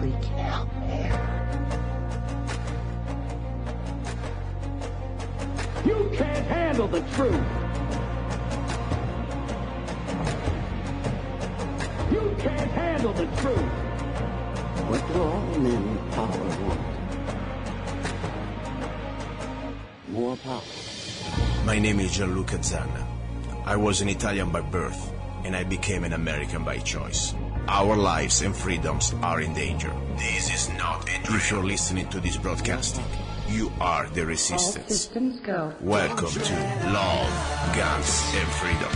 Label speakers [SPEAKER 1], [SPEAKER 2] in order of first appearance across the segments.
[SPEAKER 1] Freaking out, man. You can't handle the truth. You can't handle the truth.
[SPEAKER 2] What do all men in power want? More power.
[SPEAKER 3] My name is luca-zanna. I was an Italian by birth, and I became an American by choice. Our lives and freedoms are in danger. This is not a drill. If you're listening to this broadcasting, you are the resistance.
[SPEAKER 4] All systems go.
[SPEAKER 3] Welcome to Love, Guns, and Freedom.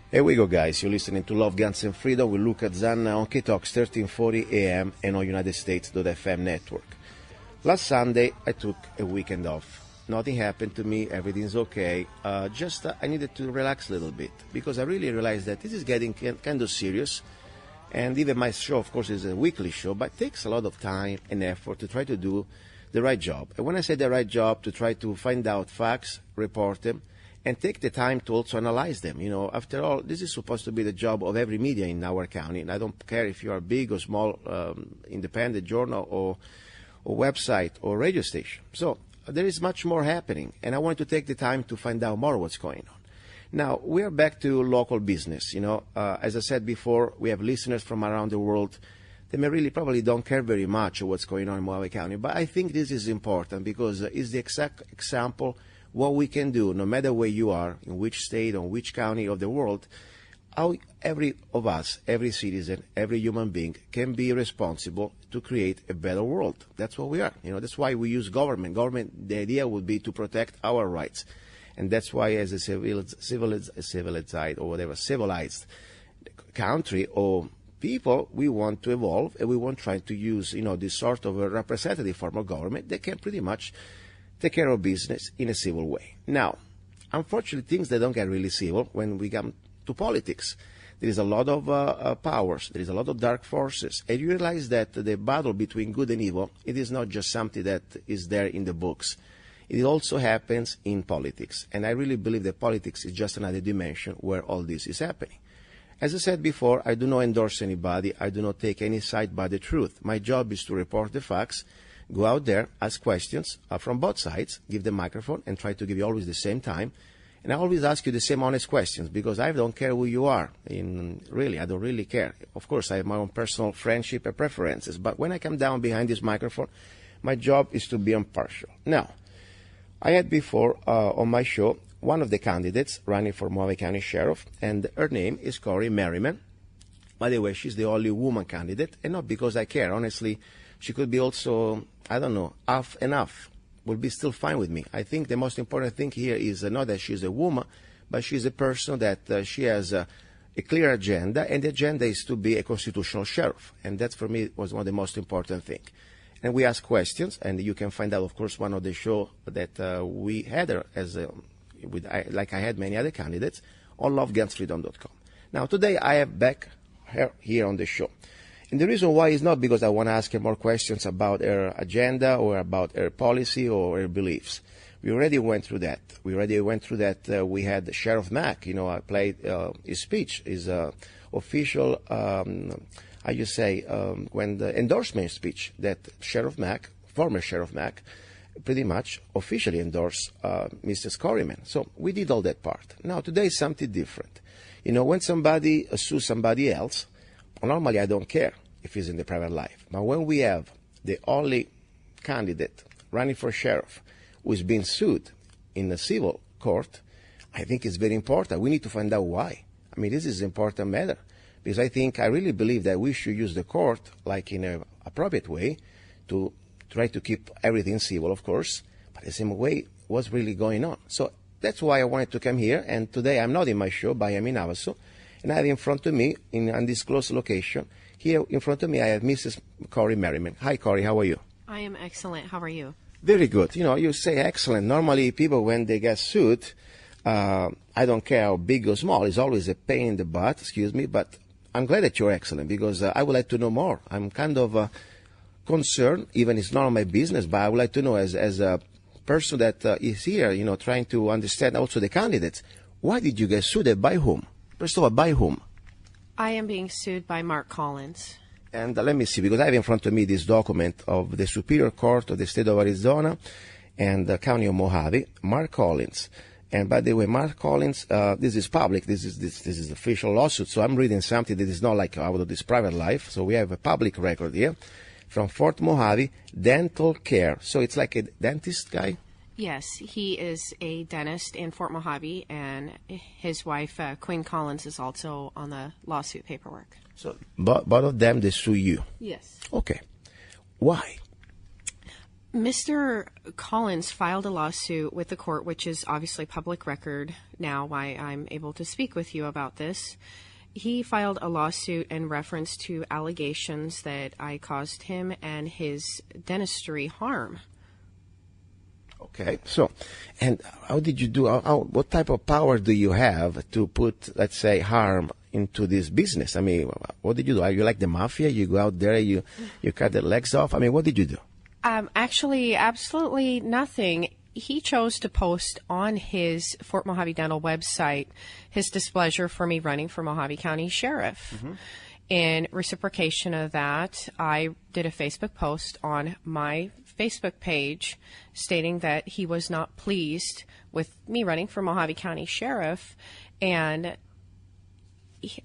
[SPEAKER 3] Here we go, guys. You're listening to Love, Guns, and Freedom with luca-zanna on KTOX 1340 AM and on United States.fm network. Last Sunday, I took a weekend off. Nothing happened to me. Everything's okay. I needed to relax a little bit because I really realized that this is getting kind of serious. And even my show, of course, is a weekly show, but it takes a lot of time and effort to try to do the right job. And when I say the right job, to try to find out facts, report them, and take the time to also analyze them. You know, after all, this is supposed to be the job of every media in our county. And I don't care if you are big or small, independent journal or website or radio station. So there is much more happening, and I want to take the time to find out more what's going on. Now, we are back to local business. You know, as I said before, we have listeners from around the world. They may really probably don't care very much of what's going on in Mojave County, but I think this is important because it's the exact example what we can do, no matter where you are, in which state or which county of the world, how every of us, every citizen, every human being can be responsible to create a better world. That's what we are. You know, that's why we use government. Government, the idea would be to protect our rights. And that's why as a civilized country or people, we want to evolve and we want to try to use, you know, this sort of a representative form of government that can pretty much take care of business in a civil way. Now, unfortunately, things that don't get really civil when we come to politics. There is a lot of powers, there is a lot of dark forces, and you realize that the battle between good and evil, it is not just something that is there in the books. It also happens in politics, and I really believe that politics is just another dimension where all this is happening. As I said before, I do not endorse anybody, I do not take any side by the truth. My job is to report the facts, go out there, ask questions from both sides, give the microphone, and try to give you always the same time. And I always ask you the same honest questions because I don't care who you are. Really, I don't really care. Of course, I have my own personal friendship and preferences. But when I come down behind this microphone, my job is to be impartial. Now, I had before on my show one of the candidates running for Mojave County Sheriff, and her name is cori-merryman. By the way, she's the only woman candidate, and not because I care. Honestly, she could be also, I don't know, half and half. Will be still fine with me. I think the most important thing here is not that she's a woman, but she's a person that she has a clear agenda, and the agenda is to be a constitutional sheriff. And that, for me, was one of the most important things. And we ask questions, and you can find out, of course, one of the show that we had her as like I had many other candidates on lovegunsfreedom.com. Now, today I have back her here on the show. And the reason why is not because I want to ask her more questions about her agenda or about her policy or her beliefs. We already went through that. We had Sheriff Mack. You know, I played his speech, his official, when the endorsement speech that Sheriff Mack, former Sheriff Mack, pretty much officially endorsed Mrs. Cori-merryman. So we did all that part. Now, today is something different. You know, when somebody sues somebody else, normally I don't care if he's in the private life. But when we have the only candidate running for sheriff who is being sued in a civil court, I think it's very important. We need to find out why. I mean, this is an important matter because I really believe that we should use the court like in an appropriate way to try to keep everything civil, of course, but the same way what's really going on. So that's why I wanted to come here. And today I'm not in my show, but I'm in Havasu. And I have in front of me, in an undisclosed location, here in front of me, I have Mrs. Cori-merryman. Hi, Cori, how are you?
[SPEAKER 5] I am excellent. How are you?
[SPEAKER 3] Very good. You know, you say excellent. Normally, people, when they get sued, I don't care how big or small, it's always a pain in the butt, excuse me, but I'm glad that you're excellent because I would like to know more. I'm kind of concerned, even it's not my business, but I would like to know as a person that is here, trying to understand also the candidates. Why did you get sued? By whom? First of all, by whom?
[SPEAKER 5] I am being sued by Mark Collins.
[SPEAKER 3] And let me see, because I have in front of me this document of the Superior Court of the State of Arizona and the County of Mojave, Mark Collins. And by the way, Mark Collins, this is public, this is official lawsuit, so I'm reading something that is not like out of this private life. So we have a public record here from Fort Mojave, dental care. So it's like a dentist guy?
[SPEAKER 5] Yes, he is a dentist in Fort Mojave, and his wife, Queen Collins, is also on the lawsuit paperwork.
[SPEAKER 3] So both of them, they sue you?
[SPEAKER 5] Yes.
[SPEAKER 3] Okay. Why?
[SPEAKER 5] Mr. Collins filed a lawsuit with the court, which is obviously public record now, why I'm able to speak with you about this. He filed a lawsuit in reference to allegations that I caused him and his dentistry harm.
[SPEAKER 3] Okay, so, and how did you do, what type of power do you have to put, let's say, harm into this business? I mean, what did you do? Are you like the mafia? You go out there, you cut their legs off? I mean, what did you do?
[SPEAKER 5] Actually, absolutely nothing. He chose to post on his Fort Mojave Dental website his displeasure for me running for Mojave County Sheriff. Mm-hmm. In reciprocation of that, I did a Facebook post on my Facebook page stating that he was not pleased with me running for Mojave County Sheriff. And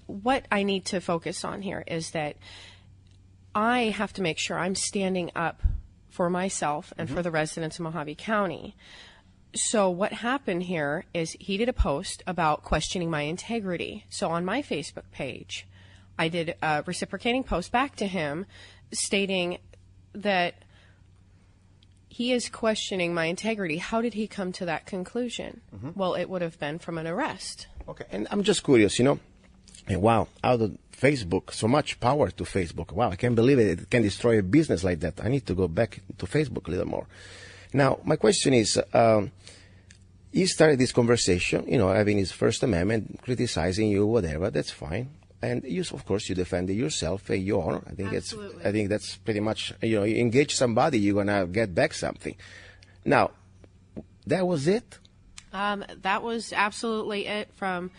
[SPEAKER 5] what I need to focus on here is that I have to make sure I'm standing up for myself and for the residents of Mojave County. So what happened here is he did a post about questioning my integrity. So on my Facebook page, I did a reciprocating post back to him stating that he is questioning my integrity. How did he come to that conclusion? Mm-hmm. Well, it would have been from an arrest.
[SPEAKER 3] Okay, and I'm just curious, and wow, out of Facebook, so much power to Facebook. Wow, I can't believe it can destroy a business like that. I need to go back to Facebook a little more. Now, my question is, he started this conversation, having his First Amendment, criticizing you, whatever, that's fine. And you, of course, you defended yourself and your honor. I think that's pretty much, you engage somebody, you're going to get back something. Now, that was it?
[SPEAKER 5] That was absolutely it from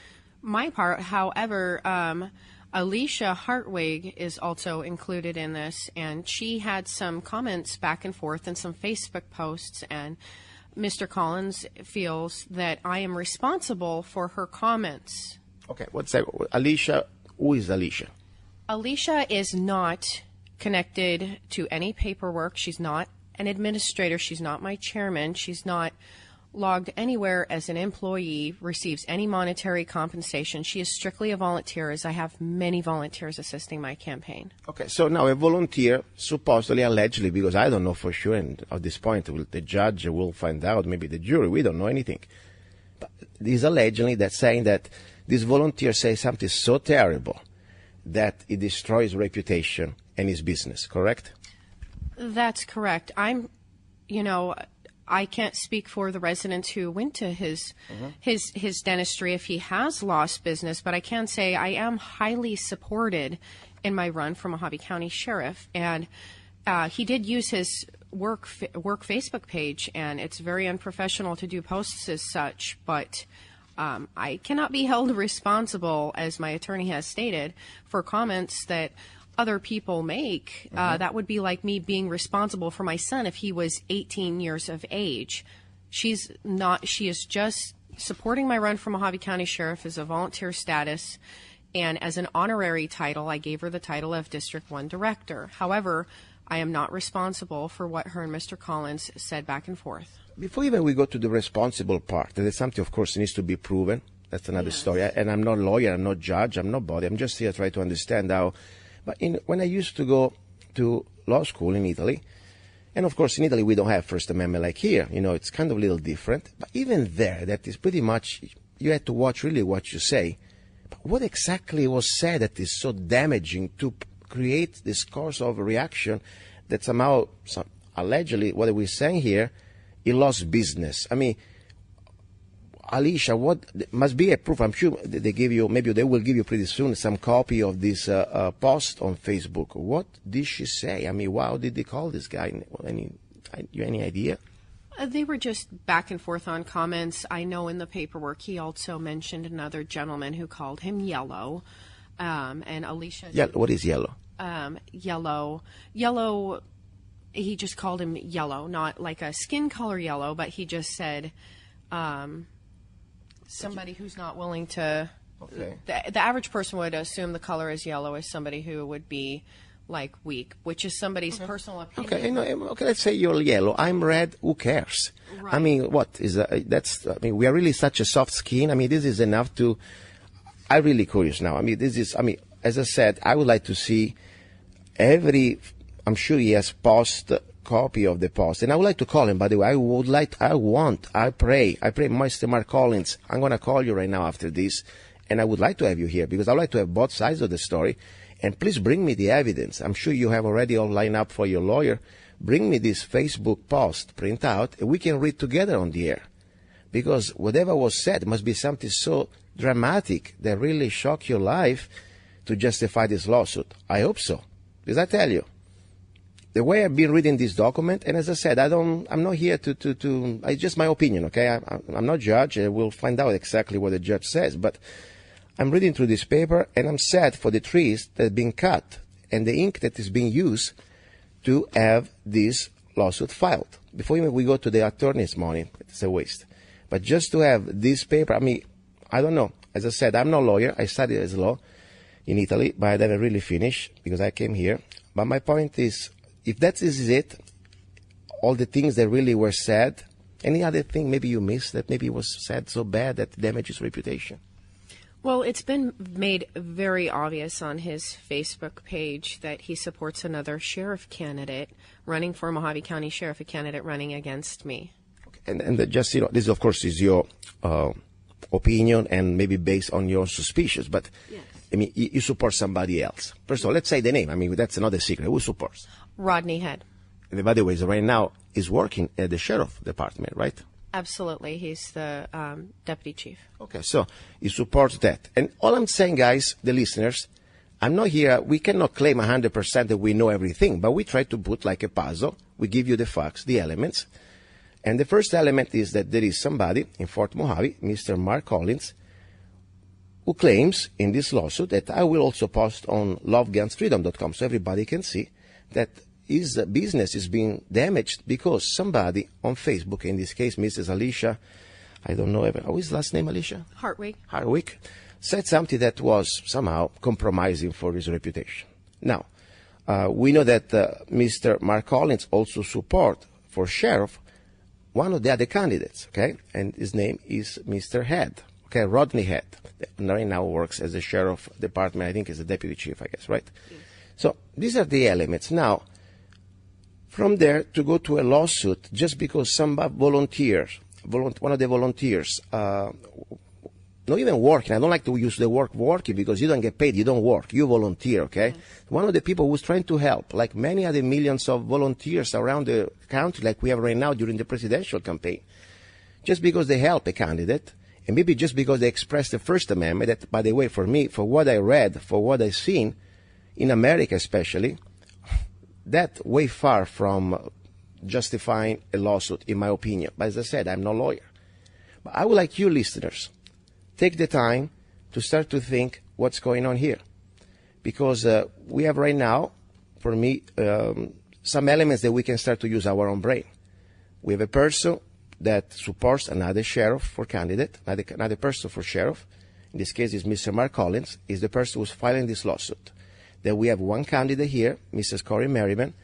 [SPEAKER 5] my part. However, Alicia Hartwig is also included in this, and she had some comments back and forth and some Facebook posts, and Mr. Collins feels that I am responsible for her comments.
[SPEAKER 3] Okay, what's that? Alicia, who is Alicia?
[SPEAKER 5] Alicia is not connected to any paperwork. She's not an administrator. She's not my chairman. She's not logged anywhere as an employee, receives any monetary compensation. She is strictly a volunteer, as I have many volunteers assisting my campaign. Okay,
[SPEAKER 3] so now a volunteer, supposedly, allegedly, because I don't know for sure, and at this point the judge will find out, maybe the jury, we don't know anything. But this allegedly that's saying that this volunteer says something so terrible that it destroys reputation and his business, correct?
[SPEAKER 5] That's correct. I can't speak for the residents who went to his dentistry if he has lost business, but I can say I am highly supported in my run for Mojave County Sheriff, and he did use his work Facebook page, and it's very unprofessional to do posts as such, but I cannot be held responsible, as my attorney has stated, for comments that other people make. That would be like me being responsible for my son if he was 18 years of age. She's not. She is just supporting my run for Mojave County Sheriff as a volunteer status, and as an honorary title, I gave her the title of District 1 Director. However, I am not responsible for what her and Mr. Collins said back and forth.
[SPEAKER 3] Before even we go to the responsible part, that is something, of course, needs to be proven. That's another story. And I'm not a lawyer, I'm not judge, I'm nobody. I'm just here to try to understand how. But when I used to go to law school in Italy, and of course in Italy we don't have First Amendment like here, it's kind of a little different. But even there, that is pretty much, you had to watch really what you say. But what exactly was said that is so damaging to create this course of reaction that somehow, allegedly, what we're saying here, he lost business? I mean, Alicia, what must be a proof? I'm sure they give you, maybe they will give you pretty soon some copy of this post on Facebook. What did she say? I mean, wow, did they call this guy? Any idea?
[SPEAKER 5] They were just back and forth on comments. I know in the paperwork he also mentioned another gentleman who called him yellow. And Alicia...
[SPEAKER 3] Yeah, what is yellow?
[SPEAKER 5] Yellow, he just called him yellow, not like a skin color yellow, but he just said somebody who's not willing to...
[SPEAKER 3] Okay.
[SPEAKER 5] The average person would assume the color is yellow as somebody who would be like weak, which is somebody's personal opinion.
[SPEAKER 3] Okay, let's say you're yellow. I'm red. Who cares?
[SPEAKER 5] Right.
[SPEAKER 3] I mean, what is that's? I mean, we are really such a soft skin. I mean, this is enough to. I'm really curious now. I mean, this is. I mean, as I said, I would like to see every. I'm sure he has copy of the post, and I would like to call him. By the way, I pray, Mr. Mark Collins. I'm going to call you right now after this, and I would like to have you here because I would like to have both sides of the story. And please bring me the evidence. I'm sure you have already all lined up for your lawyer. Bring me this Facebook post, print out, and we can read together on the air. Because whatever was said must be something so dramatic that really shocked your life to justify this lawsuit. I hope so. Because I tell you, the way I've been reading this document, and as I said, I'm not here it's just my opinion, okay? I'm not judge. We'll find out exactly what the judge says, but I'm reading through this paper, and I'm sad for the trees that have been cut and the ink that is being used to have this lawsuit filed. Before even we go to the attorney's money, it's a waste. But just to have this paper, I mean, I don't know. As I said, I'm no lawyer. I studied as law in Italy, but I never really finished because I came here. But my point is, if that is it, all the things that really were said, any other thing maybe you missed that maybe was said so bad that damages reputation?
[SPEAKER 5] Well, it's been made very obvious on his Facebook page that he supports another sheriff candidate running for Mojave County Sheriff, a candidate running against me.
[SPEAKER 3] Okay. And just, this of course is your opinion and maybe based on your suspicions, but
[SPEAKER 5] yes.
[SPEAKER 3] I mean, you support somebody else. First of all, let's say the name. I mean, that's another secret. Who supports?
[SPEAKER 5] Rodney Head.
[SPEAKER 3] And by the way, right now is working at the sheriff department, right?
[SPEAKER 5] Absolutely. He's the deputy chief.
[SPEAKER 3] Okay, so you support that. And all I'm saying, guys, the listeners, I'm not here, we cannot claim 100% that we know everything, but we try to put like a puzzle. We give you the facts, the elements. And the first element is that there is somebody in Fort Mojave, Mr. Mark Collins, who claims in this lawsuit that I will also post on lovegunsfreedom.com so everybody can see that his business is being damaged because somebody on Facebook, in this case, Mrs. Alicia, I don't know, how is his last name, Alicia? Hartwig, said something that was somehow compromising for his reputation. Now, we know that Mr. Mark Collins also support for sheriff one of the other candidates, okay? And his name is Mr. Head, okay, Rodney Head. Right now works as a sheriff department, I think is a deputy chief, I guess, right? Yes. So these are the elements. Now, from there to go to a lawsuit just because some volunteers, one of the volunteers, not even working. I don't like to use the word working because you don't get paid. You don't work. You volunteer, okay? Yes. One of the people who's trying to help, like many other millions of volunteers around the country, like we have right now during the presidential campaign, just because they help a candidate, and maybe just because they express the First Amendment, that, by the way, for me, for what I read, for what I've seen, in America especially, that way far from justifying a lawsuit, in my opinion. But as I said, I'm no lawyer. But I would like you listeners, take the time to start to think what's going on here. Because we have right now, for me, some elements that we can start to use our own brain. We have a person that supports another sheriff for candidate, another person for sheriff. In this case, is Mr. Mark Collins, is the person who's filing this lawsuit. Then we have one candidate here, Mrs. Cori-Merryman.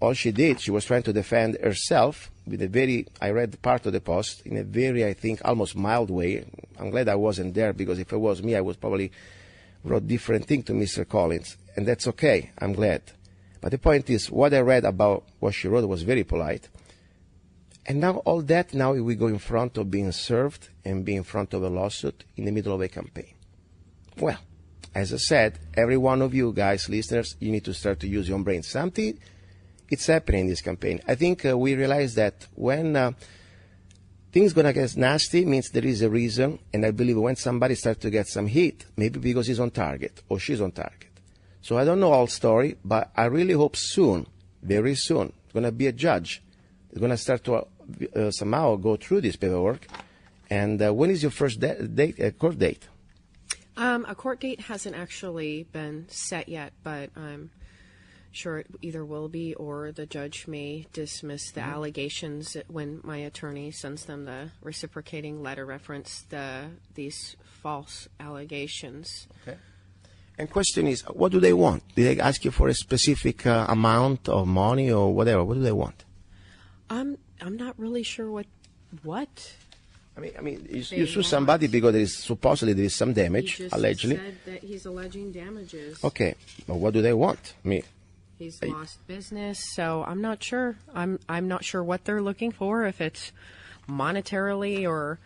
[SPEAKER 3] All she did, she was trying to defend herself with a very, I read part of the post, in a very, I think, almost mild way. I'm glad I wasn't there because if it was me, I would probably wrote different thing to Mr. Collins. And that's okay, I'm glad. But the point is, what I read about what she wrote was very polite. And now all that, now we go in front of being served and be in front of a lawsuit in the middle of a campaign. Well, as I said, every one of you guys, listeners, you need to start to use your own brain. Something, it's happening in this campaign. I think we realize that when things going to get nasty means there is a reason. And I believe when somebody starts to get some heat, maybe because he's on target or she's on target. So I don't know all story, but I really hope soon, very soon, there's going to be a judge. They're going to start to somehow go through this paperwork. And when is your first court date?
[SPEAKER 5] A court date hasn't actually been set yet, but I'm sure it either will be or the judge may dismiss the allegations when my attorney sends them the reciprocating letter reference these false allegations.
[SPEAKER 3] Okay. And question is, what do they want? Do they ask you for a specific amount of money or whatever? What do they want?
[SPEAKER 5] I'm not really sure what.
[SPEAKER 3] I mean, you sue somebody because supposedly there is some damage,
[SPEAKER 5] he just
[SPEAKER 3] allegedly.
[SPEAKER 5] said that he's alleging damages.
[SPEAKER 3] Okay, but what do they want? I mean,
[SPEAKER 5] he's lost business, so I'm not sure. I'm not sure what they're looking for. If it's monetarily or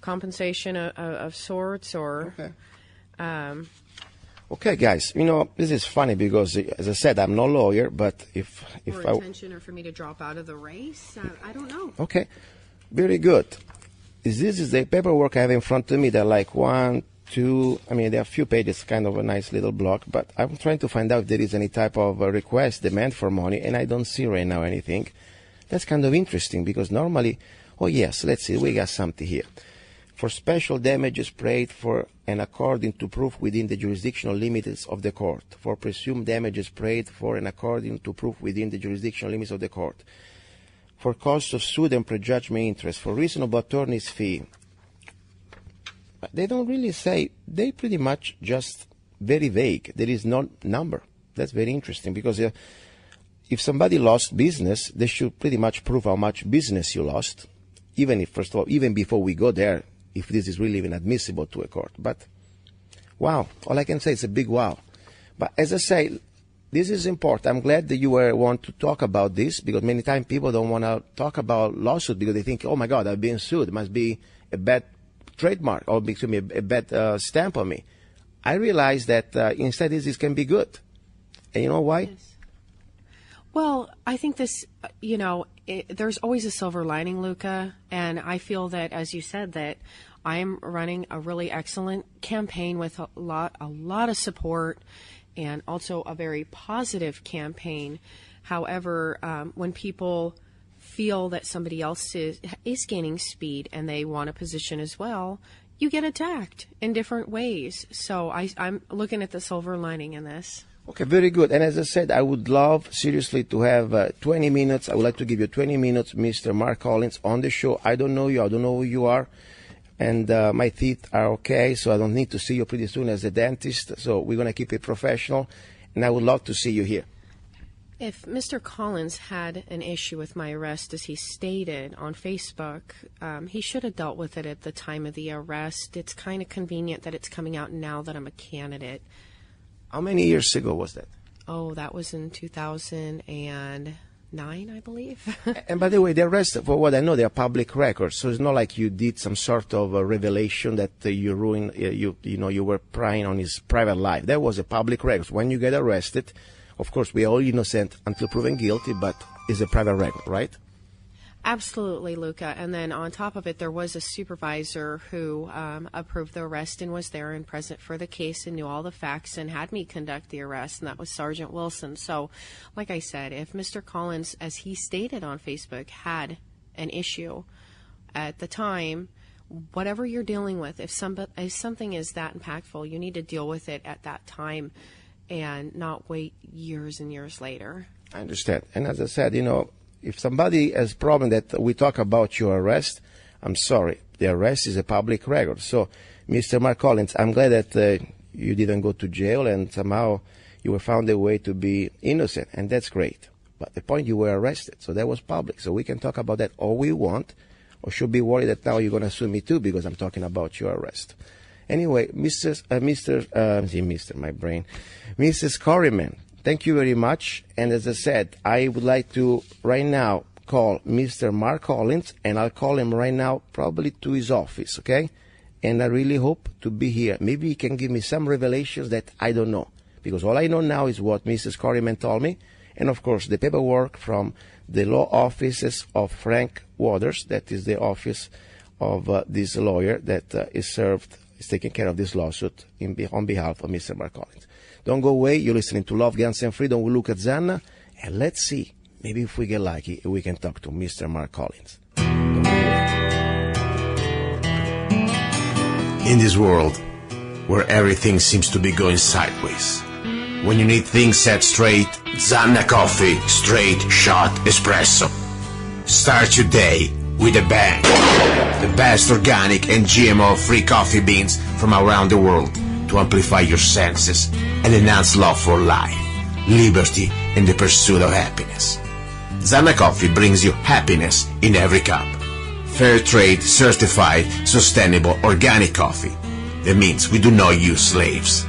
[SPEAKER 5] compensation of sorts, or.
[SPEAKER 3] Okay. Okay, guys. This is funny because, as I said, I'm no lawyer, but if
[SPEAKER 5] intention or for me to drop out of the race, I don't know.
[SPEAKER 3] Okay, very good. This is the paperwork I have in front of me. They're like 1, 2. I mean, there are a few pages, kind of a nice little block. But I'm trying to find out if there is any type of request, demand for money, and I don't see right now anything. That's kind of interesting because normally, oh yes, let's see, we got something here. For special damages paid for and according to proof within the jurisdictional limits of the court. For presumed damages paid for and according to proof within the jurisdictional limits of the court. For costs of suit and prejudgment interest, for reasonable attorney's fee. They don't really say, they pretty much just very vague. There is no number. That's very interesting because if somebody lost business, they should pretty much prove how much business you lost, even if, first of all, even before we go there, if this is really even admissible to a court. But, wow, all I can say is a big wow. But as I say, this is important. I'm glad that you want to talk about this because many times people don't want to talk about lawsuit because they think, oh my God, I've been sued. It must be a bad trademark or excuse me, a bad stamp on me. I realize that instead this can be good. And you know why?
[SPEAKER 5] Yes. Well, I think this, there's always a silver lining, Luca. And I feel that, as you said, that I'm running a really excellent campaign with a lot of support and also a very positive campaign. However, when people feel that somebody else is gaining speed and they want a position as well, you get attacked in different ways. So I'm looking at the silver lining in this.
[SPEAKER 3] Okay, very good. And as I said, I would love seriously to have 20 minutes. I would like to give you 20 minutes, Mr. Mark Collins, on the show. I don't know you. I don't know who you are. And my teeth are okay, so I don't need to see you pretty soon as a dentist. So we're going to keep it professional. And I would love to see you here.
[SPEAKER 5] If Mr. Collins had an issue with my arrest, as he stated on Facebook, he should have dealt with it at the time of the arrest. It's kind of convenient that it's coming out now that I'm a candidate.
[SPEAKER 3] How many years ago was that?
[SPEAKER 5] Oh, that was in 2009, I believe.
[SPEAKER 3] And by the way, the arrest, for what I know, they are public records. So it's not like you did some sort of revelation that you ruined, you were prying on his private life. That was a public record. When you get arrested, of course, we are all innocent until proven guilty, but it's a private record, right?
[SPEAKER 5] Absolutely, Luca. And then on top of it, there was a supervisor who approved the arrest and was there and present for the case and knew all the facts and had me conduct the arrest, and that was Sergeant Wilson. So, like I said, if Mr. Collins, as he stated on Facebook, had an issue at the time, whatever you're dealing with, if something is that impactful, you need to deal with it at that time and not wait years and years later.
[SPEAKER 3] I understand. And as I said, if somebody has a problem that we talk about your arrest, I'm sorry. The arrest is a public record. So, Mr. Mark Collins, I'm glad that you didn't go to jail and somehow you were found a way to be innocent, and that's great. But the point, you were arrested, so that was public. So we can talk about that all we want, or should be worried that now you're going to sue me too because I'm talking about your arrest. Anyway, Mrs. Cori-Merryman, thank you very much. And as I said, I would like to right now call Mr. Mark Collins, and I'll call him right now probably to his office, okay? And I really hope to be here. Maybe he can give me some revelations that I don't know, because all I know now is what Mrs. Cori-Merryman told me, and of course the paperwork from the law offices of Frank Waters, that is the office of this lawyer that is taking care of this lawsuit on behalf of Mr. Mark Collins. Don't go away. You're listening to Love, Guns, and Freedom with Luca-Zanna. And let's see, maybe if we get lucky, we can talk to Mr. Mark Collins.
[SPEAKER 4] In this world where everything seems to be going sideways, when you need things set straight, Zanna Coffee Straight Shot Espresso. Start your day with a bang. The best organic and GMO-free coffee beans from around the world to amplify your senses and enhance love for life, liberty, and the pursuit of happiness. Zanna Coffee brings you happiness in every cup. Fair trade, certified, sustainable, organic coffee. That means we do not use slaves.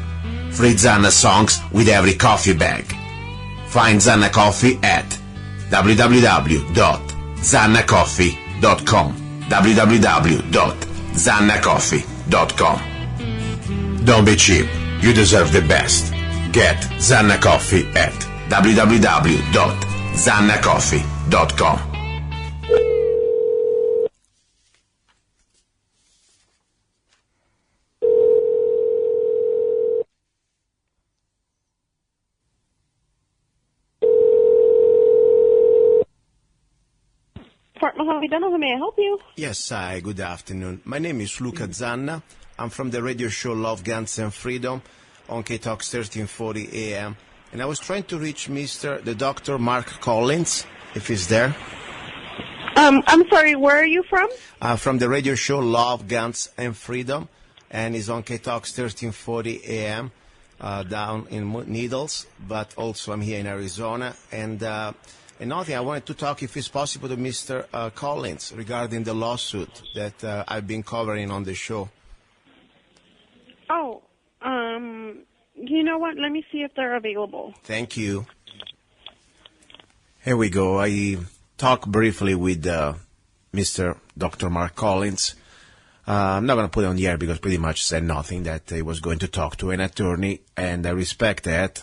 [SPEAKER 4] Free Zanna songs with every coffee bag. Find Zanna Coffee at www.zannacoffee.com www.zannacoffee.com. Don't be cheap, you deserve the best. Get Zanna Coffee at www.zannacoffee.com.
[SPEAKER 6] Fort Mojave Dental, how may I help you?
[SPEAKER 3] Yes, hi, good afternoon. My name is luca-zanna. I'm from the radio show Love, Guns and Freedom on KTOX 1340 AM. And I was trying to reach the Dr. Mark Collins, if he's there.
[SPEAKER 6] I'm sorry, where are you from?
[SPEAKER 3] From the radio show Love, Guns and Freedom. And he's on KTOX 1340 AM down in Needles. But also I'm here in Arizona. And another thing, I wanted to talk, if it's possible, to Mr. Collins regarding the lawsuit that I've been covering on the show.
[SPEAKER 6] Oh, you know what? Let me see if they're available.
[SPEAKER 3] Thank you. Here we go. I talked briefly with Mr. Dr. Mark Collins. I'm not going to put it on the air because pretty much said nothing, that he was going to talk to an attorney, and I respect that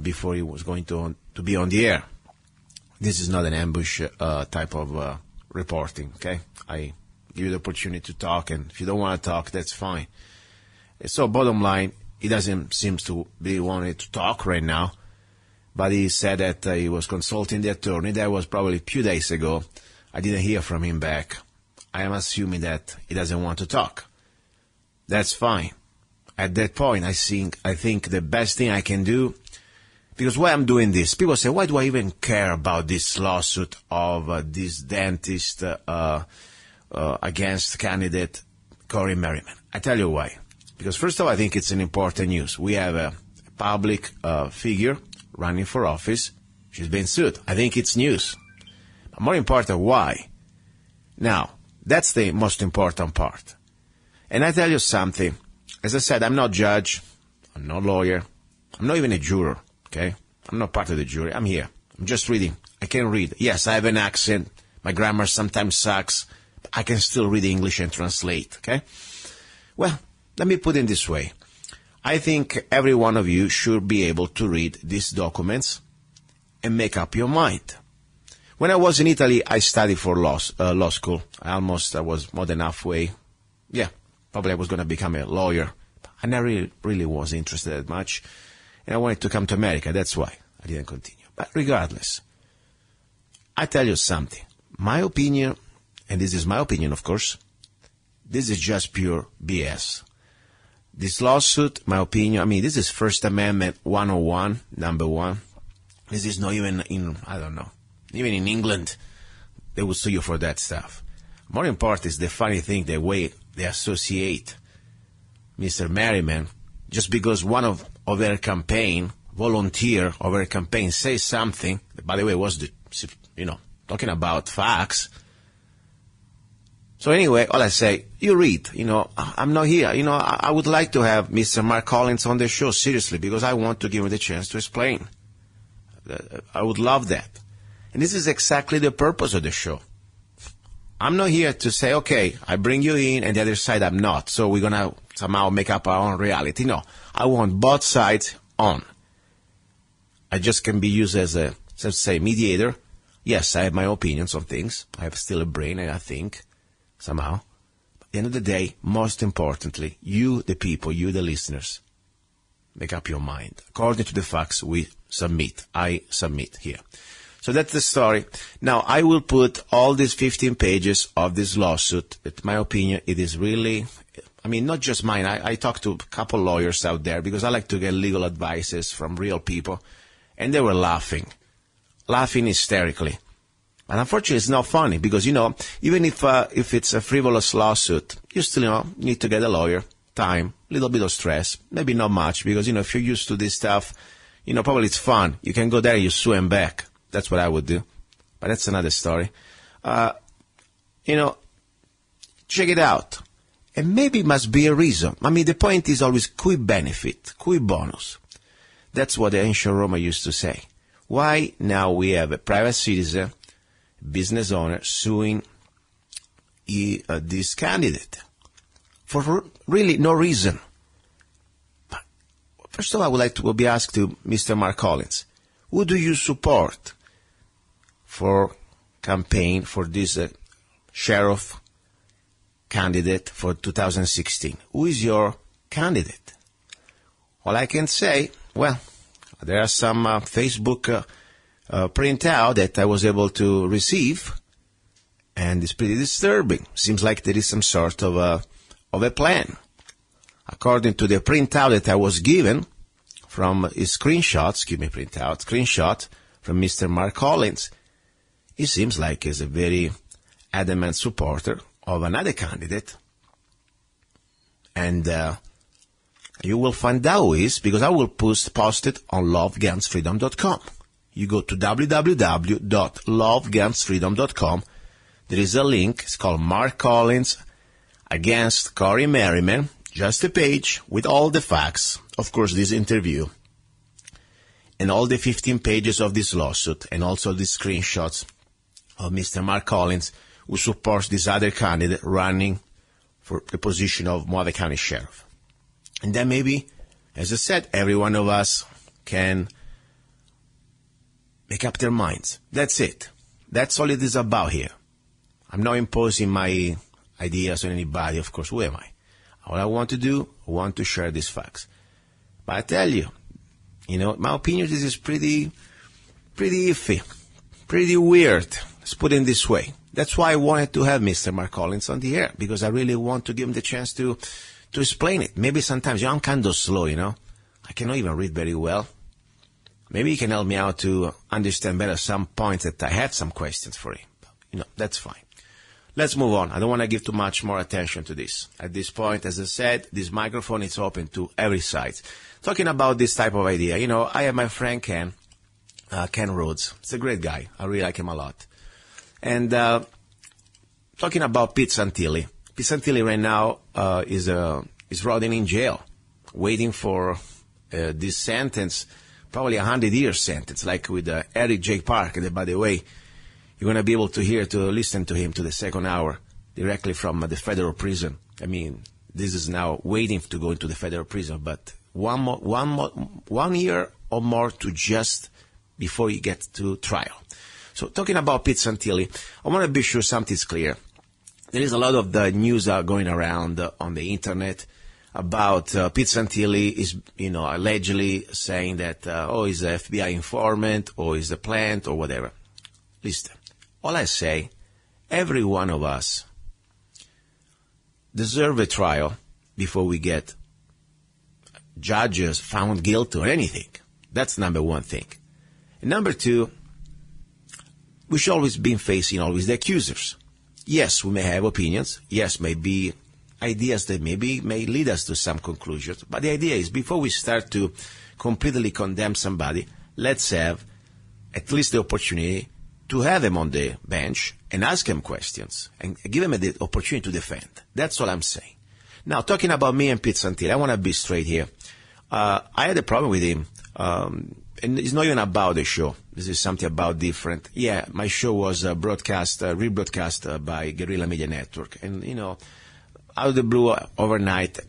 [SPEAKER 3] before he was going to be on the air. This is not an ambush type of reporting, okay? I give you the opportunity to talk, and if you don't want to talk, that's fine. So bottom line, he doesn't seem to be wanting to talk right now, but he said that he was consulting the attorney. That was probably a few days ago. I didn't hear from him back. I am assuming that he doesn't want to talk. That's fine. At that point, I think the best thing I can do, because why I'm doing this, people say, why do I even care about this lawsuit of this dentist against candidate cori-merryman? I tell you why. Because first of all, I think it's an important news. We have a public figure running for office. She's been sued. I think it's news. But more important, why? Now, that's the most important part. And I tell you something. As I said, I'm not judge. I'm not lawyer. I'm not even a juror. Okay? I'm not part of the jury. I'm here. I'm just reading. I can read. Yes, I have an accent. My grammar sometimes sucks. But I can still read English and translate. Okay? Well, let me put it this way. I think every one of you should be able to read these documents and make up your mind. When I was in Italy, I studied for law school. I was more than halfway. Yeah, probably I was going to become a lawyer. I never really was interested that much. And I wanted to come to America. That's why I didn't continue. But regardless, I tell you something. My opinion, and this is my opinion, of course, this is just pure BS. This lawsuit, my opinion, I mean, this is First Amendment 101, number one. This is not even in, I don't know, even in England, they will sue you for that stuff. More important is the funny thing, the way they associate Mr. Merryman, just because one of their campaign, volunteer of their campaign, says something, by the way, was talking about facts. So anyway, all I say, you read, I'm not here. I would like to have Mr. Mark Collins on the show, seriously, because I want to give him the chance to explain. I would love that. And this is exactly the purpose of the show. I'm not here to say, okay, I bring you in, and the other side I'm not, so we're going to somehow make up our own reality. No, I want both sides on. I just can be used as a, let's say, mediator. Yes, I have my opinions on things. I have still a brain, and I think, somehow. At the end of the day, most importantly, you, the people, you, the listeners, make up your mind. According to the facts I submit here. So that's the story. Now, I will put all these 15 pages of this lawsuit. In my opinion, it is really I mean, not just mine. I talked to a couple lawyers out there because I like to get legal advices from real people. And they were laughing hysterically. And unfortunately, it's not funny because, even if it's a frivolous lawsuit, you still, need to get a lawyer, time, a little bit of stress, maybe not much because, if you're used to this stuff, probably it's fun. You can go there and you sue them back. That's what I would do. But that's another story. Check it out. And maybe it must be a reason. I mean, the point is always cui benefit, cui bonus. That's what the ancient Roma used to say. Why now we have a private citizen, business owner, suing this candidate? For really no reason. But first of all, I would like to be asked to Mr. Mark Collins, who do you support for campaign for this sheriff candidate for 2016? Who is your candidate? All I can say, well, there are some Facebook printout that I was able to receive, and it's pretty disturbing. Seems like there is some sort of a plan. According to the printout that I was given from his screenshot from Mr. Mark Collins, it seems like he's a very adamant supporter of another candidate. And you will find out who is, because I will post it on lovegunsfreedom.com. You go to www.lovegunsfreedom.com. There is a link. It's called Mark Collins against Cori-Merryman. Just a page with all the facts. Of course, this interview. And all the 15 pages of this lawsuit. And also the screenshots of Mr. Mark Collins, who supports this other candidate running for the position of Moave County Sheriff. And then maybe, as I said, every one of us can make up their minds. That's it. That's all it is about here. I'm not imposing my ideas on anybody, of course. Who am I? All I want to do, I want to share these facts. But I tell you, my opinion is pretty iffy, pretty weird. Let's put it this way. That's why I wanted to have Mr. Mark Collins on the air, because I really want to give him the chance to explain it. Maybe sometimes, I'm kind of slow, I cannot even read very well. Maybe he can help me out to understand better some points that I have some questions for him. That's fine. Let's move on. I don't want to give too much more attention to this. At this point, as I said, this microphone is open to every side. Talking about this type of idea, I have my friend Ken Rhodes. He's a great guy. I really like him a lot. And talking about Pete Santilli. Pete Santilli right now is rotting in jail, waiting for this sentence, probably 100-year sentence, like with Eric J. Parker. That, by the way, you're going to be able to listen to him to the second hour directly from the federal prison. I mean, this is now waiting to go into the federal prison, but 1 year or more to just before he gets to trial. So talking about Pete Santilli, I want to be sure something's clear. There is a lot of the news going around on the internet about Pete Santilli is, allegedly saying that, he's an FBI informant or he's a plant or whatever. Listen, all I say, every one of us deserve a trial before we get judges found guilty or anything. That's number one thing. And number two, we should always be facing always the accusers. Yes, we may have opinions. Yes, maybe ideas that may lead us to some conclusions. But the idea is, before we start to completely condemn somebody, let's have at least the opportunity to have him on the bench and ask him questions and give him the opportunity to defend. That's all I'm saying. Now, talking about me and Pete Santilli, I want to be straight here. I had a problem with him. And it's not even about the show. This is something about different. Yeah, my show was rebroadcast by Guerrilla Media Network. And, out of the blue, overnight,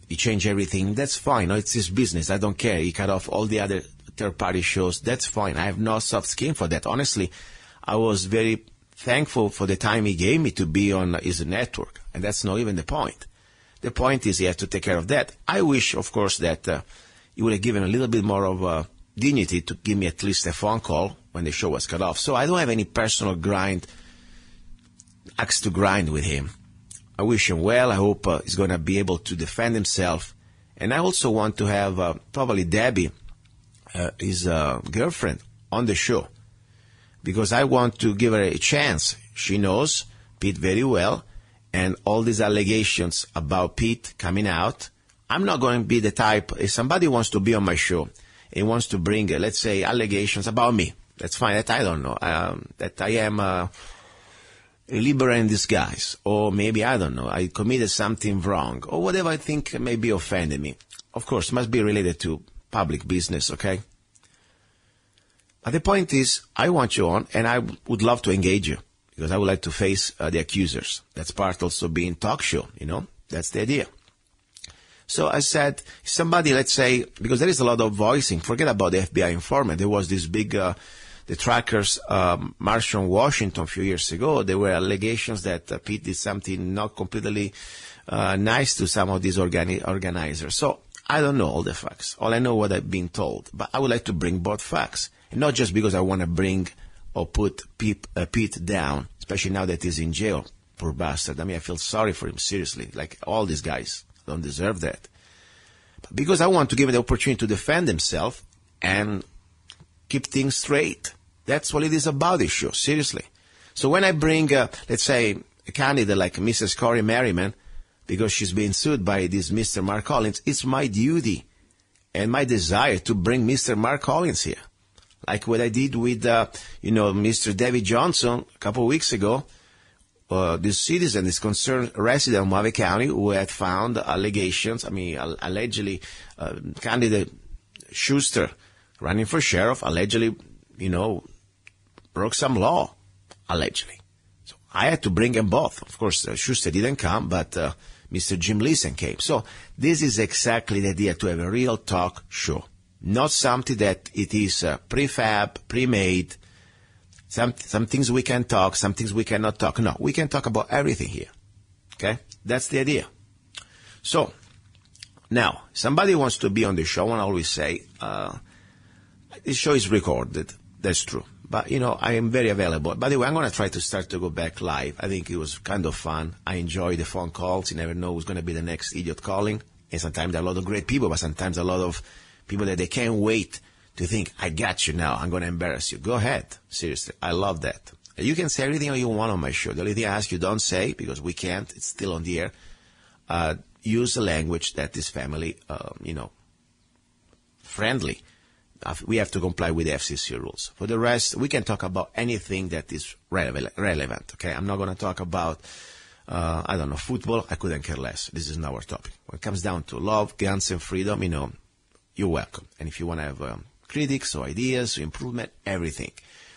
[SPEAKER 3] he changed everything. That's fine. It's his business. I don't care. He cut off all the other third-party shows. That's fine. I have no soft skin for that. Honestly, I was very thankful for the time he gave me to be on his network. And that's not even the point. The point is he has to take care of that. I wish, of course, that he would have given a little bit more of dignity to give me at least a phone call when the show was cut off. So I don't have any personal axe to grind with him. I wish him well. I hope he's going to be able to defend himself. And I also want to have probably Debbie, his girlfriend, on the show, because I want to give her a chance. She knows Pete very well, and all these allegations about Pete coming out, I'm not going to be the type, if somebody wants to be on my show, and wants to bring, let's say, allegations about me, that's fine, that I don't know, that I am a liberal in disguise, or maybe, I don't know, I committed something wrong, or whatever I think may be offending me. Of course, must be related to public business, okay? But the point is, I want you on, and I would love to engage you, because I would like to face the accusers. That's part also being talk show, you know? That's the idea. So I said, somebody, let's say, because there is a lot of voicing, forget about the FBI informant. There was this big, the trackers march on Washington a few years ago. There were allegations that Pete did something not completely nice to some of these organizers. So I don't know all the facts. All I know what I've been told. But I would like to bring both facts. And not just because I want to bring or put Pete down, especially now that he's in jail. Poor bastard. I mean, I feel sorry for him, seriously. Like, all these guys don't deserve that. But because I want to give him the opportunity to defend himself and keep things straight. That's what it is about, this show, seriously. So when I bring, let's say, a candidate like Mrs. Cori-Merryman, because she's being sued by this Mr. Mark Collins, it's my duty and my desire to bring Mr. Mark Collins here. Like what I did with, Mr. David Johnson a couple of weeks ago. This citizen, this concerned resident of Mojave County who had found allegations, allegedly, candidate Schuster, running for sheriff, allegedly, broke some law, allegedly. So I had to bring them both. Of course, Schuster didn't come, but Mr. Jim Leeson came. So this is exactly the idea, to have a real talk show. Not something that it is prefab, pre-made. Some things we can talk, some things we cannot talk. No, we can talk about everything here. Okay? That's the idea. So, now, somebody wants to be on the show, and I always say, this show is recorded. That's true. But, I am very available. By the way, I'm going to try to start to go back live. I think it was kind of fun. I enjoy the phone calls. You never know who's going to be the next idiot calling. And sometimes there are a lot of great people, but sometimes a lot of people that they can't wait to think, I got you now, I'm going to embarrass you. Go ahead. Seriously, I love that. You can say everything you want on my show. The only thing I ask you, don't say, because we can't, it's still on the air, use a language that is family, friendly. We have to comply with the FCC rules. For the rest, we can talk about anything that is relevant, okay? I'm not going to talk about, football. I couldn't care less. This is not our topic. When it comes down to love, guns, and freedom, you're welcome. And if you want to have critics or ideas or improvement, everything.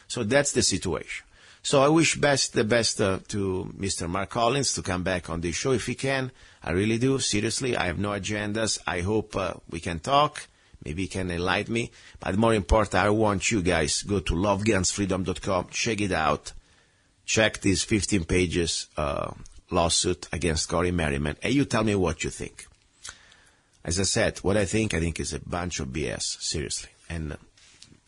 [SPEAKER 3] So that's the situation. So I wish the best to Mr. Mark Collins to come back on the show if he can. I really do. Seriously, I have no agendas. I hope we can talk. Maybe he can enlighten me. But more important, I want you guys go to lovegunsfreedom.com. Check it out. Check this 15 pages lawsuit against Cori-Merryman. And you tell me what you think. As I said, what I think is a bunch of BS, seriously. And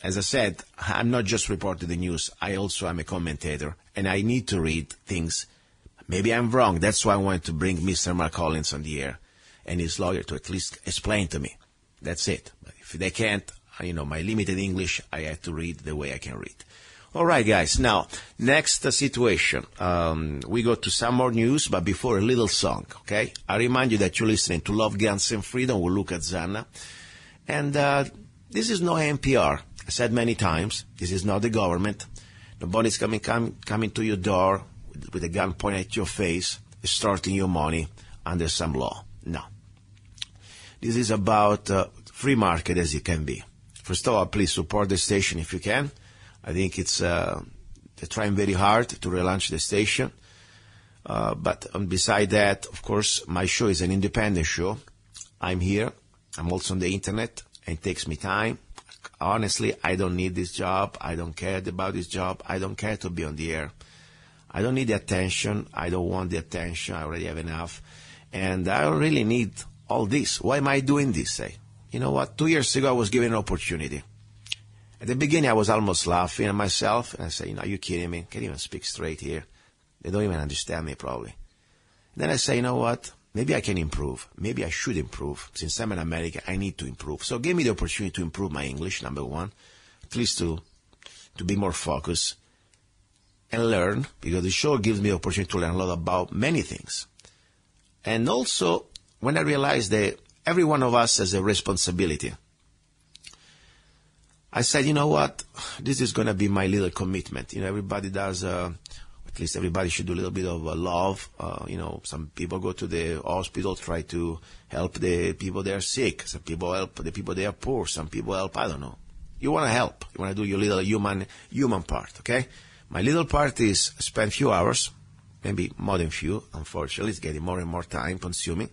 [SPEAKER 3] as I said, I'm not just reporting the news. I also am a commentator, and I need to read things. Maybe I'm wrong. That's why I wanted to bring Mr. Mark Collins on the air and his lawyer to at least explain to me. That's it. But if they can't, my limited English, I have to read the way I can read. All right, guys. Now, next situation. We go to some more news, but before a little song, okay? I remind you that you're listening to Love, Guns, and Freedom with Luca-Zanna. And this is no NPR. I said many times, this is not the government. Nobody's coming to your door with a gun pointed at your face, extorting your money under some law. No. This is about free market as it can be. First of all, please support the station if you can. I think they're trying very hard to relaunch the station. But beside that, of course, my show is an independent show. I'm here. I'm also on the internet, and it takes me time. Honestly, I don't need this job. I don't care about this job. I don't care to be on the air. I don't need the attention. I don't want the attention. I already have enough. And I don't really need all this. Why am I doing this, say? You know what? 2 years ago, I was given an opportunity. At the beginning, I was almost laughing at myself, and I said, are you kidding me? Can't even speak straight here. They don't even understand me, probably.
[SPEAKER 4] Then I say, you know what? Maybe I can improve. Maybe I should improve. Since I'm in America, I need to improve. So give me the opportunity to improve my English, number one, at least to be more focused and learn, because the show gives me the opportunity to learn a lot about many things. And also, when I realized that every one of us has a responsibility, I said, you know what? This is going to be my little commitment. Everybody does, at least everybody should do a little bit of love. Some people go to the hospital, try to help the people that are sick. Some people help the people that are poor. Some people help, I don't know. You want to help. You want to do your little human part, okay? My little part is spend few hours, maybe more than few, unfortunately. It's getting more and more time consuming,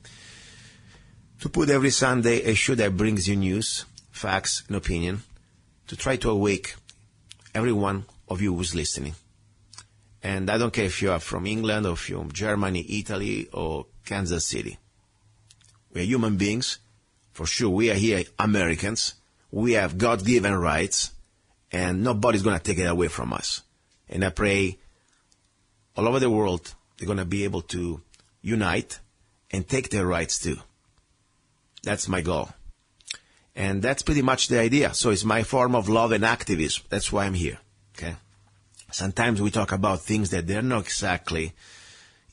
[SPEAKER 4] to put every Sunday a show that brings you news, facts, and opinion, to try to awake every one of you who's listening. And I don't care if you are from England or from Germany, Italy, or Kansas City. We are human beings. For sure, we are here Americans. We have God-given rights, and nobody's going to take it away from us. And I pray all over the world they're going to be able to unite and take their rights too. That's my goal. And that's pretty much the idea. So it's my form of love and activism. That's why I'm here. Okay. Sometimes we talk about things that they're not exactly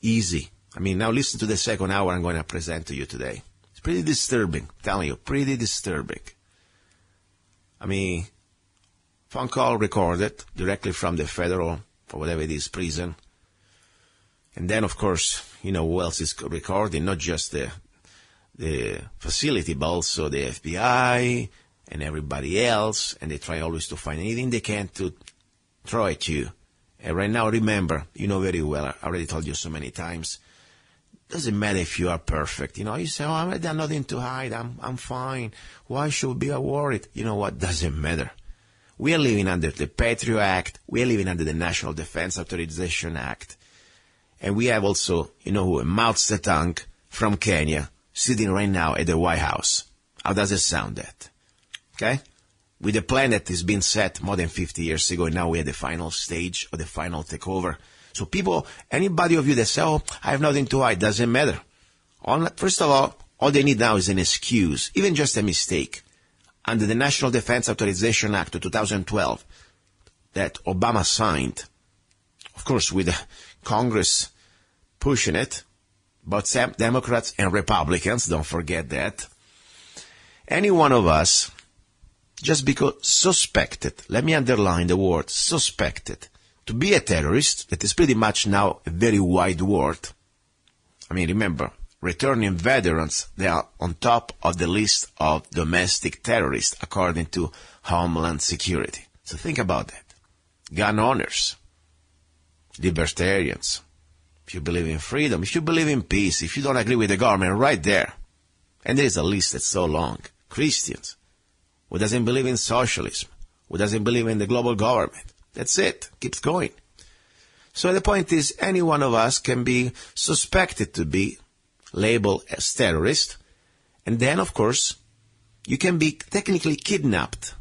[SPEAKER 4] easy. I mean, now listen to the second hour I'm going to present to you today. It's pretty disturbing. I'm telling you, pretty disturbing. I mean, phone call recorded directly from the federal, or whatever it is, prison. And then, of course, who else is recording? Not just the facility, but also the FBI and everybody else. And they try always to find anything they can to throw at you. And right now, remember, you know very well, I already told you so many times, doesn't matter if you are perfect. You say, oh, I've done nothing to hide. I'm fine. Why should we be worried? You know what? Doesn't matter. We are living under the Patriot Act. We are living under the National Defense Authorization Act. And we have also, Mao Zedong from Kenya sitting right now at the White House. How does it sound that? Okay? With a plan that has been set more than 50 years ago, and now we're at the final stage of the final takeover. So people, anybody of you that say, oh, I have nothing to hide, doesn't matter. First of all they need now is an excuse, even just a mistake. Under the National Defense Authorization Act of 2012 that Obama signed, of course with Congress pushing it, but Democrats and Republicans, don't forget that. Any one of us, just because suspected, let me underline the word suspected, to be a terrorist, that is pretty much now a very wide word. I mean, remember, returning veterans, they are on top of the list of domestic terrorists, according to Homeland Security. So think about that. Gun owners, libertarians, if you believe in freedom, if you believe in peace, if you don't agree with the government, right there. And there is a list that's so long. Christians, who doesn't believe in socialism, who doesn't believe in the global government. That's it. Keeps going. So the point is, any one of us can be suspected to be labeled as terrorist, and then, of course, you can be technically kidnapped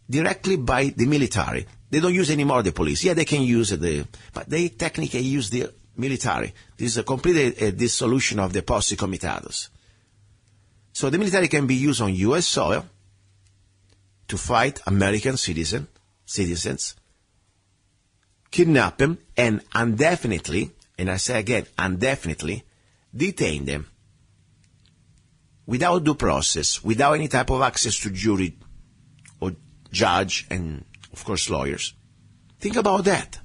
[SPEAKER 4] directly by the military. They don't use anymore the police. Yeah, they can use but they technically use the military. This is a complete dissolution of the posse comitatus. So the military can be used on U.S. soil to fight American citizens, kidnap them, and indefinitely, and I say again, indefinitely, detain them without due process, without any type of access to jury or judge and, of course, lawyers. Think about that.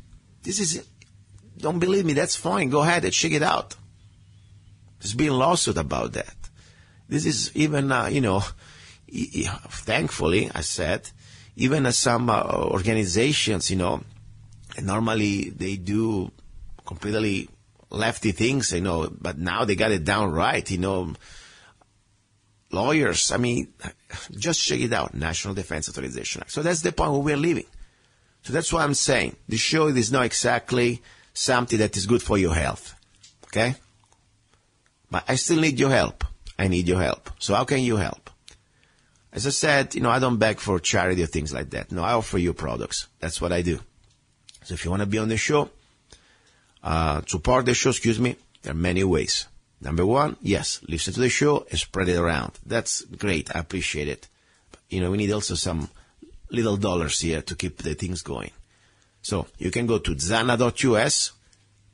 [SPEAKER 4] Don't believe me, that's fine. Go ahead and check it out. There's been a lawsuit about that. This is even, thankfully, I said, even some organizations, normally they do completely lefty things, but now they got it down right, lawyers, just check it out, National Defense Authorization Act. So that's the point where we're living. So that's what I'm saying. The show is not exactly something that is good for your health, okay? But I still need your help. I need your help. So how can you help? As I said, I don't beg for charity or things like that. No, I offer you products. That's what I do. So if you want to be on the show, support the show, There are many ways. Number one, yes, listen to the show and spread it around. That's great. I appreciate it. But, we need also some little dollars here to keep the things going. So you can go to zanna.us,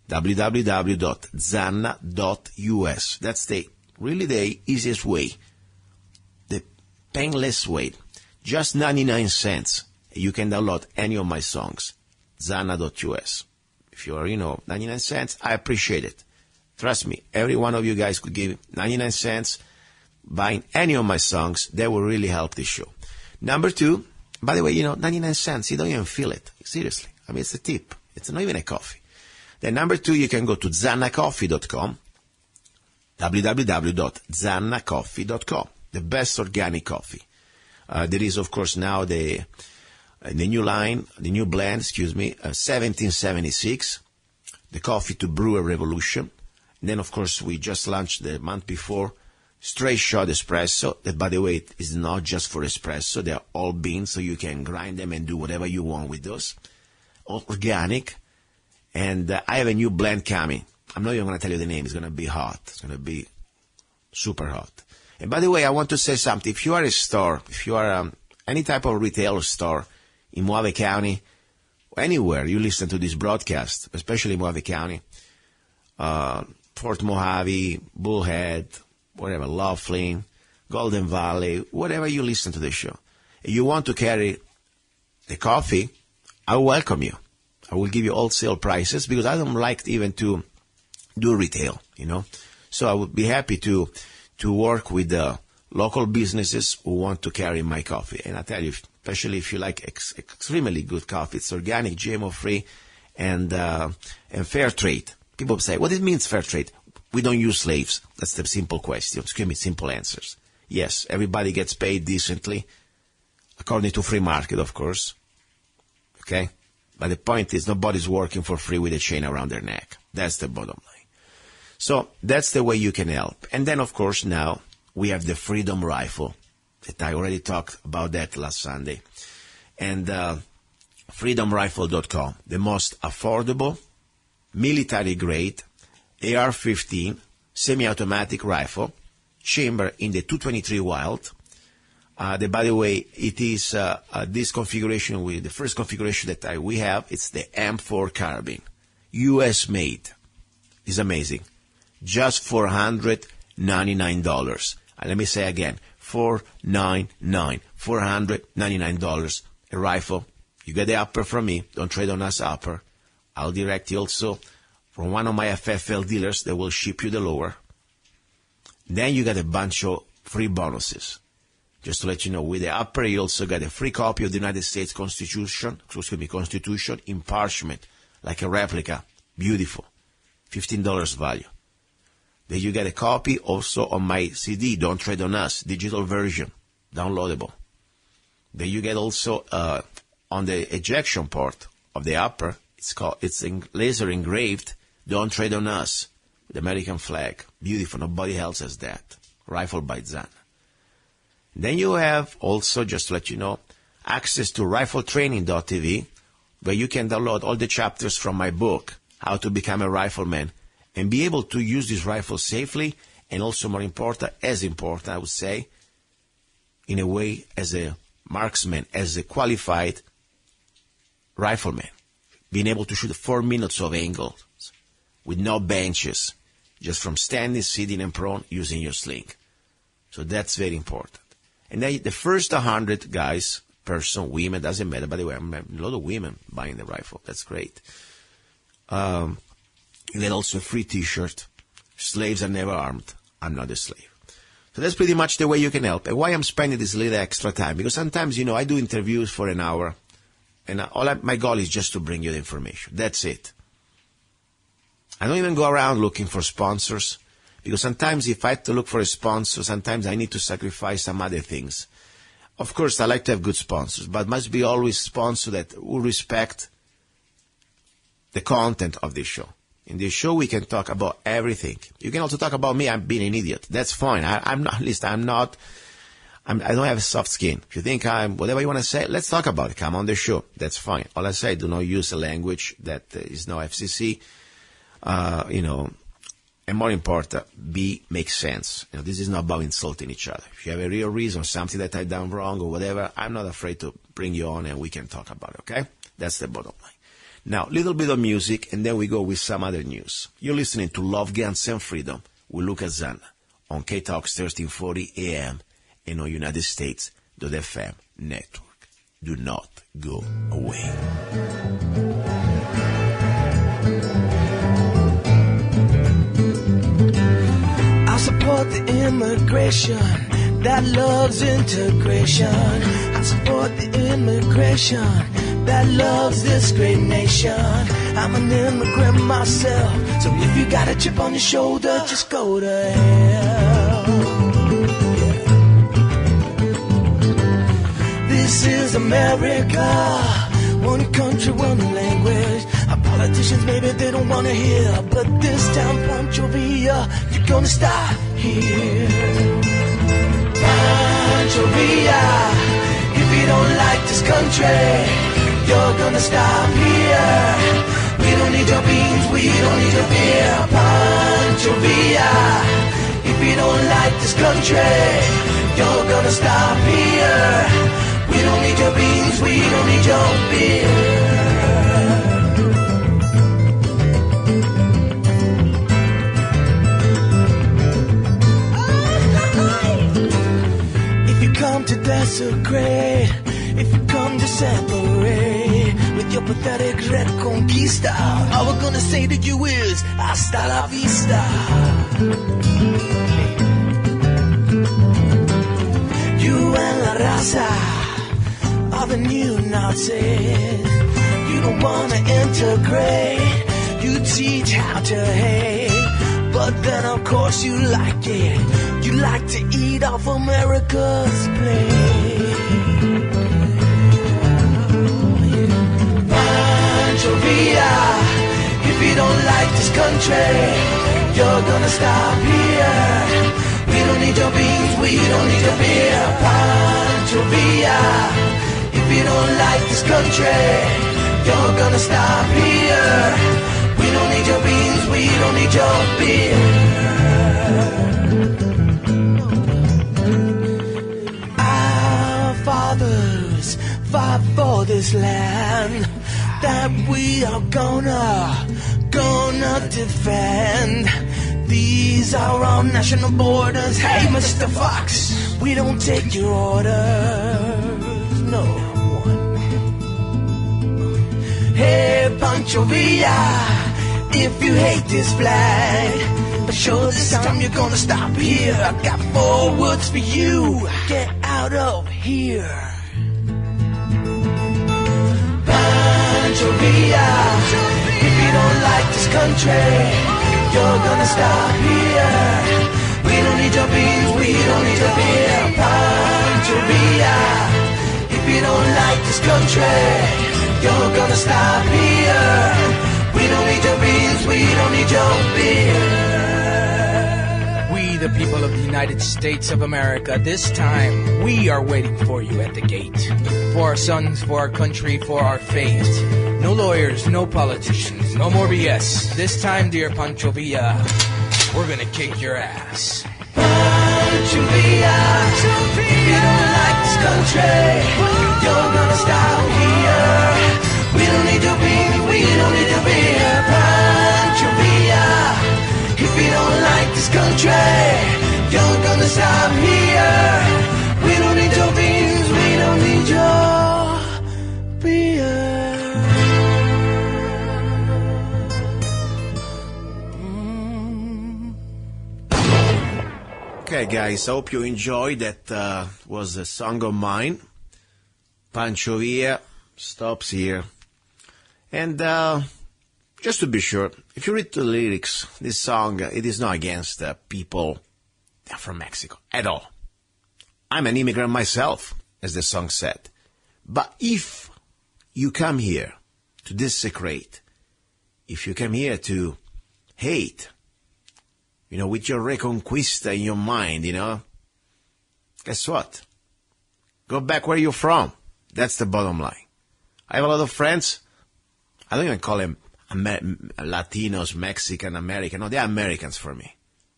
[SPEAKER 4] www.zanna.us. That's really the easiest way, the painless way. Just 99 cents. You can download any of my songs, zanna.us. If you're, 99 cents, I appreciate it. Trust me, every one of you guys could give 99 cents buying any of my songs. That will really help this show. Number two, by the way, 99 cents, you don't even feel it. Seriously. I mean, it's a tip. It's not even a coffee. Then number two, you can go to zannacoffee.com, www.zannacoffee.com, the best organic coffee. There is, of course, now the new line, the new blend, 1776, the coffee to brew a revolution. And then, of course, we just launched the month before straight shot espresso. That, by the way, is not just for espresso. They are all beans, so you can grind them and do whatever you want with those. All organic. And I have a new blend coming. I'm not even going to tell you the name. It's going to be hot. It's going to be super hot. And by the way, I want to say something. If you are a store, if you are any type of retail store in Mojave County, anywhere you listen to this broadcast, especially in Mojave County, Fort Mojave, Bullhead, whatever, Laughlin, Golden Valley, whatever you listen to the show, and you want to carry the coffee, I welcome you. I will give you wholesale prices because I don't like even to do retail, So I would be happy to work with the local businesses who want to carry my coffee. And I tell you, especially if you like extremely good coffee, it's organic, GMO-free, and fair trade. People say, what it means fair trade? We don't use slaves. That's the simple question. Excuse me, simple answers. Yes, everybody gets paid decently, according to free market, of course. Okay? But the point is, nobody's working for free with a chain around their neck. That's the bottom line. So that's the way you can help. And then, of course, now we have the Freedom Rifle. That I already talked about that last Sunday. And freedomrifle.com, the most affordable, military-grade, AR-15 semi-automatic rifle, chamber in the 223 Wild. By the way, it is this configuration, the first configuration that we have, it's the M4 carbine, U.S. made. It's amazing. Just $499. And let me say again, $499 a rifle. You get the upper from me. Don't trade on us upper. I'll direct you also from one of my FFL dealers that will ship you the lower. Then you get a bunch of free bonuses. Just to let you know, with the upper, you also get a free copy of the United States Constitution in parchment, like a replica. Beautiful. $15 value. Then you get a copy also on my CD, Don't Trade on Us, digital version, downloadable. Then you get also on the ejection port of the upper, it's laser engraved, Don't Trade on Us, the American flag. Beautiful, nobody else has that. Rifle by Zanna. Then you have also, just to let you know, access to rifletraining.tv, where you can download all the chapters from my book, How to Become a Rifleman, and be able to use this rifle safely, and also more important, as important, I would say, in a way, as a marksman, as a qualified rifleman, being able to shoot 4 minutes of angle with no benches, just from standing, sitting, and prone, using your sling. So that's very important. And then the first 100 guys, women, doesn't matter. By the way, I'm a lot of women buying the rifle. That's great. You get also a free T-shirt. Slaves are never armed. I'm not a slave. So that's pretty much the way you can help. And why I'm spending this little extra time? Because sometimes, I do interviews for an hour. And my goal is just to bring you the information. That's it. I don't even go around looking for sponsors. Because sometimes if I have to look for a sponsor, sometimes I need to sacrifice some other things. Of course, I like to have good sponsors, but must be always sponsors that will respect the content of this show. In this show, we can talk about everything. You can also talk about me. I'm being an idiot. That's fine. I don't have a soft skin. If you think I'm whatever you want to say, let's talk about it. Come on the show. That's fine. All I say, do not use a language that is no FCC,
[SPEAKER 3] And more important, B, makes sense. This is not about insulting each other. If you have a real reason, something that I've done wrong or whatever, I'm not afraid to bring you on and we can talk about it, okay? That's the bottom line. Now, little bit of music, and then we go with some other news. You're listening to Love, Guns, and Freedom with luca-zanna on KTOX 1340 AM and on United States.FM network. Do not go away.
[SPEAKER 7] I support the immigration that loves integration. I support the immigration that loves this great nation. I'm an immigrant myself, so if you got a chip on your shoulder, just go to hell. Yeah. This is America, one country, one language. Our politicians, maybe they don't want to hear, but this time, Pancho Villa, you're gonna stop here. Pancho Villa, if you don't like this country, you're gonna stop here. We don't need your beans, we don't need your beer. Pancho Villa, if you don't like this country, you're gonna stop here. We don't need your beans, we don't need your beer. If you come to desecrate, if you come to separate with your pathetic reconquista, all we're gonna say to you is hasta la vista. You and La Raza are the new Nazis. You don't wanna integrate, you teach how to hate, but then of course you like it. You like to eat off America's plate. Pancho Villa, if you don't like this country, you're gonna stop here. We don't need your beans, we don't need your beer. Pancho Villa, if you don't like this country, you're gonna stop here. We don't need your beans, we don't need your beer. Our fathers fought for this land that we are gonna defend. These are our national borders. Hey, Mr. Fox, we don't take your orders. No one. Hey, Pancho Villa, if you hate this flag, but sure this time you're gonna stop here. I got 4 words for you. Get out of here. Pancho Villa, if you don't like this country, you're gonna stop here. We don't need your beans, we don't need your beer. Pancho Villa, if you don't like this country, you're gonna stop here. We don't need your beans, we don't need your beer.
[SPEAKER 8] We, the people of the United States of America, this time, we are waiting for you at the gate. For our sons, for our country, for our fate. No lawyers, no politicians, no more BS. This time, dear Pancho Villa, we're gonna kick your ass.
[SPEAKER 7] Pancho Villa, if you don't like this country, you're gonna stop here. We don't need your beans, we don't need your beer. Pancho Villa, if you don't like this country, you're gonna stop here. We don't need your beans, we don't need your beer.
[SPEAKER 3] Okay, guys, I hope you enjoyed. That was a song of mine. Pancho Villa stops here. And just to be sure, if you read the lyrics, this song, it is not against people that are from Mexico at all. I'm an immigrant myself, as the song said. But if you come here to desecrate, if you come here to hate, with your reconquista in your mind, guess what? Go back where you're from. That's the bottom line. I have a lot of friends. I don't even call them
[SPEAKER 4] Latinos, Mexican, American. No, they're Americans for me.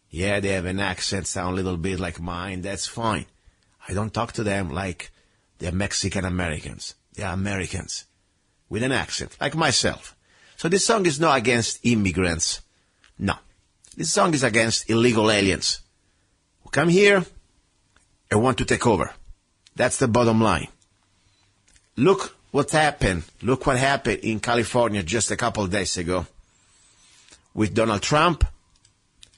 [SPEAKER 4] Yeah, they have an accent, sound a little bit like mine. That's fine. I don't talk to them like they're Mexican Americans. They're Americans with an accent, like myself. So this song is not against immigrants. No. This song is against illegal aliens who come here and want to take over. That's the bottom line. Look what happened. Look what happened in California just a couple of days ago with Donald Trump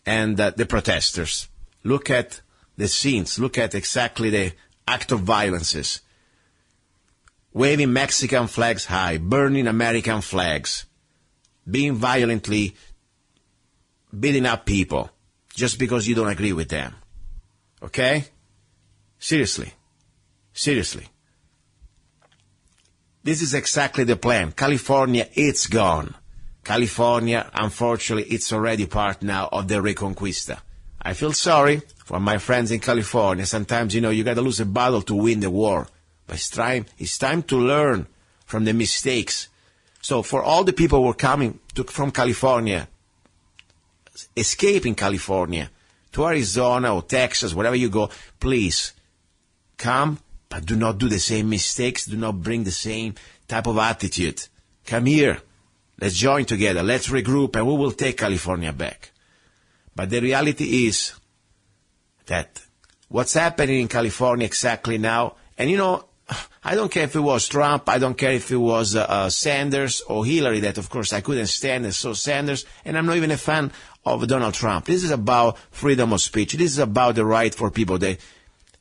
[SPEAKER 4] and the protesters. Look at the scenes. Look at exactly the act of violences. Waving Mexican flags high, burning American flags, being violently beating up people just because you don't agree with them. Okay? Seriously. Seriously. This is exactly the plan. California, it's gone. California, unfortunately, it's already part now of the Reconquista. I feel sorry for my friends in California. Sometimes, you got to lose a battle to win the war. But it's time to learn from the mistakes. So for all the people who are coming from California, escaping California, to Arizona or Texas, wherever you go, please come, but do not do the same mistakes. Do not bring the same type of attitude. Come here. Let's join together. Let's regroup, and we will take California back. But the reality is that what's happening in California exactly now, and I don't care if it was Trump, I don't care if it was Sanders or Hillary, that of course I couldn't stand, and so Sanders, and I'm not even a fan of Donald Trump. This is about freedom of speech. This is about the right for people that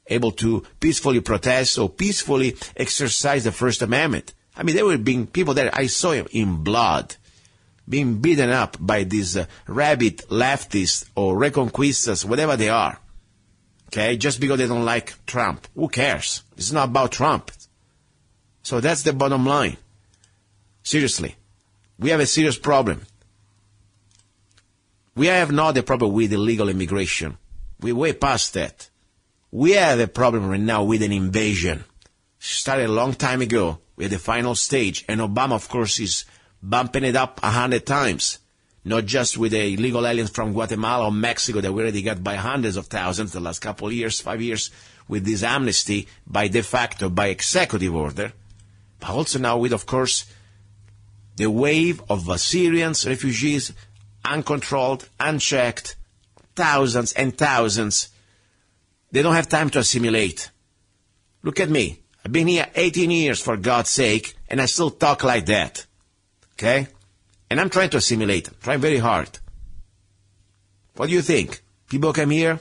[SPEAKER 4] able to peacefully protest or peacefully exercise the First Amendment. I mean, there were being people there, I saw him in blood, being beaten up by these rabid leftists or reconquistas, whatever they are. Okay, just because they don't like Trump. Who cares? It's not about Trump. So that's the bottom line. Seriously. We have a serious problem. We have not a problem with illegal immigration. We're way past that. We have a problem right now with an invasion. Started a long time ago. We're at the final stage. And Obama, of course, is bumping it up 100 times. Not just with the illegal aliens from Guatemala or Mexico that we already got by hundreds of thousands the last couple of years, 5 years, with this amnesty by de facto, by executive order. But also now with, of course, the wave of Syrians, refugees, uncontrolled, unchecked, thousands and thousands. They don't have time to assimilate. Look at me. I've been here 18 years, for God's sake, and I still talk like that. Okay? And I'm trying to assimilate. I'm trying very hard. What do you think? People come here,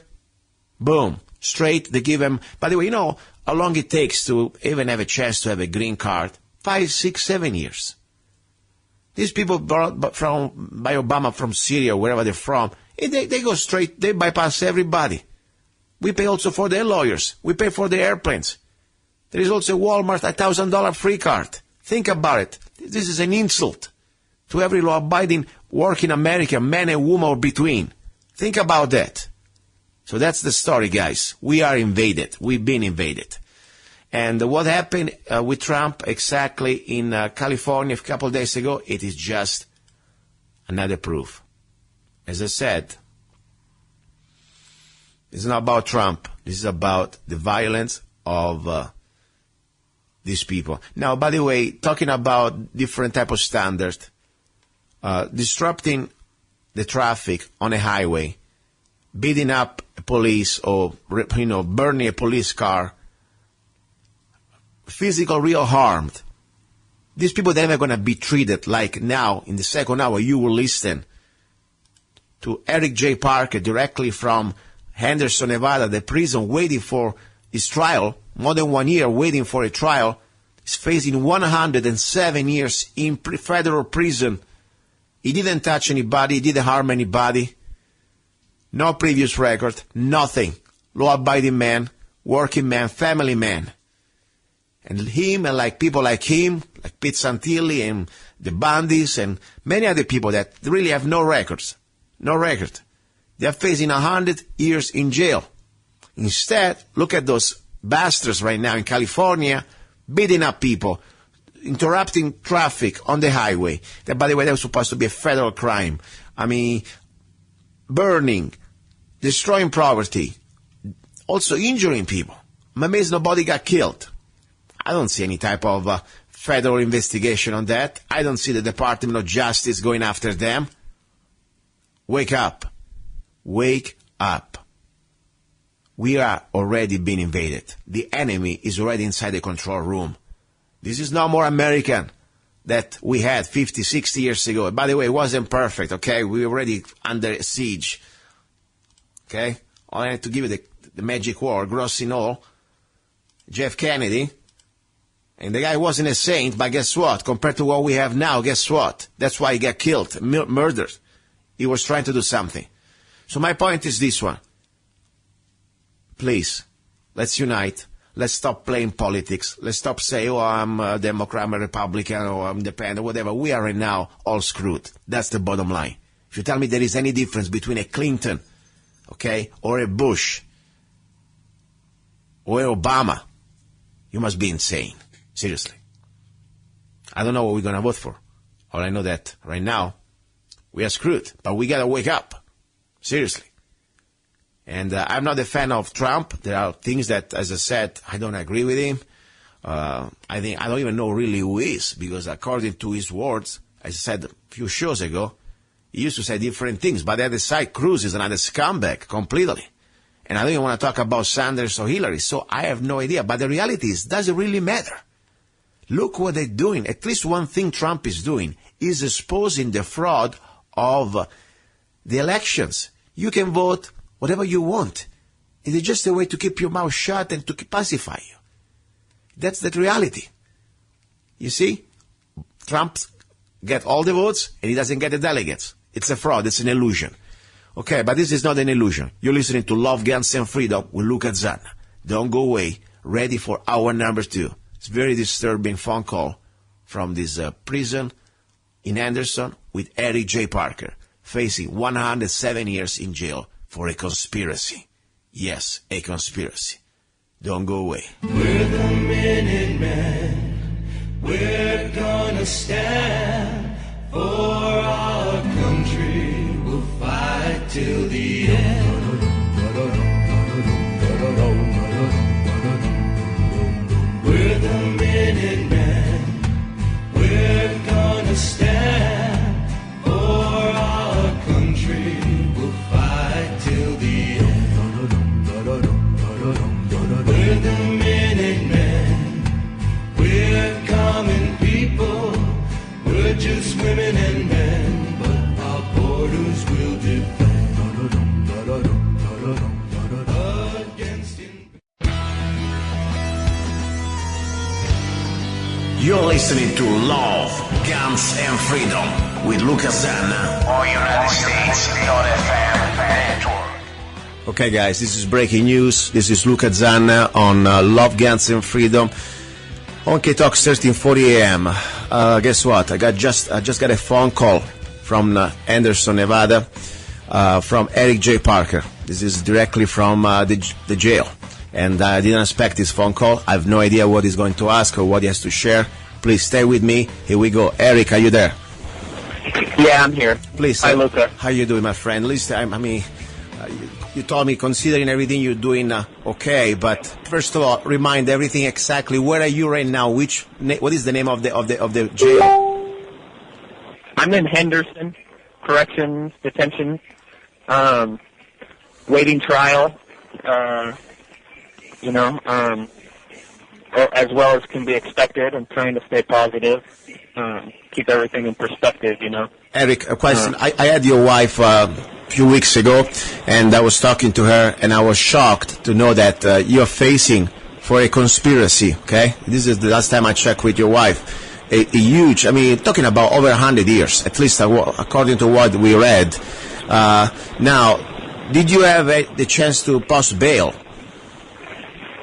[SPEAKER 4] boom, straight, they give them... By the way, how long it takes to even have a chance to have a green card? 5, 6, 7 years. These people brought by Obama from Syria, wherever they're from, they go straight, they bypass everybody. We pay also for their lawyers. We pay for their airplanes. There is also Walmart, $1,000 free card. Think about it. This is an insult to every law-abiding working American, man and woman or between. Think about that. So that's the story, guys. We are invaded. We've been invaded. And what happened with Trump exactly in California a couple of days ago, it is just another proof. As I said, it's not about Trump. This is about the violence of these people. Now, by the way, talking about different type of standards, disrupting the traffic on a highway, beating up police or, burning a police car, physical real harm. These people, they're never going to be treated like now, in the second hour, you will listen to Eric J. Parker directly from Henderson, Nevada, the prison, waiting for his trial, more than 1 year waiting for a trial. He's facing 107 years in federal prison. He didn't touch anybody, he didn't harm anybody. No previous record, nothing. Law-abiding man, working man, family man. And him and people like him, like Pete Santilli and the Bundys and many other people that really have no records. No record. They are facing 100 years in jail. Instead, look at those bastards right now in California, beating up people,
[SPEAKER 3] interrupting traffic on the highway. That, by the way, that was supposed to be a federal crime. I mean, burning, destroying property, also injuring people. I'm amazed nobody got killed. I don't see any type of federal investigation on that. I don't see the Department of Justice going after them. Wake up. Wake up. We are already being invaded. The enemy is already inside the control room. This is no more American that we had 50, 60 years ago. By the way, it wasn't perfect, okay? We were already under siege. Okay? I had to give you the magic word, gross in all. Jeff Kennedy. And the guy wasn't a saint, but guess what? Compared to what we have now, guess what? That's why he got killed, murdered. He was trying to do something. So my point is this one. Please, let's unite. Let's stop playing politics. Let's stop saying, oh, I'm a Democrat, I'm a Republican, or I'm independent, whatever. We are right now all screwed. That's the bottom line. If you tell me there is any difference between a Clinton, okay, or a Bush, or Obama, you must be insane. Seriously. I don't know what we're going to vote for. All I know that right now, we are screwed. But we got to wake up. Seriously. And I'm not a fan of Trump. There are things that, as I said, I don't agree with him. I don't even know really who he is, because according to his words, as I said a few shows ago, he used to say different things. But the other side, Cruz is another scumbag completely. And I don't even want to talk about Sanders or Hillary. So I have no idea. But the reality is, does it really matter? Look what they're doing. At least one thing Trump is doing is exposing the fraud of the elections. You can vote whatever you want. It is just a way to keep your mouth shut and to pacify you. That's the reality. You see? Trump gets all the votes and he doesn't get the delegates. It's a fraud. It's an illusion. Okay, but this is not an illusion. You're listening to Love, Guns, and Freedom with luca-zanna. Don't go away. Ready for hour number 2. It's a very disturbing phone call from this prison in Anderson with Eric J. Parker, facing 107 years in jail for a conspiracy. Yes, a conspiracy. Don't go away.
[SPEAKER 7] We're the Minutemen. We're gonna stand for our country. We'll fight till the end. We're the Minutemen. We're gonna stand for our country. We'll fight till the end. We're the Minutemen. We're common people. We're just women and men, but our borders will defend. Against
[SPEAKER 4] You're listening to Love, Guns, and Freedom with luca-zanna on United States .fm network.
[SPEAKER 3] Okay, guys, this is breaking news. This is luca-zanna on Love, Guns, and Freedom on KTOX 1340 AM. Guess what? I just got a phone call from Anderson, Nevada, from Eric J. Parker. This is directly from the jail. And I didn't expect this phone call. I have no idea what he's going to ask or what he has to share. Please stay with me. Here we go. Eric, are you there?
[SPEAKER 9] Yeah, I'm here.
[SPEAKER 3] Please.
[SPEAKER 9] Hi, Luca.
[SPEAKER 3] How you doing, my friend? At least, you told me, considering everything you're doing, okay. But first of all, remind everything exactly. Where are you right now? What is the name of the jail?
[SPEAKER 9] I'm in Henderson Corrections Detention, waiting trial. As well as can be expected. I'm trying to stay positive, keep everything in perspective,
[SPEAKER 3] Eric, a question. I had your wife a few weeks ago, and I was talking to her, and I was shocked to know that you're facing for a conspiracy, okay? This is the last time I checked with your wife. A huge, talking about over 100 years, at least according to what we read. Now, did you have the chance to post bail?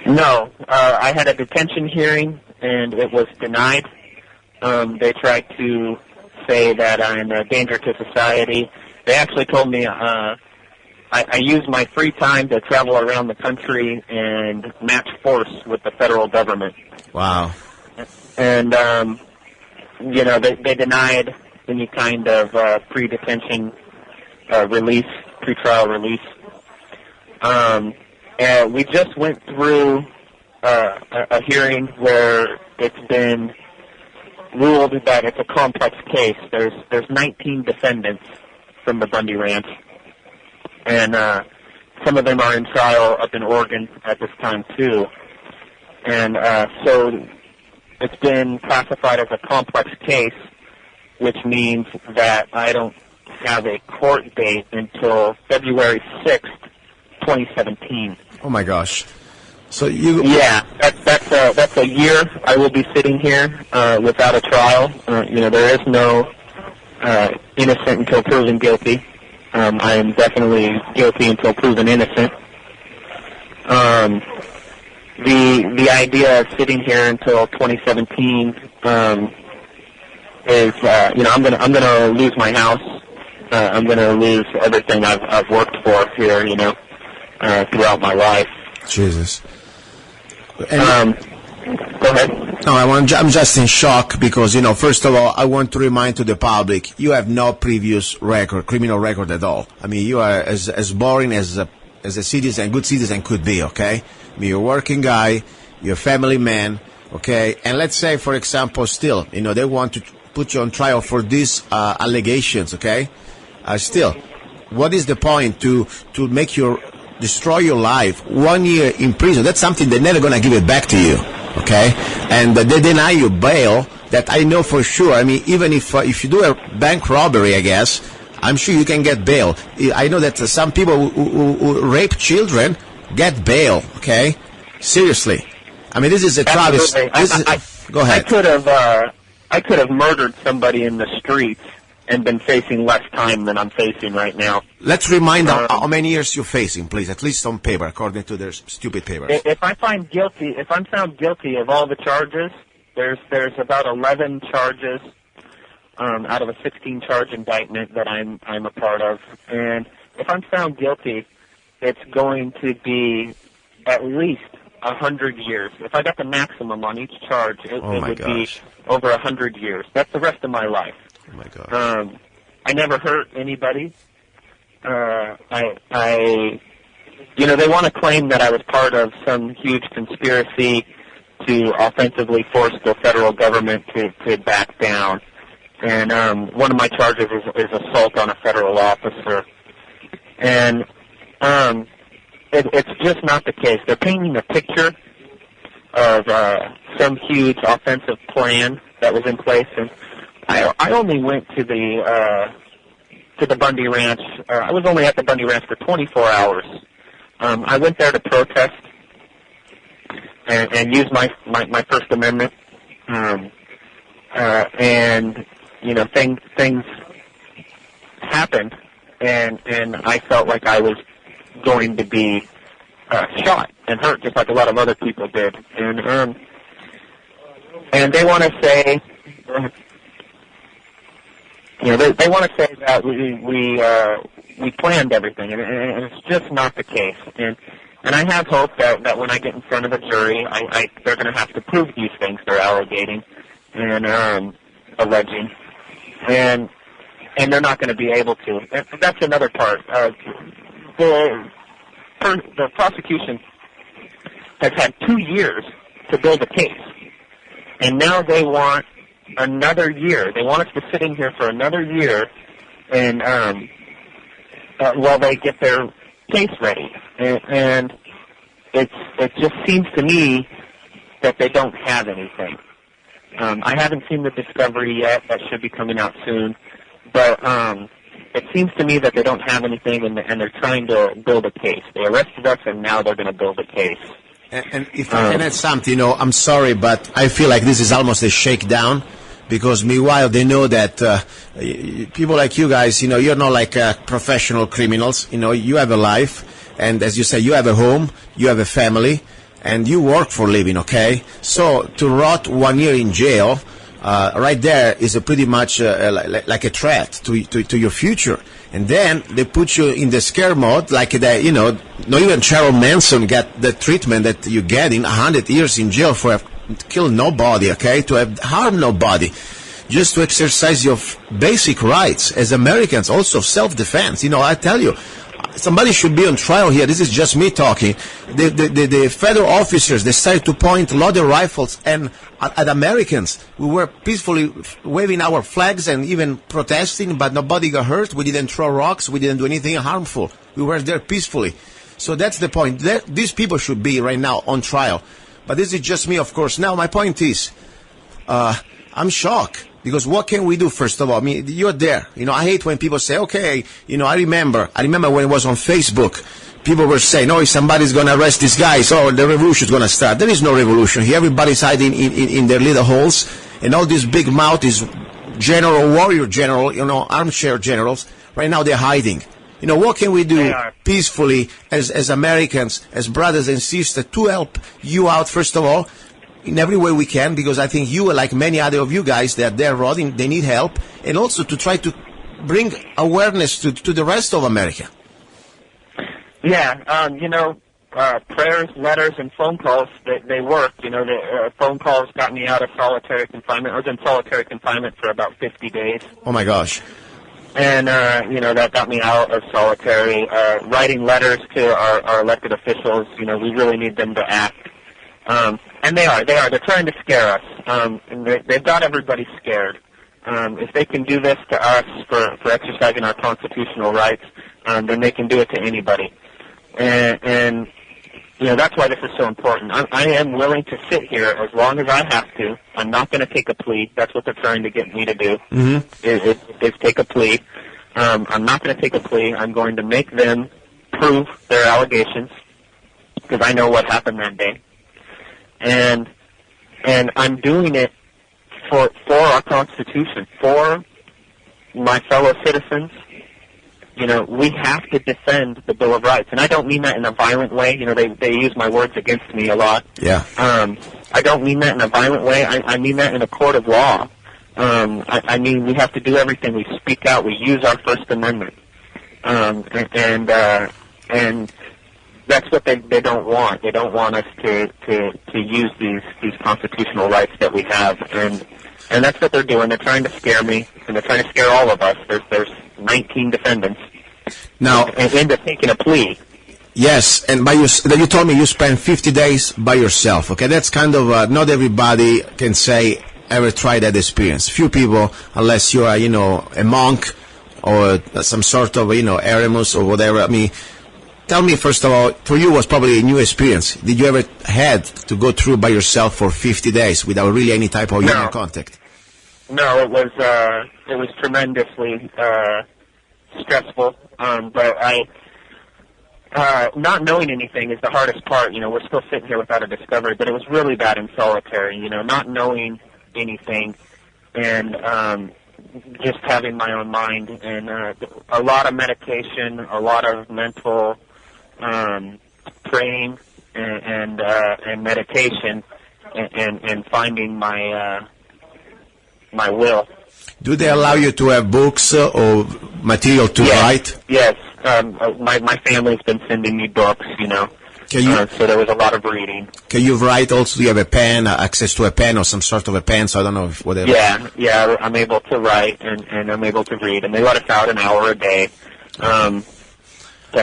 [SPEAKER 9] No, I had a detention hearing, and it was denied. They tried to say that I'm a danger to society. They actually told me I use my free time to travel around the country and match force with the federal government.
[SPEAKER 3] Wow.
[SPEAKER 9] And they denied any kind of pre-detention pretrial release. And we just went through a hearing where it's been ruled that it's a complex case. There's 19 defendants from the Bundy Ranch, and some of them are in trial up in Oregon at this time too. And so it's been classified as a complex case, which means that I don't have a court date until February 6th, 2017.
[SPEAKER 4] Oh my gosh! So
[SPEAKER 9] that's a year I will be sitting here without a trial. There is no innocent until proven guilty. I am definitely guilty until proven innocent. The idea of sitting here until 2017 is I'm gonna lose my house. I'm gonna lose everything I've worked for here. Throughout my life.
[SPEAKER 4] Jesus.
[SPEAKER 9] Go ahead.
[SPEAKER 4] No, I'm just in shock because, first of all, I want to remind to the public, you have no previous criminal record at all. I mean, you are as boring as a citizen, good citizen could be, okay? I mean, you're a working guy, you're a family man, okay? And let's say, for example, still, they want to put you on trial for these allegations, okay? Still, what is the point to make destroy your life, 1 year in prison? That's something they're never going to give it back to you, okay? And they deny you bail, that I know for sure. I mean, even if you do a bank robbery, I guess, I'm sure you can get bail. I know that some people who rape children get bail, okay? Seriously. I mean, this is a travesty. Go ahead.
[SPEAKER 9] I could have murdered somebody in the streets and been facing less time than I'm facing right now.
[SPEAKER 4] Let's remind how many years you're facing, please, at least on paper, according to their stupid papers.
[SPEAKER 9] If I'm found guilty of all the charges, there's about 11 charges out of a 16-charge indictment that I'm a part of. And if I'm found guilty, it's going to be at least 100 years. If I got the maximum on each charge, it would be over 100 years. That's the rest of my life.
[SPEAKER 4] Oh my God.
[SPEAKER 9] I never hurt anybody. They want to claim that I was part of some huge conspiracy to offensively force the federal government to back down. And one of my charges is assault on a federal officer. And it's just not the case. They're painting a picture of some huge offensive plan that was in place, and I only went to the Bundy Ranch. I was only at the Bundy Ranch for 24 hours. I went there to protest and use my First Amendment. And things happened, and I felt like I was going to be shot and hurt, just like a lot of other people did. And they want to say. They want to say that we planned everything, and it's just not the case. And I have hope that when I get in front of a jury, they're going to have to prove these things they're alleging and alleging, and they're not going to be able to. And that's another part. The prosecution has had 2 years to build a case, and now they want another year. They want us to sit in here for another year, and while they get their case ready. And it just seems to me that they don't have anything. I haven't seen the discovery yet. That should be coming out soon. But it seems to me that they don't have anything, and they're trying to build a case. They arrested us, and now they're going to build a case.
[SPEAKER 4] And if I can add something, I'm sorry, but I feel like this is almost a shakedown, because meanwhile they know that people like you guys, you're not like professional criminals. You have a life, and as you say, you have a home, you have a family, and you work for a living, okay? So to rot 1 year in jail, right there is a pretty much like a threat to your future. And then they put you in the scare mode, like not even Charles Manson get the treatment that you get in 100 years in jail for kill nobody, okay, to have harm nobody.
[SPEAKER 3] just to exercise your basic rights as Americans, also self-defense. I tell you, somebody should be on trial here. This is just me talking. The federal officers decided to point loaded rifles and at Americans. We were peacefully waving our flags and even protesting, but nobody got hurt. We didn't throw rocks. We didn't do anything harmful. We were there peacefully. So that's the point. These people should be right now on trial. But this is just me, of course. Now, my point is, I'm shocked. Because what can we do, first of all? I mean, you're there. I hate when people say, okay, I remember when it was on Facebook, people were saying, if somebody's going to arrest these guys, the revolution's going to start. There is no revolution here. Everybody's hiding in their little holes. And all this big mouth is warrior general, armchair generals. Right now they're hiding. What can we do peacefully as Americans, as brothers and sisters, to help you out, first of all, in every way we can, because I think you, like many other of you guys, they're there rotting, they need help, and also to try to bring awareness to the rest of America.
[SPEAKER 9] Yeah, prayers, letters, and phone calls, they work. The phone calls got me out of solitary confinement. I was in solitary confinement for about 50 days.
[SPEAKER 3] Oh, my gosh.
[SPEAKER 9] And, that got me out of solitary. Writing letters to our elected officials, we really need them to act. And they are. They're trying to scare us. And they've got everybody scared. If they can do this to us for exercising our constitutional rights, then they can do it to anybody. And that's why this is so important. I am willing to sit here as long as I have to. I'm not going to take a plea. That's what they're trying to get me to do, is take a plea. I'm not going to take a plea. I'm going to make them prove their allegations, because I know what happened that day. And I'm doing it for our Constitution, for my fellow citizens. We have to defend the Bill of Rights, and I don't mean that in a violent way. They use my words against me a lot.
[SPEAKER 3] Yeah.
[SPEAKER 9] I don't mean that in a violent way. I mean that in a court of law. I mean we have to do everything. We speak out. We use our First Amendment, and that's what they don't want. They don't want us to use these constitutional rights that we have, and that's what they're doing. They're trying to scare me, and they're trying to scare all of us. There's 19 defendants.
[SPEAKER 3] Now,
[SPEAKER 9] and end up taking a plea.
[SPEAKER 3] Yes, and you told me you spent 50 days by yourself. Okay, that's kind of not everybody can say ever try that experience. Few people, unless you are a monk or some sort of eremos or whatever. I mean, tell me, first of all, for you was probably a new experience. Did you ever had to go through by yourself for 50 days without really any type of human contact?
[SPEAKER 9] No, it was tremendously stressful. But not knowing anything is the hardest part. We're still sitting here without a discovery, but it was really bad in solitary. Not knowing anything and just having my own mind, and a lot of meditation, a lot of mental praying and meditation, and finding my will. Do
[SPEAKER 3] they allow you to have books or material to write?
[SPEAKER 9] Yes. My family's been sending me books, so there was a lot of reading.
[SPEAKER 3] Can you write also? Do you have a pen, access to a pen or some sort of a pen? So I don't know if whatever.
[SPEAKER 9] Yeah, I'm able to write and I'm able to read. And they let us out an hour a day to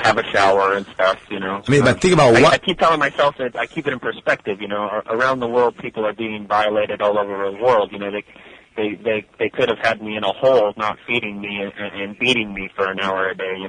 [SPEAKER 9] have a shower and stuff,
[SPEAKER 3] I mean, but think about what...
[SPEAKER 9] I keep telling myself that I keep it in perspective, around the world people are being violated all over the world, They could have had me in a hole, not feeding me and beating me for an hour a day.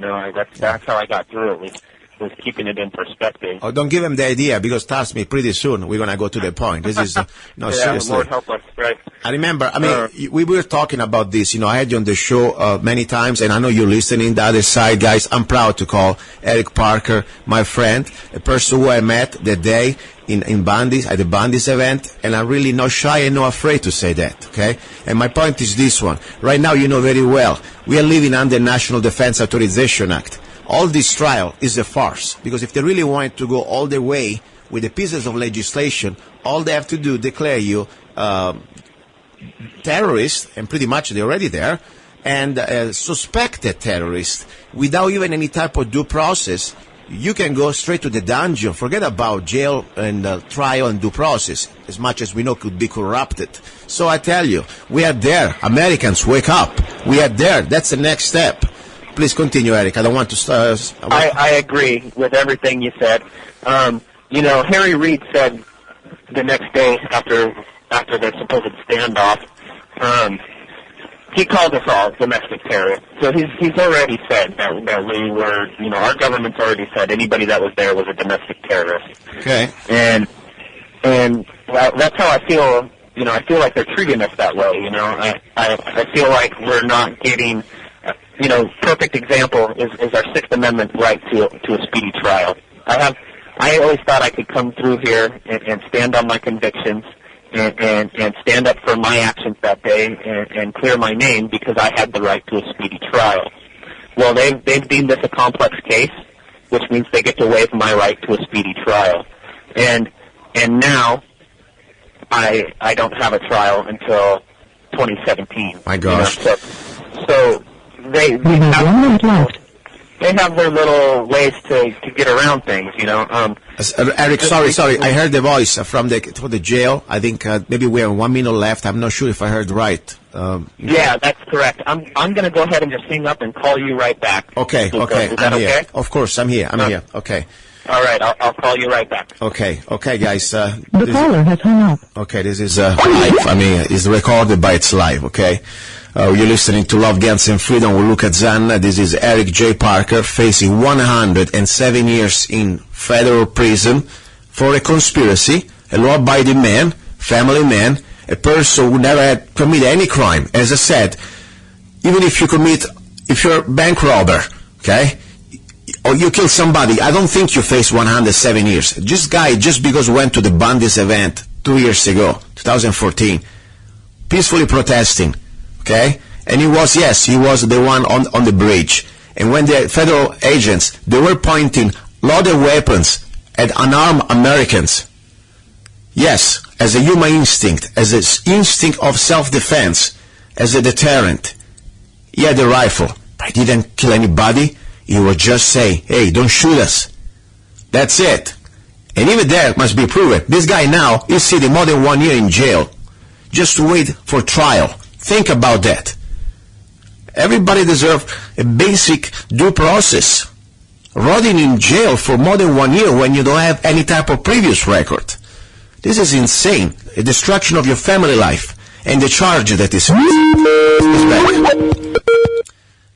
[SPEAKER 9] That's how I got through it. Was keeping it in perspective.
[SPEAKER 3] Oh, don't give them the idea, because trust me, pretty soon we're gonna go to the point. This is seriously.
[SPEAKER 9] Lord help us, right?
[SPEAKER 3] I remember. I mean, we were talking about this. I had you on the show many times, and I know you're listening. The other side, guys. I'm proud to call Eric Parker my friend, a person who I met that day in Bundy's, at the Bundy's event, and I'm really not shy and not afraid to say that, okay? And my point is this one. Right now, you know very well, we are living under National Defense Authorization Act. All this trial is a farce, because if they really want to go all the way with the pieces of legislation, all they have to do, declare you terrorist, and pretty much they're already there, and suspected terrorist, without even any type of due process, you can go straight to the dungeon. Forget about jail and trial and due process, as much as we know could be corrupted. So I tell you, we are there. Americans, wake up. We are there. That's the next step. Please continue, Eric. I don't want to start.
[SPEAKER 9] I agree with everything you said. Harry Reid said the next day after their supposed standoff, he called us all domestic terrorists. So he's already said that we were, our government's already said anybody that was there was a domestic terrorist.
[SPEAKER 3] Okay.
[SPEAKER 9] And that's how I feel. I feel like they're treating us that way. I feel like we're not getting. Perfect example is our Sixth Amendment right to a speedy trial. I always thought I could come through here and stand on my convictions and stand up for my actions that day and clear my name because I had the right to a speedy trial. Well, they've deemed this a complex case, which means they get to waive my right to a speedy trial. And now I don't have a trial until 2017.
[SPEAKER 3] My gosh.
[SPEAKER 9] So they have their little ways to get around things,
[SPEAKER 3] Eric, sorry. I heard the voice from the jail. I think maybe we have 1 minute left. I'm not sure if I heard right.
[SPEAKER 9] Yeah, that's correct. I'm going to go ahead and just hang up and call you right back.
[SPEAKER 3] Okay,
[SPEAKER 9] Luca.
[SPEAKER 3] okay.
[SPEAKER 9] Is that
[SPEAKER 3] I'm
[SPEAKER 9] okay?
[SPEAKER 3] here. Of course, I'm here. I'm here. Okay.
[SPEAKER 9] All right, I'll call you right back.
[SPEAKER 3] Okay, guys.
[SPEAKER 10] The caller has hung up.
[SPEAKER 3] Okay, this is live. It's recorded, but it's live, okay? You're listening to Love, Guns, and Freedom with luca-zanna. This is Eric J. Parker facing 107 years in federal prison for a conspiracy, a law-abiding man, family man, a person who never had committed any crime. As I said, even if you're a bank robber, okay, or you kill somebody, I don't think you face 107 years. This guy, just because he went to the Bundy's event 2 years ago, 2014, peacefully protesting, okay? And he was the one on the bridge. And when the federal agents, they were pointing loaded weapons at unarmed Americans. Yes, as a human instinct, as an instinct of self-defense, as a deterrent. He had a rifle, but he didn't kill anybody. He would just say, hey, don't shoot us. That's it. And even that must be proven. This guy now is sitting more than 1 year in jail just to wait for trial. Think about that. Everybody deserves a basic due process. Rotting in jail for more than 1 year when you don't have any type of previous record. This is insane. A destruction of your family life. And the charge that is back.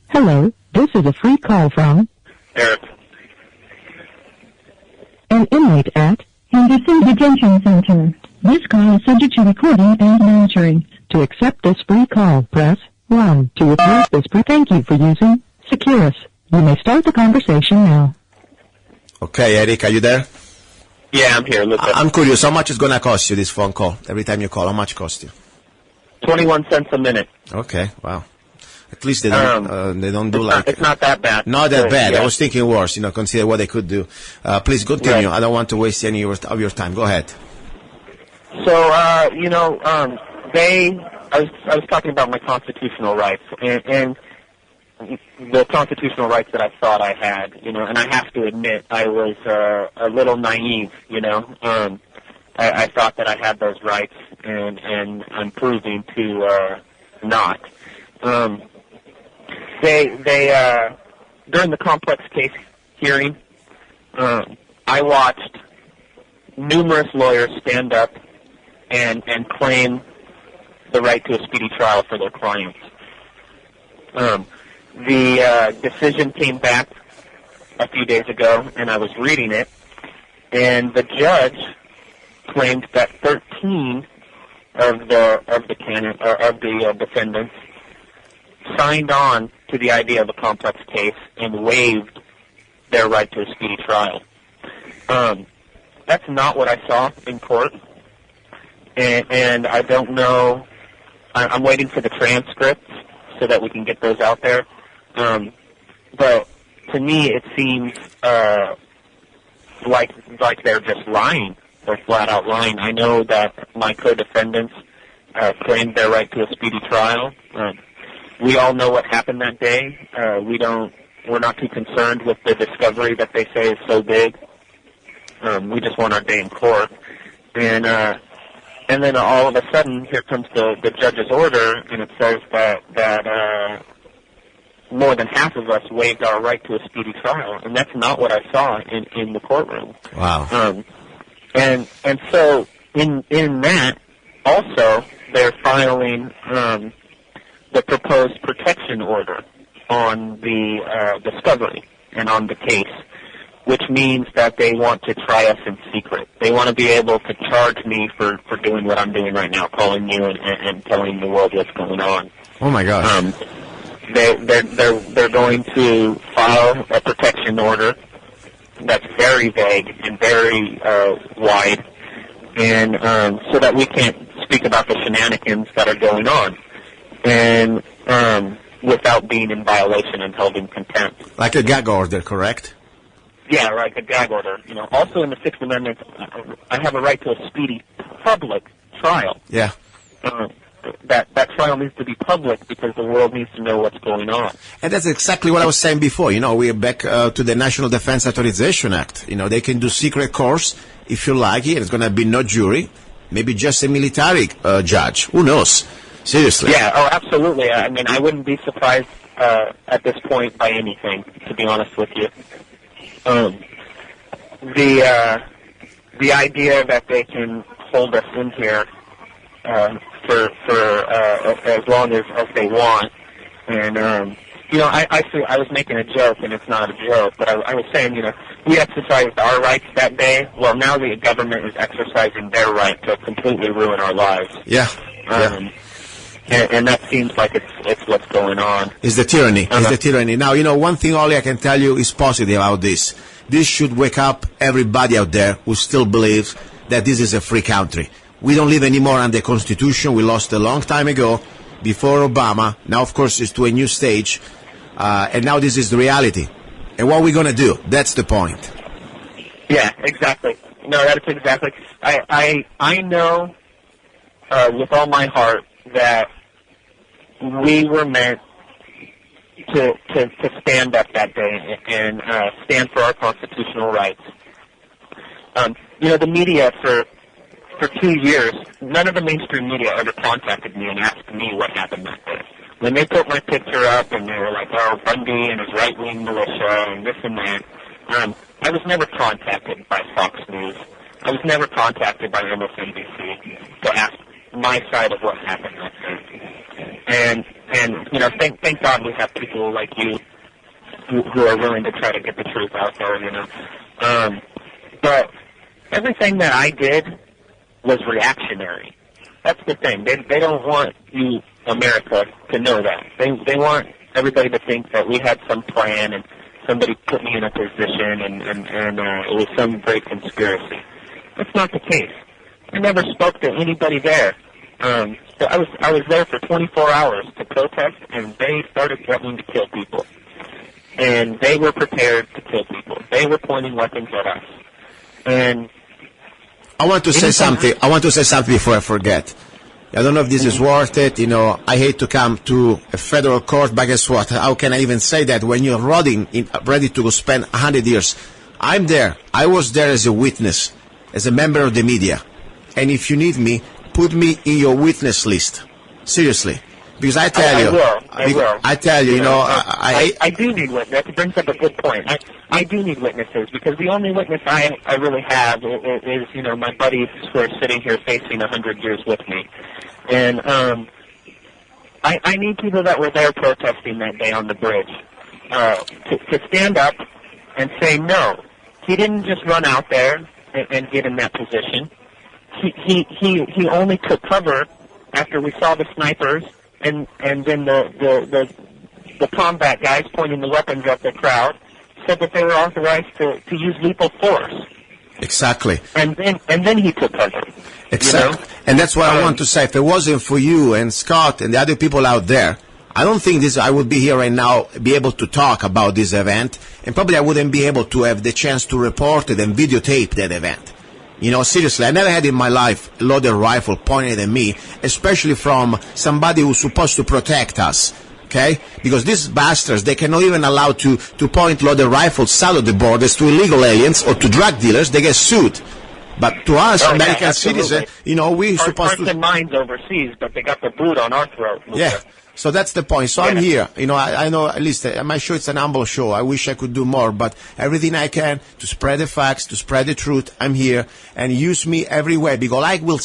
[SPEAKER 10] Hello, this is a free call from
[SPEAKER 9] Eric.
[SPEAKER 10] an inmate at Henderson Detention Center. This call is subject to recording and monitoring. To accept this free call, press 1. To report this thank you for using Securus. You may start the conversation now.
[SPEAKER 3] Okay, Eric, are you there?
[SPEAKER 9] Yeah, I'm here. Luca.
[SPEAKER 3] I'm curious. How much is going to cost you this phone call? Every time you call, how much cost you?
[SPEAKER 9] 21 cents a minute.
[SPEAKER 3] Okay, wow. At least they don't do
[SPEAKER 9] it's not that bad.
[SPEAKER 3] Not that bad.
[SPEAKER 9] Yeah.
[SPEAKER 3] I was thinking worse, consider what they could do. Please continue.
[SPEAKER 9] Right.
[SPEAKER 3] I don't want to waste any of your time. Go ahead.
[SPEAKER 9] So, I was talking about my constitutional rights and the constitutional rights that I thought I had, and I have to admit I was a little naive, I thought that I had those rights, and I'm proving to not. They during the complex case hearing, I watched numerous lawyers stand up and claim the right to a speedy trial for their clients. The decision came back a few days ago, and I was reading it, and the judge claimed that 13 of the defendants signed on to the idea of a complex case and waived their right to a speedy trial. That's not what I saw in court, and I don't know. I'm waiting for the transcripts so that we can get those out there. But to me, it seems like they're just lying. They're flat out lying. I know that my co-defendants claimed their right to a speedy trial. We all know what happened that day. We don't we're not too concerned with the discovery that they say is so big. We just want our day in court. And then all of a sudden, here comes the judge's order, and it says that more than half of us waived our right to a speedy trial, and that's not what I saw in the courtroom.
[SPEAKER 3] Wow.
[SPEAKER 9] And so in that, also, they're filing the proposed protection order on the discovery and on the case, which means that they want to try us in secret. They want to be able to charge me for doing what I'm doing right now, calling you and telling the world what's going on.
[SPEAKER 3] Oh my gosh.
[SPEAKER 9] They're going to file a protection order that's very vague and very wide, and so that we can't speak about the shenanigans that are going on, and without being in violation and held in contempt.
[SPEAKER 3] Like a gag order, correct?
[SPEAKER 9] Yeah, like a gag order. You know, also in the Sixth Amendment, I have a right to a speedy public trial.
[SPEAKER 3] Yeah.
[SPEAKER 9] That trial needs to be public because the world needs to know what's going on.
[SPEAKER 3] And that's exactly what I was saying before. You know, we're back to the National Defense Authorization Act. You know, they can do secret courts if you like it. It's going to be no jury, maybe just a military judge. Who knows? Seriously.
[SPEAKER 9] Yeah, oh, absolutely. I mean, I wouldn't be surprised at this point by anything, to be honest with you. The idea that they can hold us in here for as long as they want, and you know, I was making a joke, and it's not a joke, but I was saying, you know, we exercised our rights that day. Well, now the government is exercising their right to completely ruin our lives.
[SPEAKER 3] Yeah.
[SPEAKER 9] And that seems like it's what's going on.
[SPEAKER 3] It's the tyranny. It's the tyranny. Now, you know, one thing only I can tell you is positive about this. This should wake up everybody out there who still believes that this is a free country. We don't live anymore under the Constitution. We lost a long time ago, before Obama. Now, of course, it's to a new stage. And now this is the reality. And what are we going to do? That's the point.
[SPEAKER 9] Yeah, exactly. No, that's exactly. I know with all my heart that we were meant to stand up that day and stand for our constitutional rights. You know, the media for 2 years, none of the mainstream media ever contacted me and asked me what happened that day. When they put my picture up and they were like, oh, Bundy and his right-wing militia and this and that, I was never contacted by Fox News. I was never contacted by MSNBC to ask my side of what happened that day. And you know, thank God we have people like you who are willing to try to get the truth out there, you know. But everything that I did was reactionary. That's the thing. They don't want you, America, to know that. They want everybody to think that we had some plan and somebody put me in a position and it was some great conspiracy. That's not the case. I never spoke to anybody there. So I was there for 24 hours to protest, and they started threatening to kill people. And they were prepared to kill people. They were pointing weapons at us. And
[SPEAKER 3] I want to say something. I want to say something before I forget. I don't know if this is worth it. You know, I hate to come to a federal court, but guess what? How can I even say that when you're ready to spend 100 years? I'm there. I was there as a witness, as a member of the media. And if you need me, put me in your witness list. Seriously. Because I tell you,
[SPEAKER 9] I will.
[SPEAKER 3] I tell you, you know,
[SPEAKER 9] I do need witnesses. That brings up a good point. I do need witnesses because the only witness I really have is, you know, my buddies who are sitting here facing 100 years with me. And I need people that were there protesting that day on the bridge to stand up and say, no, he didn't just run out there and get in that position. He only took cover after we saw the snipers and then the combat guys pointing the weapons at the crowd said that they were authorized to use lethal force.
[SPEAKER 3] Exactly.
[SPEAKER 9] And then he took cover.
[SPEAKER 3] Exactly. You know? And that's what I want to say. If it wasn't for you and Scott and the other people out there, I don't think I would be here right now, be able to talk about this event, and probably I wouldn't be able to have the chance to report it and videotape that event. You know, seriously, I never had in my life a loaded rifle pointed at me, especially from somebody who's supposed to protect us.
[SPEAKER 4] okay? Because these bastards, they cannot even allow to point loaded rifles south of the borders to illegal aliens or to drug dealers. They get sued. But to us, American citizens, we're supposed to...
[SPEAKER 9] Hearts and minds overseas, but they got the boot on our throat. Luca.
[SPEAKER 4] Yeah. So that's the point. So I'm here. I know, at least, I'm sure it's an humble show. I wish I could do more, but everything I can to spread the facts, to spread the truth, I'm here. And use me everywhere, because I will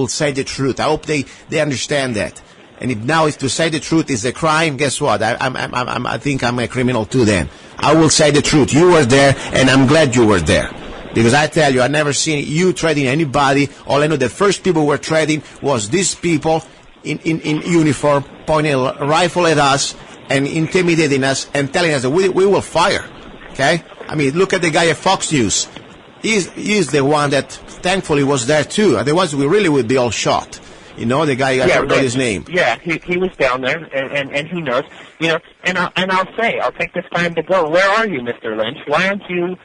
[SPEAKER 4] say the truth. I hope they understand that. And if to say the truth is a crime, guess what? I think I'm a criminal too then. I will say the truth. You were there, and I'm glad you were there. Because I tell you, I've never seen you threatening anybody. All I know, the first people who were threatening was these people in uniform, pointing a rifle at us and intimidating us and telling us that we will fire. Okay? I mean, look at the guy at Fox News. He's the one that thankfully was there too. Otherwise, we really would be all shot. The guy, I forgot his name.
[SPEAKER 9] Yeah, he was down there, and he knows. And I'll take this time to go. Where are you, Mr. Lynch? Why aren't you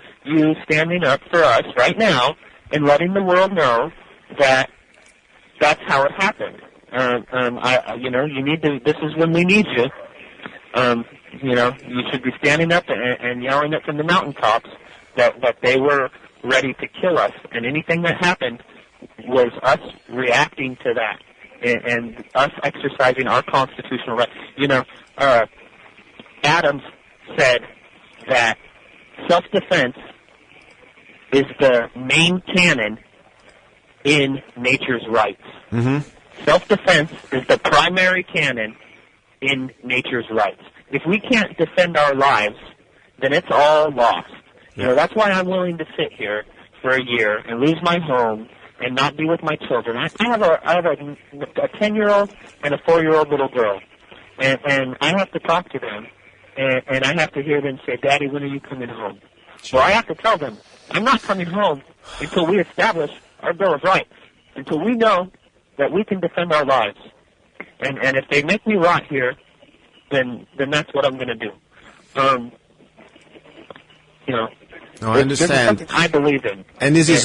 [SPEAKER 9] standing up for us right now and letting the world know that that's how it happened? You need to. This is when we need you. You should be standing up and yelling it from the mountaintops that they were ready to kill us, and anything that happened was us reacting to that and us exercising our constitutional right. Adams said that self-defense is the main canon in nature's rights.
[SPEAKER 4] Mm-hmm.
[SPEAKER 9] Self-defense is the primary canon in nature's rights. If we can't defend our lives, then it's all lost. That's why I'm willing to sit here for a year and lose my home and not be with my children. I have a 10-year-old and a 4-year-old little girl, and I have to talk to them, and I have to hear them say, "Daddy, when are you coming home?" Well, I have to tell them, I'm not coming home until we establish our Bill of Rights, until we know that we can defend our lives. And if they make me rot here, then that's what I'm going to do.
[SPEAKER 4] No, I understand.
[SPEAKER 9] This is something I believe in.
[SPEAKER 4] And this is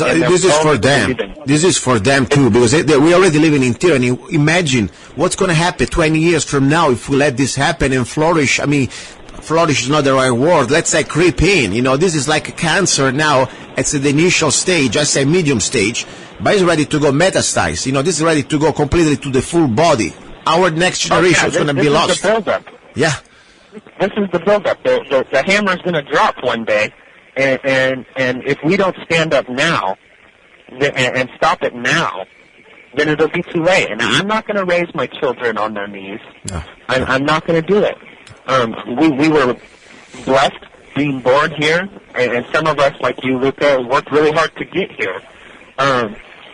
[SPEAKER 4] for them. This is for them too, because we already living in tyranny. Imagine what's going to happen 20 years from now if we let this happen and flourish. I mean, flourish is not the right word. Let's say creep in. This is like a cancer now. It's at the initial stage. I say medium stage, but it's ready to go metastasize. This is ready to go completely to the full body. Our next generation is going to be lost.
[SPEAKER 9] This is the buildup.
[SPEAKER 4] Yeah.
[SPEAKER 9] This is the buildup. The hammer's going to drop one day. And if we don't stand up now and stop it now, then it'll be too late. And I'm not going to raise my children on their knees.
[SPEAKER 4] No.
[SPEAKER 9] I'm not going to do it. We were blessed being born here, and some of us, like you, Luca, worked really hard to get here.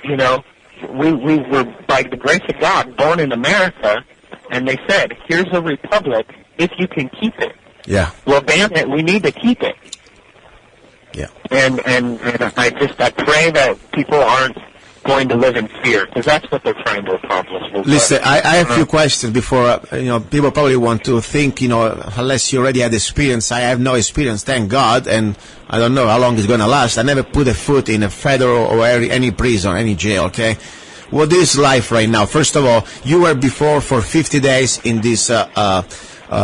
[SPEAKER 9] We were, by the grace of God, born in America, and they said, "Here's a republic if you can keep it."
[SPEAKER 4] Yeah.
[SPEAKER 9] Well, damn it, we need to keep it.
[SPEAKER 4] Yeah.
[SPEAKER 9] And I pray that people aren't going to live in fear, because that's what they're trying to accomplish.
[SPEAKER 4] Listen, I have a few questions before, people probably want to think, unless you already had experience. I have no experience, thank God, and I don't know how long it's going to last. I never put a foot in a federal or any prison, any jail, okay? What is life right now? First of all, you were before for 50 days in this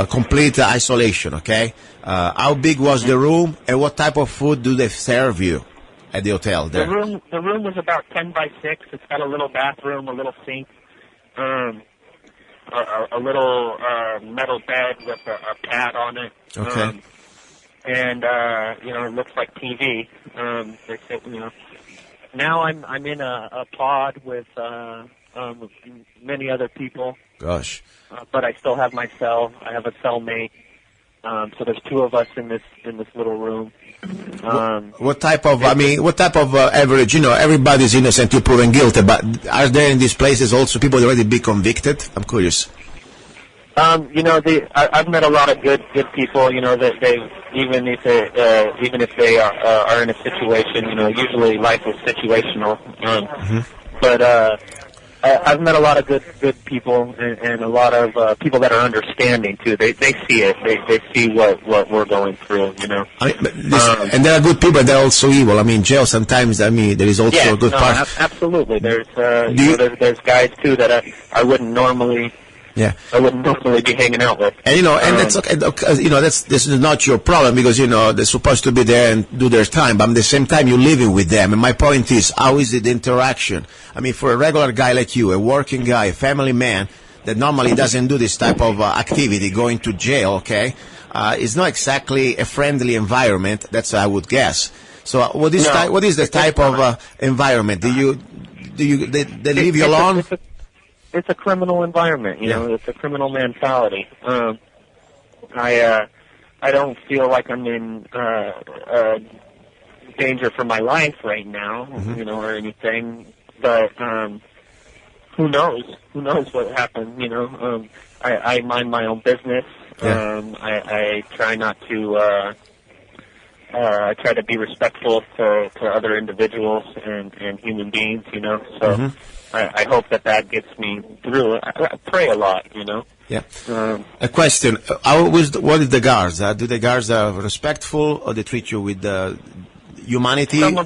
[SPEAKER 4] complete isolation, okay? How big was the room, and what type of food do they serve you at the hotel there?
[SPEAKER 9] The room was about 10 by 6. It's got a little bathroom, a little sink, a little metal bed with a pad on it.
[SPEAKER 4] Okay.
[SPEAKER 9] It looks like TV. They said, now I'm in a pod with many other people.
[SPEAKER 4] Gosh.
[SPEAKER 9] But I still have my cell. I have a cellmate. So there's 2 of us in this little room.
[SPEAKER 4] What type of average, everybody's innocent till proven guilty, but are there in these places also people already be convicted? I'm curious.
[SPEAKER 9] I've met a lot of good people, that even if they are in a situation, usually life is situational. But I've met a lot of good people and a lot of people that are understanding too. They see it. They see what we're going through.
[SPEAKER 4] And there are good people. They're also evil. I mean, jail sometimes. I mean, there is also a good part.
[SPEAKER 9] Absolutely. There's there's guys too that I wouldn't normally I wouldn't normally be hanging out with.
[SPEAKER 4] And that's okay. This is not your problem because they're supposed to be there and do their time, but at the same time you're living with them. And my point is, how is it interaction? I mean, for a regular guy like you, a working guy, a family man that normally doesn't do this type of activity, going to jail, okay, is not exactly a friendly environment. That's I would guess. So what is the type of environment? They leave you alone?
[SPEAKER 9] It's a criminal environment, you know. It's a criminal mentality. I don't feel like I'm in danger for my life right now, or anything. But who knows? Who knows what happened? I mind my own business. I try not to. I try to be respectful to other individuals and human beings, So I hope that gets me through it. I pray a lot,
[SPEAKER 4] Yeah. A question: what is the guards? Do the guards are respectful, or they treat you with humanity?
[SPEAKER 9] Some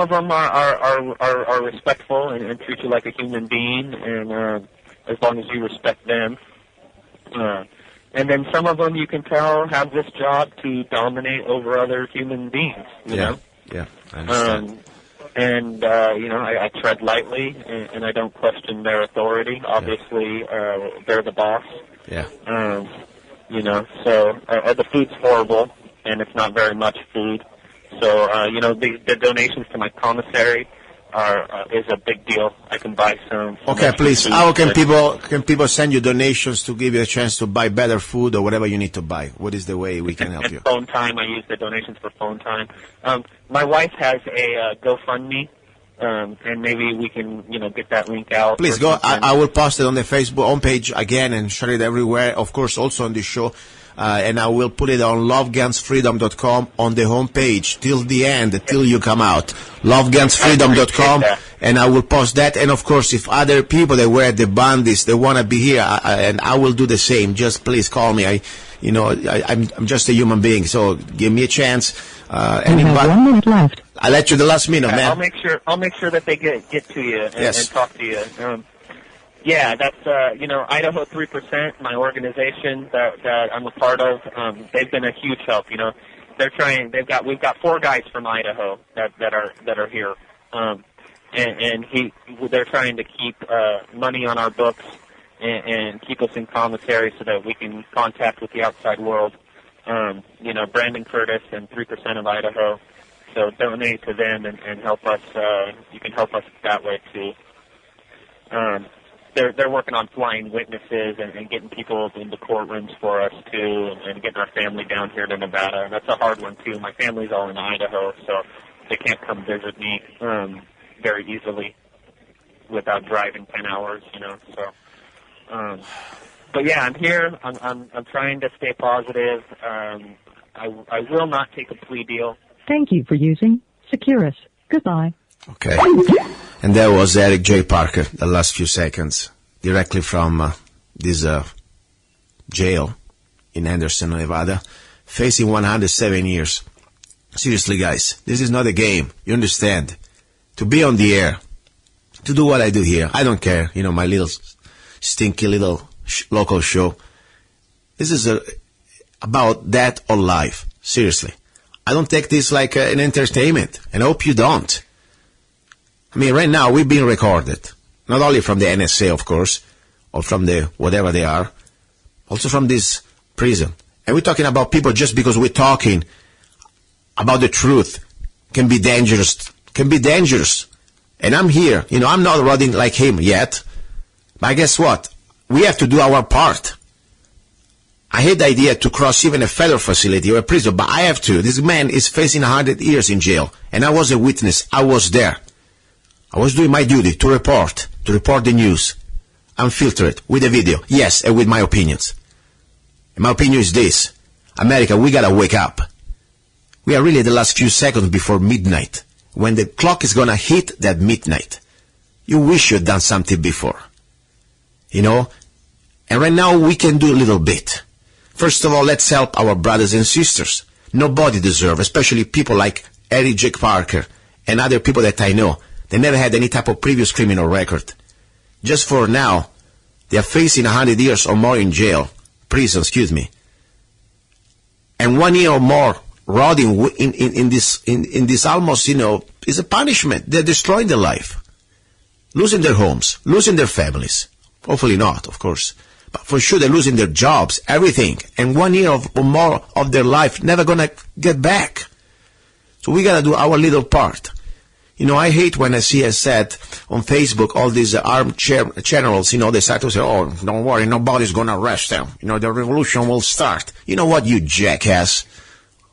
[SPEAKER 9] of them are respectful and treat you like a human being, and as long as you respect them. And then some of them, you can tell, have this job to dominate over other human beings, you know?
[SPEAKER 4] Yeah, I understand.
[SPEAKER 9] I tread lightly, and I don't question their authority. Obviously, they're the boss.
[SPEAKER 4] Yeah.
[SPEAKER 9] So the food's horrible, and it's not very much food. So, the donations to my commissary is a big deal. I can buy some.
[SPEAKER 4] Okay, please. How can people send you donations to give you a chance to buy better food or whatever you need to buy? What is the way we can help you?
[SPEAKER 9] Phone time. I use the donations for phone time. My wife has a GoFundMe, and maybe we can, get that link out.
[SPEAKER 4] Please go. I will post it on the Facebook homepage again and share it everywhere. Of course, also on this show. And I will put it on lovegunsfreedom.com on the homepage till the end, till you come out. Lovegunsfreedom.com, and I will post that. And of course, if other people that were at the bandits, they want to be here, and I will do the same. Just please call me. I'm just a human being, so give me a chance.
[SPEAKER 10] You have 1 minute left.
[SPEAKER 4] I'll let you the last minute, man.
[SPEAKER 9] I'll make sure that they get to you and talk to you. Yeah, that's Idaho 3%, my organization that I'm a part of. They've been a huge help. We've got 4 guys from Idaho that are here, and they're trying to keep money on our books and keep us in commissary so that we can contact with the outside world. Brandon Curtis and 3% of Idaho. So donate to them and help us. You can help us that way too. They're working on flying witnesses and getting people into courtrooms for us too, and getting our family down here to Nevada. And that's a hard one too. My family's all in Idaho, so they can't come visit me very easily without driving 10 hours. So, but yeah, I'm here. I'm trying to stay positive. I will not take a plea deal.
[SPEAKER 10] Thank you for using Securus. Goodbye.
[SPEAKER 4] Okay. And that was Eric J. Parker, the last few seconds, directly from this jail in Anderson, Nevada, facing 107 years. Seriously, guys, this is not a game. You understand? To be on the air, to do what I do here, I don't care, my little stinky little local show. This is about that or life. Seriously. I don't take this like an entertainment, and I hope you don't. I mean, right now, we're being recorded. Not only from the NSA, of course, or from the whatever they are, also from this prison. And we're talking about people just because we're talking about the truth can be dangerous. And I'm here. I'm not running like him yet. But guess what? We have to do our part. I hate the idea to cross even a federal facility or a prison, but I have to. This man is facing 100 years in jail. And I was a witness. I was there. I was doing my duty to report the news, unfiltered, with a video, yes, and with my opinions. And my opinion is this: America, we gotta wake up. We are really the last few seconds before midnight, when the clock is gonna hit that midnight. You wish you had done something before, And right now we can do a little bit. First of all, let's help our brothers and sisters. Nobody deserves, especially people like Eric J. Parker and other people that I know. They never had any type of previous criminal record. Just for now, They are facing 100 years or more in prison, and 1 year or more rotting in this almost, is a punishment. They're destroying their life, losing their homes, losing their families. Hopefully not, of course. But for sure they're losing their jobs, everything. And 1 year or more of their life never going to get back. So we got to do our little part. I hate when I see, as said, on Facebook, all these armchair generals, they start to say, oh, don't worry, nobody's going to arrest them. The revolution will start. You know what, you jackass?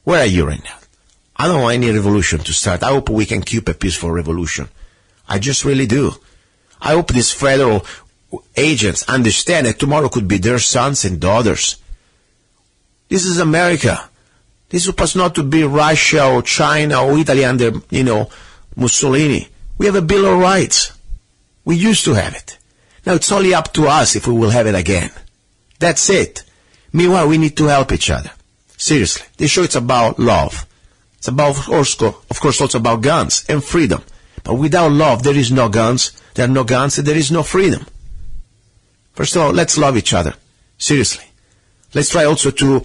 [SPEAKER 4] Where are you right now? I don't want any revolution to start. I hope we can keep a peaceful revolution. I just really do. I hope these federal agents understand that tomorrow could be their sons and daughters. This is America. This is supposed not to be Russia or China or Italy under, Mussolini. We have a Bill of Rights. We used to have it. Now it's only up to us if we will have it again. That's it. Meanwhile, we need to help each other. Seriously. This show, it's about love. It's about, of course, also about guns and freedom. But without love, there is no guns. There are no guns and there is no freedom. First of all, let's love each other. Seriously. Let's try also to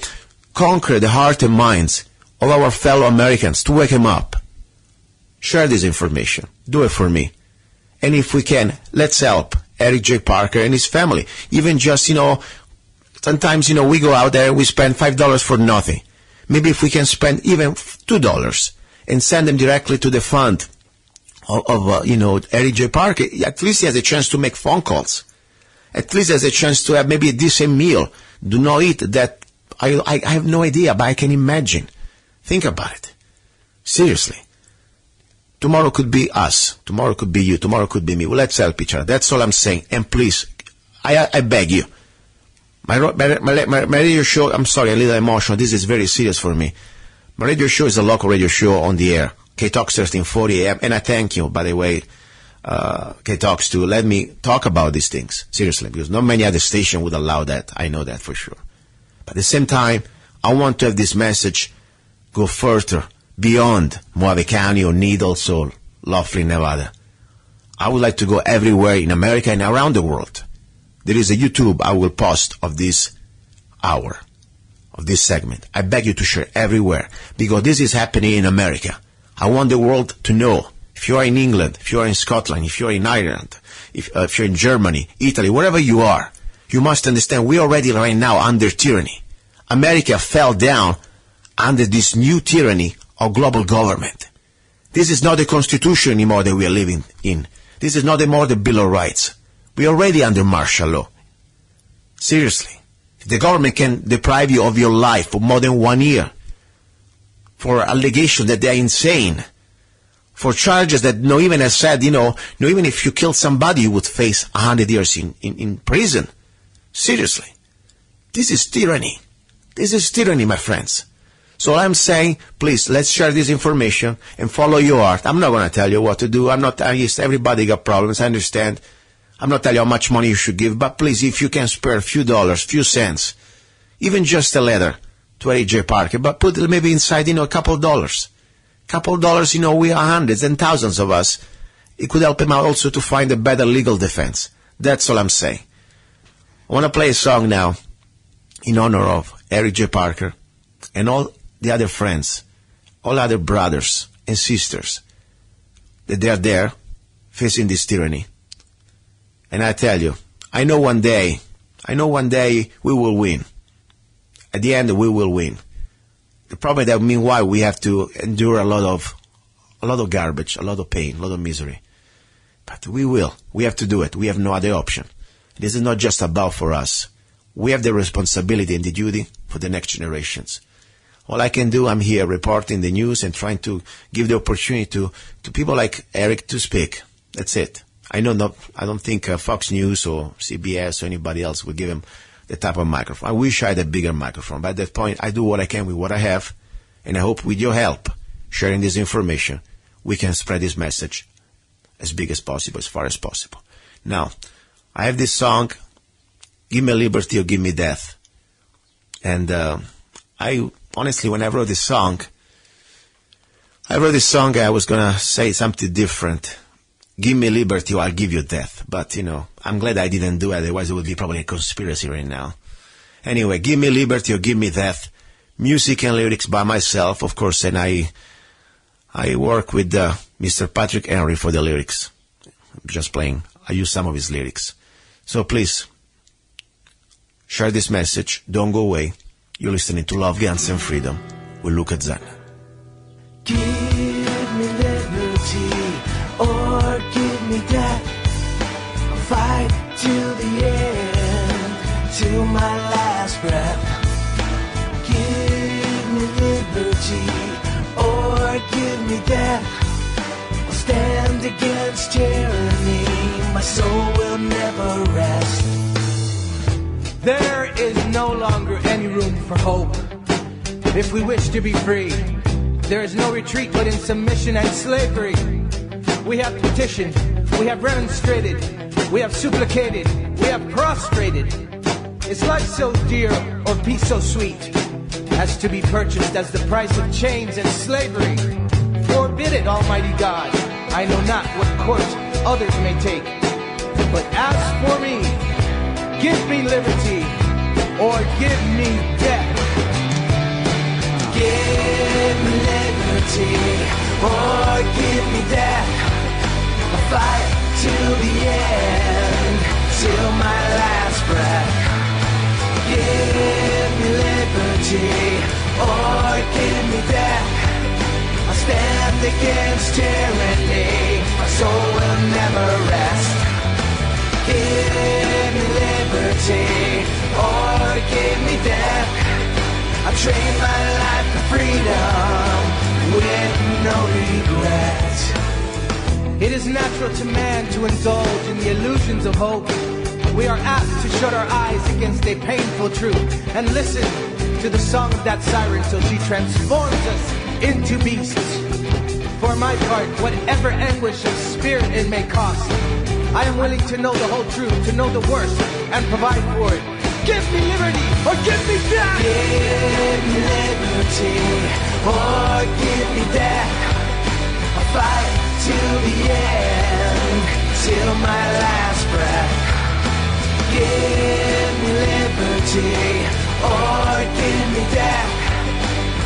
[SPEAKER 4] conquer the heart and minds of our fellow Americans, to wake them up. Share this information. Do it for me. And if we can, let's help Eric J. Parker and his family. Even just, sometimes, we go out there and we spend $5 for nothing. Maybe if we can spend even $2 and send them directly to the fund of Eric J. Parker, at least he has a chance to make phone calls. At least he has a chance to have maybe a decent meal. Do not eat that. I have no idea, but I can imagine. Think about it. Seriously. Tomorrow could be us. Tomorrow could be you. Tomorrow could be me. Well, let's help each other. That's all I'm saying. And please, I beg you. My radio show, I'm sorry, a little emotional. This is very serious for me. My radio show is a local radio show on the air. KTOX 1340 AM. And I thank you, by the way, KTOX, to let me talk about these things. Seriously, because not many other stations would allow that. I know that for sure. But at the same time, I want to have this message go further beyond Mojave County or Needles or Laughlin, Nevada. I would like to go everywhere in America and around the world. There is a YouTube I will post of this hour, of this segment. I beg you to share everywhere, because this is happening in America. I want the world to know. If you are in England, if you are in Scotland, if you are in Ireland, if you're in Germany, Italy, wherever you are, you must understand we are already right now under tyranny. America fell down under this new tyranny of global government. This is not the Constitution anymore that we are living in. This is not anymore the Bill of Rights. We are already under martial law. Seriously. If the government can deprive you of your life for more than 1 year, for allegations that they are insane, for charges that no even has said, no even if you killed somebody, you would face 100 years in prison. Seriously. This is tyranny. This is tyranny, my friends. So I'm saying, please, let's share this information and follow your heart. I'm not going to tell you what to do. Everybody got problems, I understand. I'm not telling you how much money you should give, but please, if you can spare a few dollars, few cents, even just a letter to AJ Parker, but put it maybe inside, a couple of dollars. Couple of dollars, we are hundreds and thousands of us. It could help him out also to find a better legal defense. That's all I'm saying. I want to play a song now in honor of Eric J. Parker and all the other friends, all other brothers and sisters, that they are there facing this tyranny. And I tell you, I know one day we will win. At the end, we will win. The problem is that meanwhile we have to endure a lot of garbage, a lot of pain, a lot of misery. But we will. We have to do it. We have no other option. This is not just about for us. We have the responsibility and the duty for the next generations. All I can do, I'm here reporting the news and trying to give the opportunity to people like Eric to speak. That's it. I don't think Fox News or CBS or anybody else would give him the type of microphone. I wish I had a bigger microphone. But at that point, I do what I can with what I have. And I hope with your help, sharing this information, we can spread this message as big as possible, as far as possible. Now, I have this song, Give Me Liberty or Give Me Death. And I honestly, when I wrote this song, I was going to say something different. give me liberty or I'll give you death. But, I'm glad I didn't do it, otherwise it would be probably a conspiracy right now. Anyway, give me liberty or give me death. Music and lyrics by myself, of course, and I work with Mr. Patrick Henry for the lyrics. Just playing. I use some of his lyrics. So please, share this message. Don't go away. You're listening to Love, Guns, and Freedom with luca-zanna.
[SPEAKER 7] Give me liberty or give me death. I'll fight to the end, till my last breath. Give me liberty or give me death. I'll stand against tyranny. My soul will never rest.
[SPEAKER 8] There is no longer any room for hope. If we wish to be free, there is no retreat but in submission and slavery. We have petitioned, we have remonstrated, we have supplicated, we have prostrated. Is life so dear or peace so sweet as to be purchased as the price of chains and slavery? Forbid it, Almighty God. I know not what course others may take. But as for me, give me liberty or give me death.
[SPEAKER 7] Give me liberty or give me death. I'll fight to the end, till my last breath. Give me liberty or give me death. I'll stand against tyranny. My soul will never rest. Give me liberty or give me death. I trade my life for freedom with no regret.
[SPEAKER 8] It is natural to man to indulge in the illusions of hope. We are apt to shut our eyes against a painful truth and listen to the song of that siren till she transforms us into beasts. For my part, whatever anguish of spirit it may cost, I am willing to know the whole truth, to know the worst, and provide for it. Give me liberty, or give me death!
[SPEAKER 7] Give me liberty, or give me death. I'll fight to the end, till my last breath. Give me liberty, or give me death.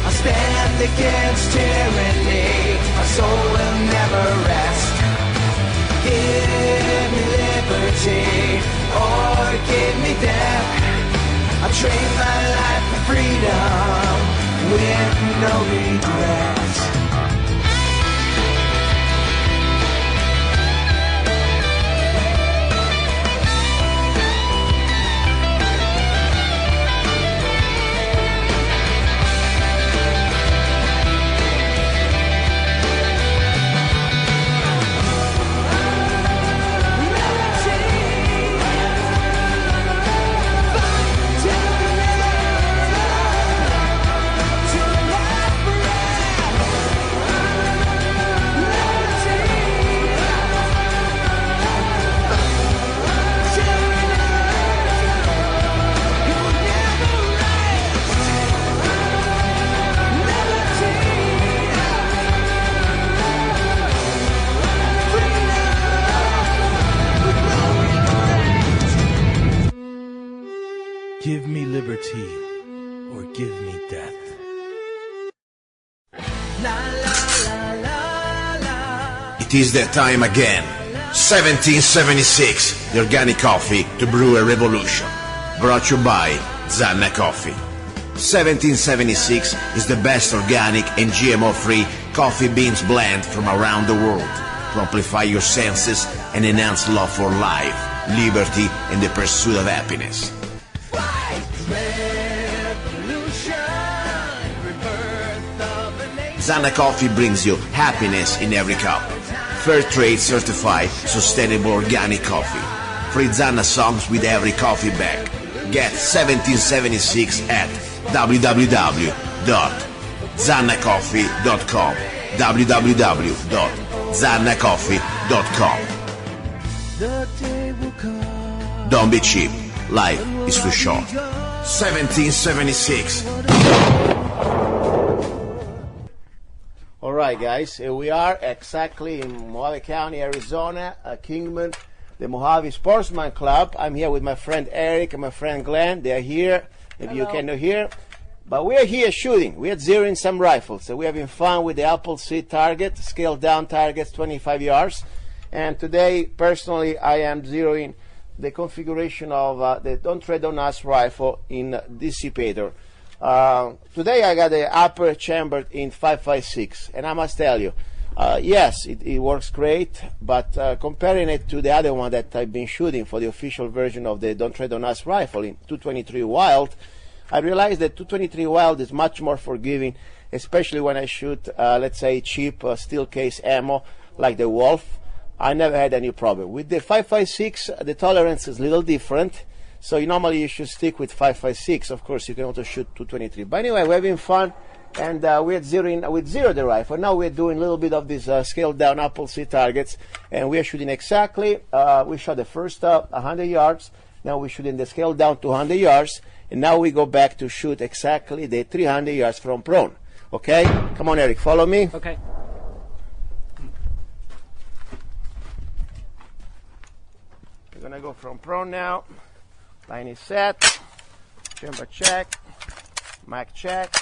[SPEAKER 7] I'll stand against tyranny. My soul will never rest. Give me liberty, or give me death. I'll trade my life for freedom with no regrets.
[SPEAKER 8] Give me liberty, or give me death.
[SPEAKER 4] It is that time again. 1776, the organic coffee to brew a revolution. Brought to you by Zanna Coffee. 1776 is the best organic and GMO-free coffee beans blend from around the world to amplify your senses and enhance love for life, liberty, and the pursuit of happiness. Zanna Coffee brings you happiness in every cup. Fair trade certified, sustainable organic coffee. Free Zanna songs with every coffee bag. Get 1776 at www.zannacoffee.com. www.zannacoffee.com. Don't be cheap. Life is too short. 1776.
[SPEAKER 3] All right, guys, here we are exactly in Mojave County, Arizona, Kingman, the Mojave Sportsman Club. I'm here with my friend Eric and my friend Glenn. They are here. Maybe you cannot hear. But we are here shooting. We are zeroing some rifles. So we're having fun with the Appleseed target, scaled down targets, 25 yards. And today, personally, I am zeroing the configuration of the Don't Tread on Us rifle in Dissipator. Today I got the upper chambered in 5.56, and I must tell you, yes, it works great, but comparing it to the other one that I've been shooting for the official version of the Don't Tread on Us rifle in 223 Wild, I realized that 223 Wild is much more forgiving, especially when I shoot, let's say, cheap steel case ammo like the Wolf. I never had any problem. With the 5.56, the tolerance is a little different. So normally you should stick with 5.56. Of course, you can also shoot 223. But anyway, we're having fun, and we're zeroed the rifle. Now we're doing a little bit of these scaled down Appleseed targets, and we are shooting exactly. We shot the first 100 yards. Now we're shooting the scaled down to 100 yards, and now we go back to shoot exactly the 300 yards from prone. Okay? Come on, Eric, follow me.
[SPEAKER 11] Okay.
[SPEAKER 3] We're gonna go from prone now. Line is set. Chamber check. Mag check.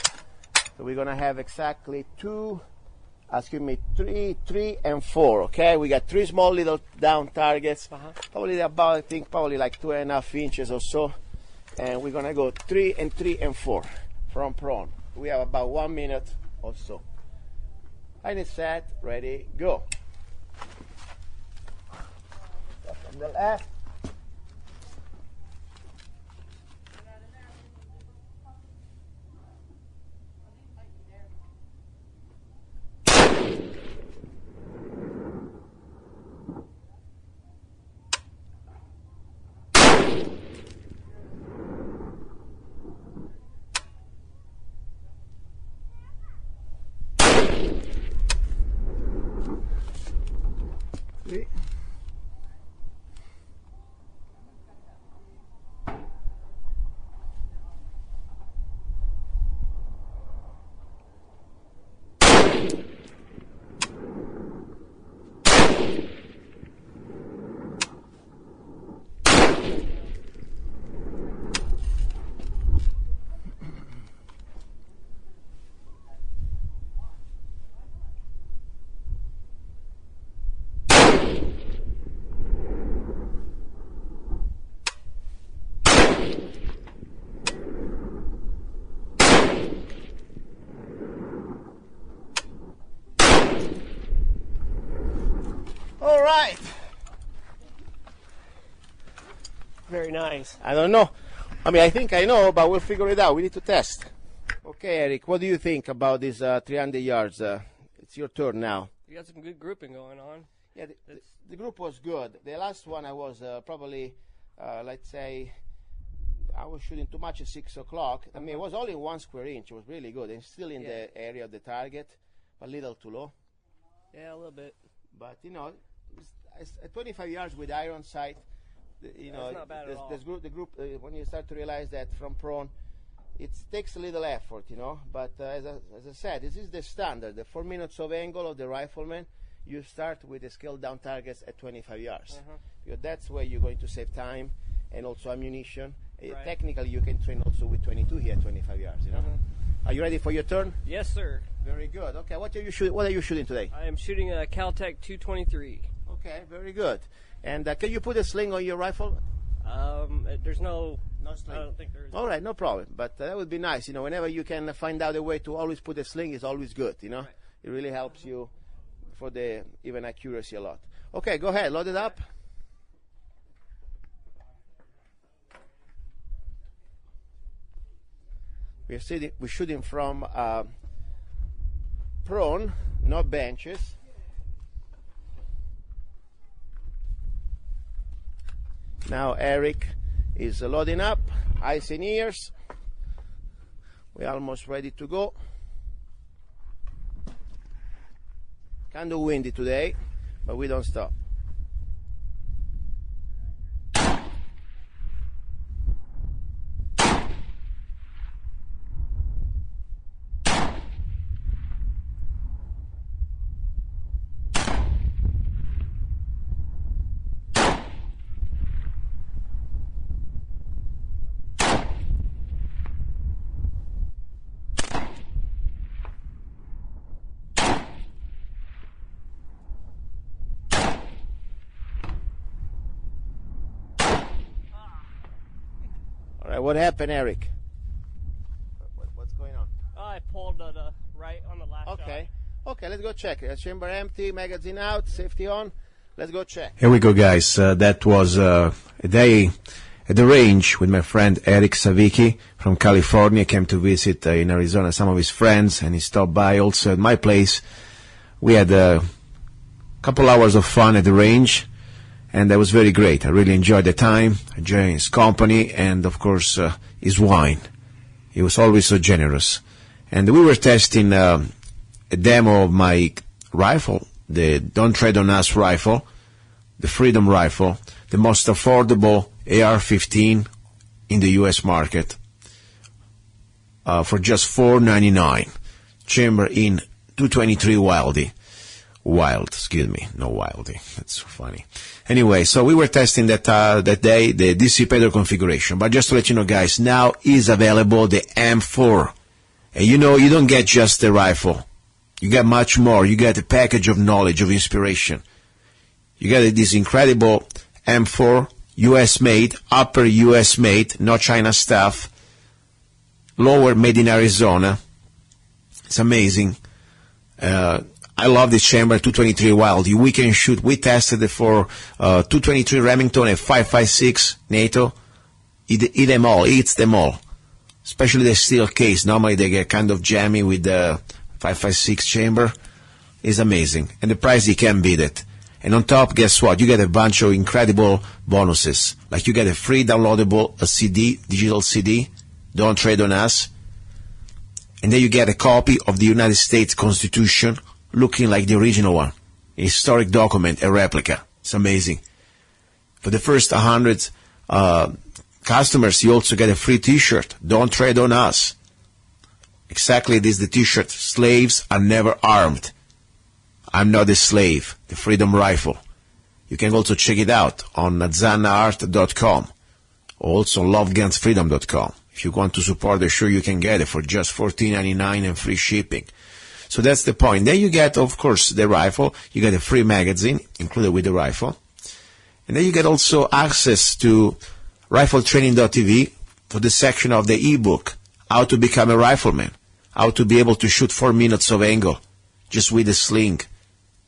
[SPEAKER 3] So we're gonna have exactly three and four. Okay, we got three small little down targets. Probably about, I think, probably like 2.5 inches or so. And we're gonna go 3 and 4 from prone. We have about 1 minute or so. Line is set. Ready, go. Start from the left. All right.
[SPEAKER 11] Very nice.
[SPEAKER 3] I don't know. I mean, I think I know, but we'll figure it out. We need to test. Okay, Eric, what do you think about these 300 yards? It's your turn now.
[SPEAKER 11] You got some good grouping going on.
[SPEAKER 3] Yeah, the group was good. The last one I was probably, let's say, I was shooting too much at 6 o'clock. I mean, it was only 1 square inch. It was really good. And still in the area of the target, a little too low.
[SPEAKER 11] Yeah, a little bit.
[SPEAKER 3] But, you know, at 25 yards with iron sight, you know,
[SPEAKER 11] not bad at all.
[SPEAKER 3] The group when you start to realize that from prone, it takes a little effort, you know. But as I said, this is the standard. The 4 minutes of angle of the rifleman, you start with the scaled down targets at 25 yards. Because that's where you're going to save time and also ammunition.
[SPEAKER 11] Right.
[SPEAKER 3] Technically, you can train also with 22 here at 25 yards, you know. Are you ready for your turn?
[SPEAKER 11] Yes, sir.
[SPEAKER 3] Very good. Okay, what are you shooting? What are you shooting today?
[SPEAKER 11] I am shooting a Caltech 223.
[SPEAKER 3] Okay, very good. And can you put a sling on your rifle?
[SPEAKER 11] There's no
[SPEAKER 3] sling.
[SPEAKER 11] I don't think there is.
[SPEAKER 3] All right, no problem. But that would be nice. You know, whenever you can find out a way to always put a sling, is always good. You know,
[SPEAKER 11] Right.
[SPEAKER 3] It really helps you for the even accuracy a lot. Okay, go ahead, load it up. We're shooting from prone, not benches. Now Eric is loading up, eyes and ears. We're almost ready to go. Kind of windy today, but we don't stop. What happened, Eric? What's going on?
[SPEAKER 11] I pulled the right on the last shot.
[SPEAKER 3] Okay, let's go check. Chamber empty, magazine out, safety on. Let's go check.
[SPEAKER 4] Here we go, guys. That was a day at the range with my friend Eric Savicki from California. Came to visit in Arizona some of his friends, and he stopped by also at my place. We had a couple hours of fun at the range, and that was very great. I really enjoyed the time, enjoying his company, and of course his wine. He was always so generous. And we were testing a demo of my rifle, the Don't Tread on Us rifle, the Freedom rifle, the most affordable AR-15 in the U.S. market, for just $4.99. Chamber in 223 Wildy. That's so funny. Anyway, so we were testing that day, the dissipator configuration. But just to let you know, guys, now is available the M4. And you know, you don't get just the rifle. You get much more. You get a package of knowledge, of inspiration. You get this incredible M4, U.S. made, upper U.S. made, no China stuff, lower made in Arizona. It's amazing. I love this chamber, 223 Wild. We can shoot. We tested it for 223 Remington and 5.56 NATO. Eats them all. Especially the steel case. Normally they get kind of jammy with the 5.56 chamber. It's amazing. And the price, you can't beat it. And on top, guess what? You get a bunch of incredible bonuses. Like you get a free downloadable CD, digital CD, Don't Trade on Us. And then you get a copy of the United States Constitution looking like the original one. A historic document, a replica. It's amazing. For the first 100 customers, you also get a free t-shirt. Don't Trade on Us. Exactly this is the t-shirt. Slaves are never armed. I'm not a slave. The Freedom Rifle. You can also check it out on zannaart.com. Also lovegunsfreedom.com. If you want to support the show, you can get it for just $14.99 and free shipping. So that's the point. Then you get, of course, the rifle. You get a free magazine included with the rifle. And then you get also access to rifletraining.tv for the section of the ebook, How to Become a Rifleman, how to be able to shoot 4 minutes of angle just with a sling.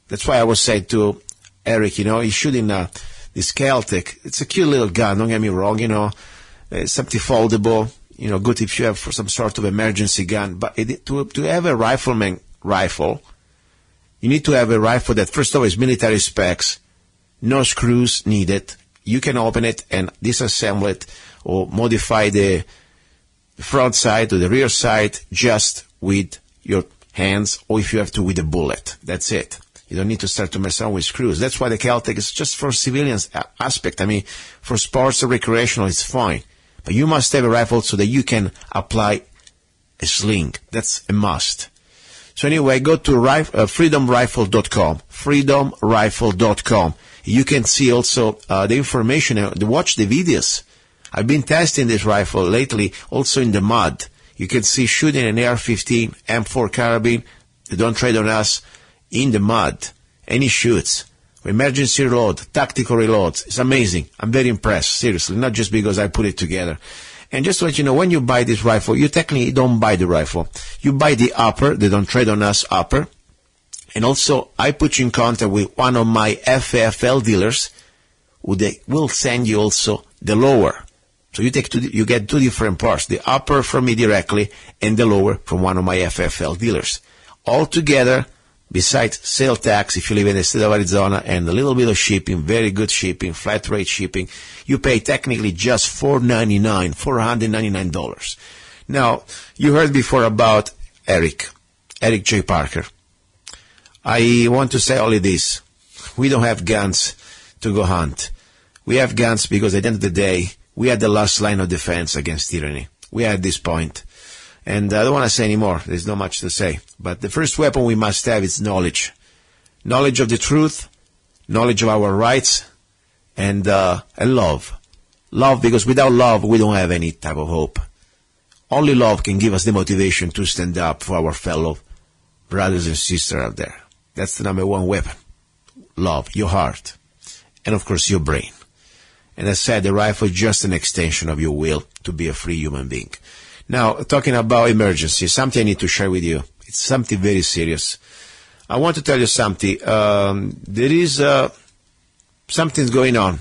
[SPEAKER 4] That's why I was saying to Eric, he's shooting this Celtic. It's a cute little gun, don't get me wrong, it's something foldable, good if you have for some sort of emergency gun. But to have a rifleman rifle, you need to have a rifle that, first of all, is military specs, no screws needed. You can open it and disassemble it or modify the front side or the rear side just with your hands, or if you have to, with a bullet. That's it. You don't need to start to mess around with screws. That's why the Celtic is just for civilians aspect. I mean, for sports or recreational, it's fine. But you must have a rifle so that you can apply a sling. That's a must. So anyway, go to freedomrifle.com. Freedomrifle.com. You can see also the information, watch the videos. I've been testing this rifle lately also in the mud. You can see shooting an AR-15, M4 carabine, Don't Trade on Us, in the mud. And he shoots. Emergency reload, tactical reloads. It's amazing. I'm very impressed, seriously, not just because I put it together. And just to let you know, when you buy this rifle, you technically don't buy the rifle. You buy the upper, the Don't Trade on Us upper. And also, I put you in contact with one of my FFL dealers who they will send you also the lower. So you get two different parts, the upper from me directly and the lower from one of my FFL dealers. All together, besides sale tax, if you live in the state of Arizona, and a little bit of shipping, very good shipping, flat rate shipping, you pay technically just $499. Now, you heard before about Eric J. Parker. I want to say only this. We don't have guns to go hunt. We have guns because at the end of the day, we are the last line of defense against tyranny. We are at this point. And I don't want to say any more. There's not much to say. But the first weapon we must have is knowledge. Knowledge of the truth, knowledge of our rights, and love. Love, because without love, we don't have any type of hope. Only love can give us the motivation to stand up for our fellow brothers and sisters out there. That's the number one weapon. Love, your heart, and of course your brain. And I said the rifle is just an extension of your will to be a free human being. Now, talking about emergency, something I need to share with you. It's something very serious. I want to tell you something. There is something's going on.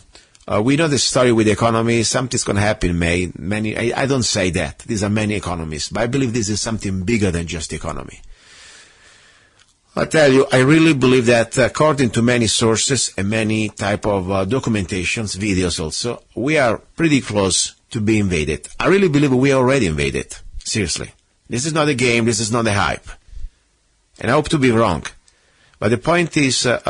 [SPEAKER 4] We know the story with the economy. Something's going to happen in May. I don't say that. These are many economists. But I believe this is something bigger than just the economy. I tell you, I really believe that according to many sources and many type of documentations, videos also, we are pretty close to be invaded. I really believe we are already invaded. Seriously. This is not a game. This is not a hype. And I hope to be wrong. But the point is, there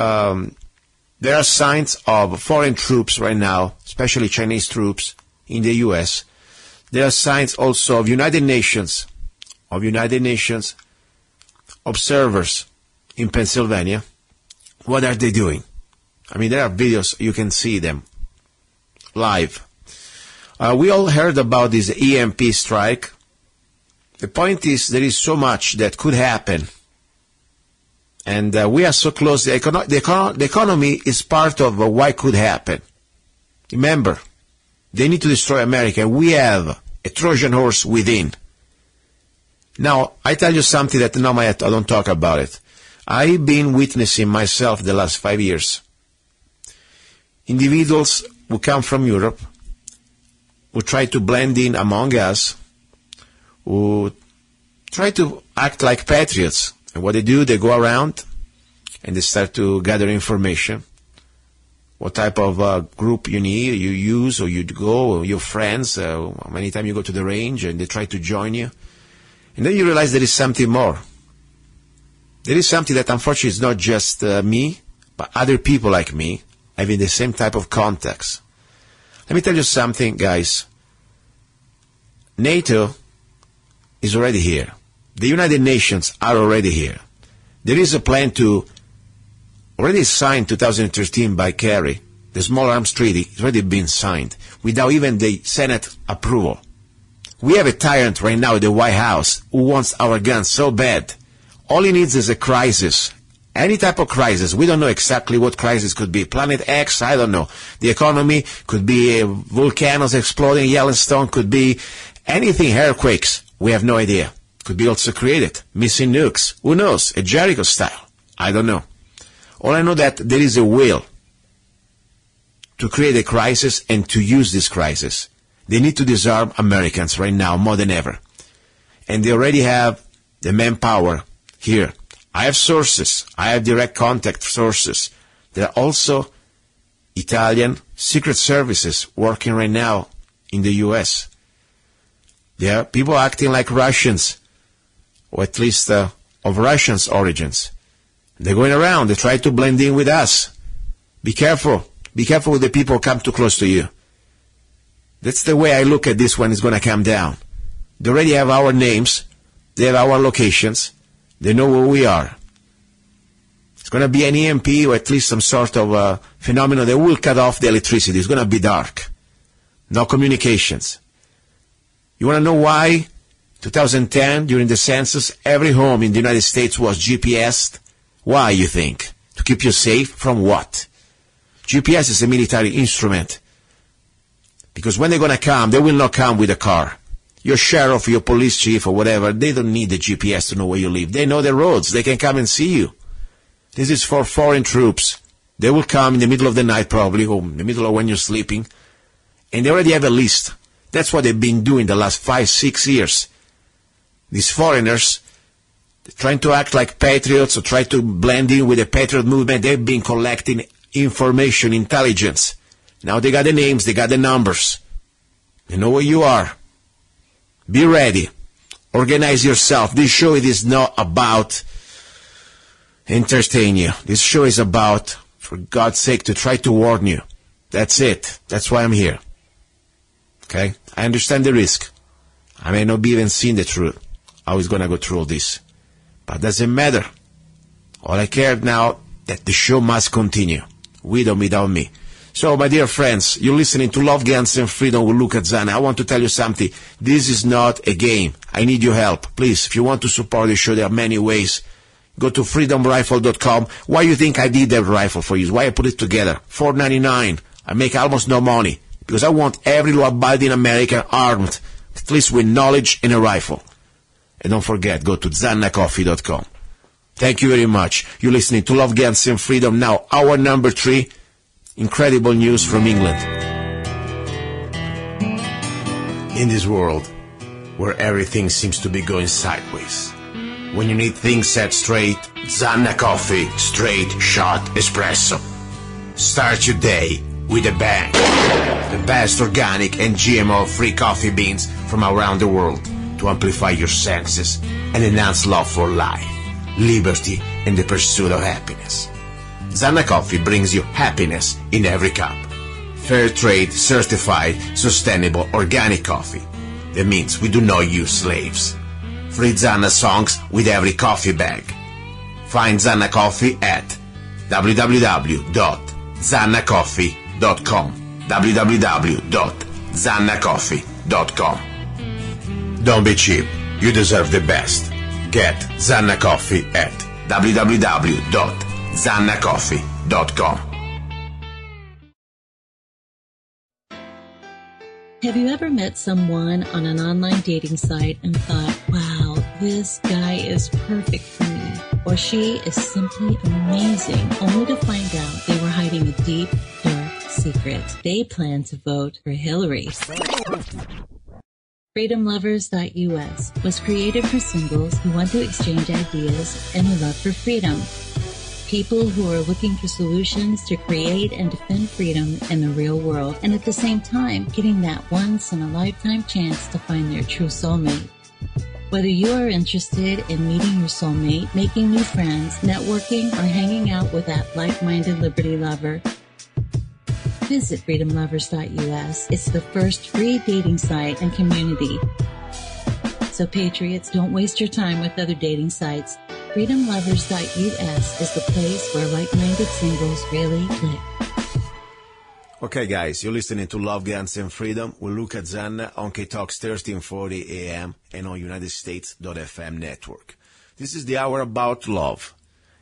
[SPEAKER 4] are signs of foreign troops right now, especially Chinese troops in the U.S. There are signs also of United Nations observers in Pennsylvania. What are they doing? I mean, there are videos, you can see them live. We all heard about this EMP strike. The point is, there is so much that could happen. And we are so close. The economy is part of what could happen. Remember, they need to destroy America. And we have a Trojan horse within. Now, I tell you something that normally I don't talk about it. I've been witnessing myself the last 5 years. Individuals who come from Europe, who try to blend in among us, who try to act like patriots. And what they do, they go around and they start to gather information. What type of group you need, you use, or you go, or your friends, how many times you go to the range, and they try to join you. And then you realize there is something more. There is something that unfortunately is not just me, but other people like me, having the same type of context. Let me tell you something, guys. NATO is already here. The United Nations are already here. There is a plan to, already signed 2013 by Kerry, the Small Arms Treaty, it's already been signed, without even the Senate approval. We have a tyrant right now at the White House who wants our guns so bad. All he needs is a crisis. Any type of crisis. We don't know exactly what crisis could be. Planet X, I don't know. The economy could be volcanoes exploding, Yellowstone could be anything, earthquakes. We have no idea. Could be also created. Missing nukes. Who knows? A Jericho style. I don't know. All I know that there is a will to create a crisis and to use this crisis. They need to disarm Americans right now more than ever. And they already have the manpower here. I have sources. I have direct contact sources. There are also Italian secret services working right now in the U.S. There are people acting like Russians, or at least of Russians' origins. They're going around. They try to blend in with us. Be careful. Be careful with the people who come too close to you. That's the way I look at this when it's going to come down. They already have our names. They have our locations. They know where we are. It's going to be an EMP or at least some sort of phenomenon that will cut off the electricity. It's going to be dark. No communications. You want to know why? 2010, during the census, every home in the United States was GPSed. Why, you think? To keep you safe from what? GPS is a military instrument. Because when they're going to come, they will not come with a car. Your sheriff, your police chief, or whatever, they don't need the GPS to know where you live. They know the roads. They can come and see you. This is for foreign troops. They will come in the middle of the night, probably, or in the middle of when you're sleeping. And they already have a list. That's what they've been doing the last 5-6 years. These foreigners, trying to act like patriots or try to blend in with the patriot movement, they've been collecting information, intelligence. Now they got the names, they got the numbers. They know where you are. Be ready. Organize yourself. This show is not about entertain you. This show is about, for God's sake, to try to warn you. That's it. That's why I'm here. Okay? I understand the risk. I may not be even seeing the truth. How it's going to go through all this. But it doesn't matter. All I care now that the show must continue. With or without me. So, my dear friends, you're listening to Love, Guns, and Freedom with luca-zanna. I want to tell you something. This is not a game. I need your help. Please, if you want to support the show, there are many ways. Go to freedomrifle.com. Why you think I did that rifle for you? Why I put it together? $4.99. I make almost no money. because I want every law-abiding American armed, at least with knowledge and a rifle. And don't forget, go to zannacoffee.com. Thank you very much. You're listening to Love, Guns, and Freedom. Now, hour number 3, incredible news from England. In this world, where everything seems to be going sideways, when you need things set straight, Zanna Coffee, straight shot espresso. Start your day with a bang. The best organic and GMO-free coffee beans from around the world to amplify your senses and enhance love for life, liberty, and the pursuit of happiness. Zanna Coffee brings you happiness in every cup. Fair trade, certified, sustainable, organic coffee. That means we do not use slaves. Free Zanna songs with every coffee bag. Find Zanna Coffee at www.zannacoffee.com. www.zannacoffee.com. Don't be cheap. You deserve the best. Get Zanna Coffee at www.zannacoffee.com.
[SPEAKER 12] Have you ever met someone on an online dating site and thought, wow, this guy is perfect for me, or she is simply amazing, only to find out they were hiding a deep, dark secret? They plan to vote for Hillary. FreedomLovers.us was created for singles who want to exchange ideas and who love for freedom. People who are looking for solutions to create and defend freedom in the real world, and at the same time getting that once-in-a-lifetime chance to find their true soulmate. Whether you are interested in meeting your soulmate, making new friends, networking, or hanging out with that like-minded liberty lover, visit FreedomLovers.us. It's the first free dating site and community. So patriots, don't waste your time with other dating sites. FreedomLovers.us is the place where like-minded singles really click.
[SPEAKER 4] Okay, guys, you're listening to Love, Guns, and Freedom with luca-zanna on KTOX 1340 AM and on UnitedStates.fm network. This is the hour about love.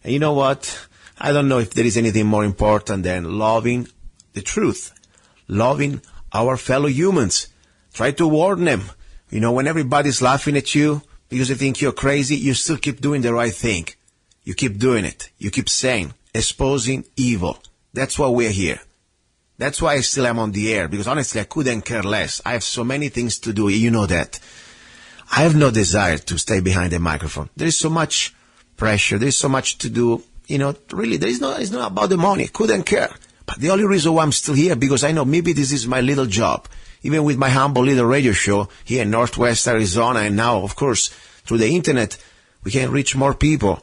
[SPEAKER 4] And you know what? I don't know if there is anything more important than loving the truth, loving our fellow humans. Try to warn them. You know, when everybody's laughing at you because they think you're crazy, you still keep doing the right thing. You keep doing it. You keep saying, exposing evil. That's why we're here. That's why I still am on the air, because honestly, I couldn't care less. I have so many things to do. You know that. I have no desire to stay behind the microphone. There is so much pressure. There is so much to do. You know, really, it's not about the money. I couldn't care. But the only reason why I'm still here, because I know maybe this is my little job. Even with my humble little radio show here in Northwest Arizona, and now, of course, through the internet, we can reach more people.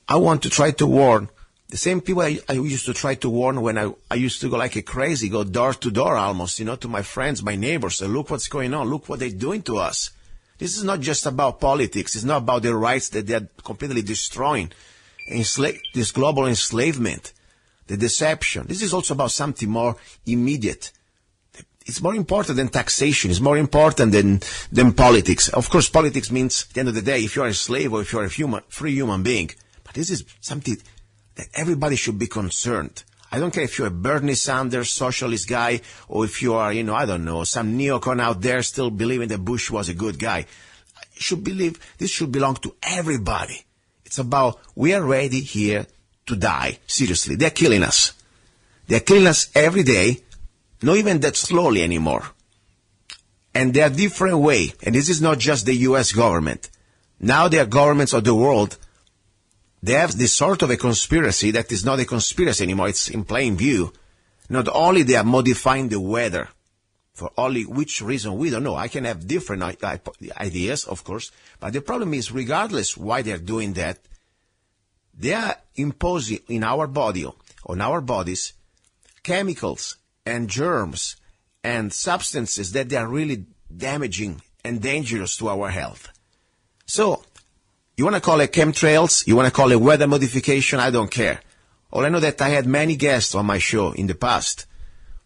[SPEAKER 4] I want to try to warn the same people I used to try to warn when I used to go like a crazy, go door to door almost, you know, to my friends, my neighbors, say, look what's going on, look what they're doing to us. This is not just about politics. It's not about the rights that they're completely destroying. This global enslavement, the deception. This is also about something more immediate. It's more important than taxation. It's more important than politics. Of course, politics means, at the end of the day, if you're a slave or if you're a free human being. But this is something that everybody should be concerned. I don't care if you're a Bernie Sanders socialist guy or if you are, you know, I don't know, some neocon out there still believing that Bush was a good guy. This should belong to everybody. It's about, we are ready here to die. Seriously, they're killing us. They're killing us every day, not even that slowly anymore. And they're a different way. And this is not just the U.S. government. Now they are governments of the world. They have this sort of a conspiracy that is not a conspiracy anymore. It's in plain view. Not only they are modifying the weather, for only which reason we don't know. I can have different ideas, of course. But the problem is, regardless why they're doing that, they are imposing in our body, on our bodies, chemicals and germs and substances that they are really damaging and dangerous to our health. So, you want to call it chemtrails? You want to call it weather modification? I don't care. All I know that I had many guests on my show in the past.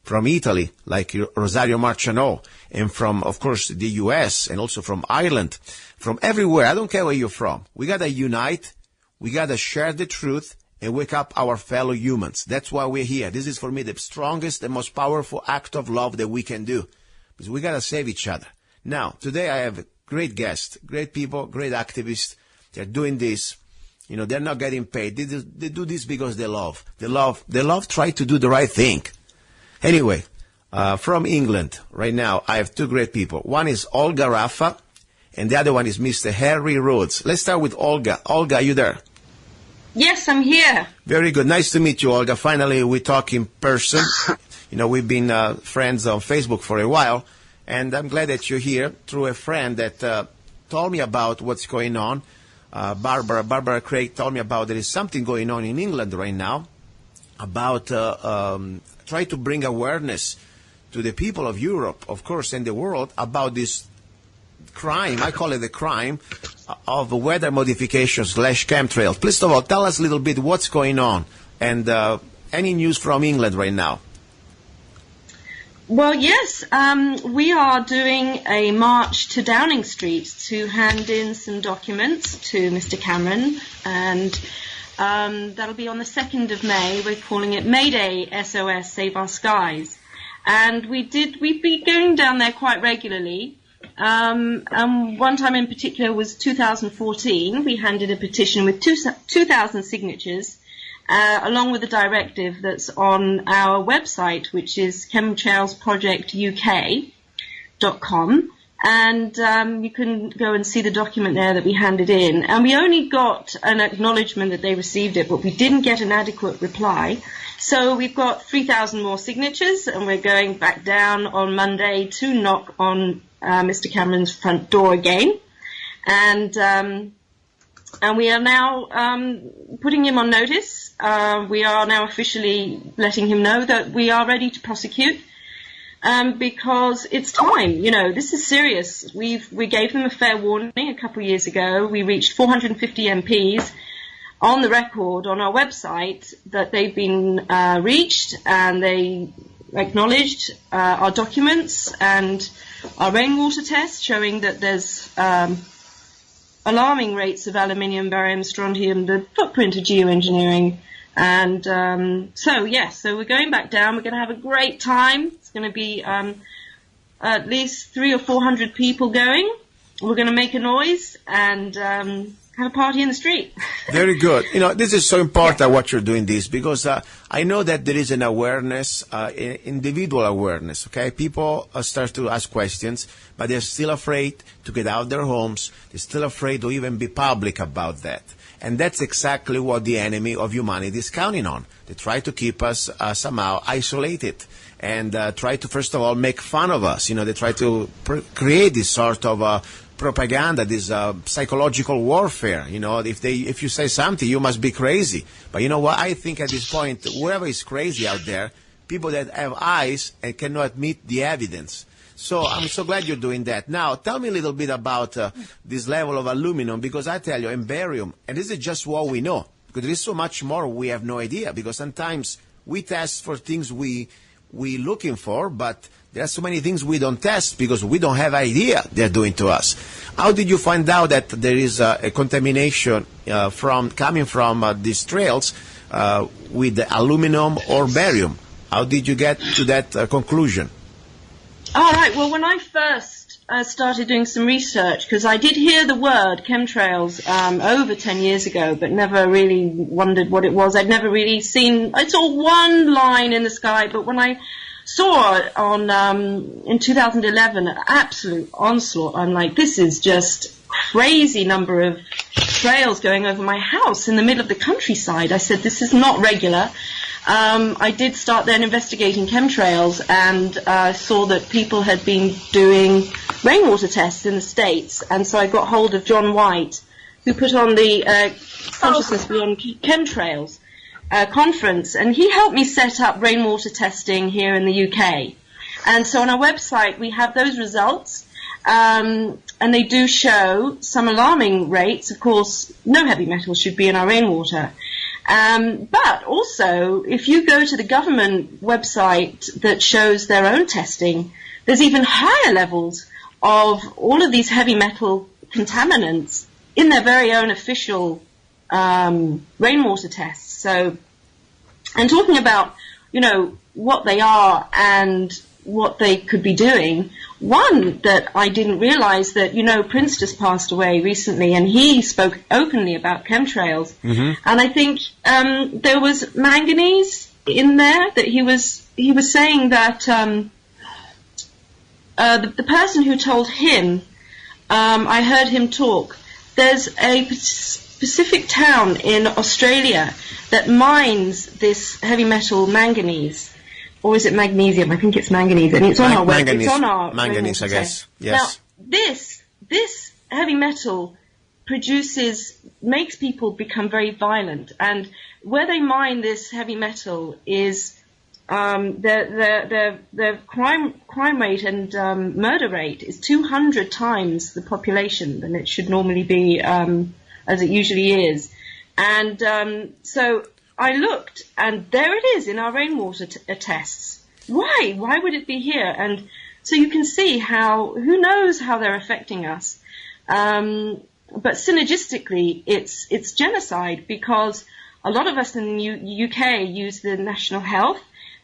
[SPEAKER 4] From Italy, like Rosario Marciano, and from, of course, the U.S., and also from Ireland. From everywhere. I don't care where you're from. We got to unite. We got to share the truth
[SPEAKER 3] and wake up our fellow humans. That's why we're here. This is, for me, the strongest and most powerful act of love that we can do, because we got to save each other. Now, today I have great guests, great people, great activists. They're doing this. You know, they're not getting paid. They do this because they love. They love try to do the right thing. Anyway, from England, right now, I have two great people. One is Olga Raffa, and the other one is Mr. Harry Rhodes. Let's start with Olga. Olga, are you there?
[SPEAKER 13] Yes, I'm here.
[SPEAKER 3] Very good. Nice to meet you, Olga. Finally, we talk in person. You know, we've been friends on Facebook for a while, and I'm glad that you're here through a friend that told me about what's going on. Barbara Craig told me about there is something going on in England right now about try to bring awareness to the people of Europe, of course, and the world about this crime, I call it the crime, of weather modification / chemtrails. Please, of all, tell us a little bit what's going on and any news from England right now.
[SPEAKER 13] Well, yes, we are doing a march to Downing Street to hand in some documents to Mr. Cameron, and that'll be on the 2nd of May. We're calling it May Day SOS Save Our Skies. And we've been going down there quite regularly. One time in particular was 2014. We handed a petition with 2,000 signatures, along with a directive that's on our website, which is chemtrails-march-uk.com. And you can go and see the document there that we handed in. And we only got an acknowledgement that they received it, but we didn't get an adequate reply. So we've got 3,000 more signatures, and we're going back down on Monday to knock on Mr. Cameron's front door again. And we are now putting him on notice. We are now officially letting him know that we are ready to prosecute. Because it's time, you know, this is serious. We gave them a fair warning a couple of years ago. We reached 450 MPs on the record on our website that they've been reached, and they acknowledged our documents and our rainwater tests showing that there's alarming rates of aluminium, barium, strontium, the footprint of geoengineering. And so we're going back down. We're going to have a great time. It's going to be at least 300 or 400 people going. We're going to make a noise and have a party in the street.
[SPEAKER 3] Very good. You know, this is so important what you're doing this, because I know that there is an awareness, individual awareness, okay? People start to ask questions, but they're still afraid to get out of their homes. They're still afraid to even be public about that. And that's exactly what the enemy of humanity is counting on. They try to keep us somehow isolated and try to, first of all, make fun of us. You know, they try to create this sort of propaganda, this psychological warfare. You know, if you say something, you must be crazy. But you know what? I think at this point, whoever is crazy out there, people that have eyes and cannot meet the evidence. So I'm so glad you're doing that. Now, tell me a little bit about this level of aluminum, because I tell you, and barium, and this is just what we know, because there is so much more we have no idea, because sometimes we test for things we looking for, but there are so many things we don't test because we don't have idea they're doing to us. How did you find out that there is a contamination coming from these trails with the aluminum or barium? How did you get to that conclusion?
[SPEAKER 13] All right. Well, when I first started doing some research, because I did hear the word chemtrails over 10 years ago, but never really wondered what it was. I'd never really seen, I saw one line in the sky, but when I saw it on in 2011, an absolute onslaught, I'm like, this is just crazy number of trails going over my house in the middle of the countryside. I said, this is not regular. I did start then investigating chemtrails, and saw that people had been doing rainwater tests in the States, and so I got hold of John White, who put on the Consciousness Beyond Chemtrails conference, and he helped me set up rainwater testing here in the UK. And so on our website we have those results, and they do show some alarming rates. Of course, no heavy metals should be in our rainwater. But also, if you go to the government website that shows their own testing, there's even higher levels of all of these heavy metal contaminants in their very own official rainwater tests. So, and talking about, what they are and what they could be doing, one that I didn't realize that, Prince just passed away recently, and he spoke openly about chemtrails. And I think there was manganese in there that he was saying that the person who told him, I heard him talk, there's a specific town in Australia that mines this heavy metal manganese. Or is it magnesium? I think it's manganese, and it's on our web. It's on our
[SPEAKER 3] manganese, I guess. Yes.
[SPEAKER 13] Now, this heavy metal makes people become very violent, and where they mine this heavy metal is the crime rate and murder rate is 200 times the population than it should normally be, as it usually is, and so I looked, and there it is in our rainwater tests. Why? Why would it be here? And so you can see who knows how they're affecting us. But synergistically, it's genocide, because a lot of us in the UK use the National Health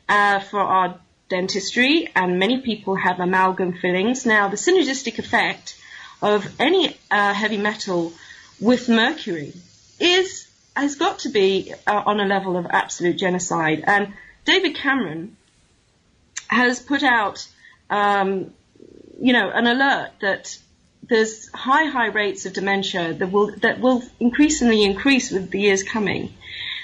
[SPEAKER 13] for our dentistry, and many people have amalgam fillings. Now, the synergistic effect of any heavy metal with mercury has got to be on a level of absolute genocide. And David Cameron has put out, an alert that there's high rates of dementia that will increasingly increase with the years coming.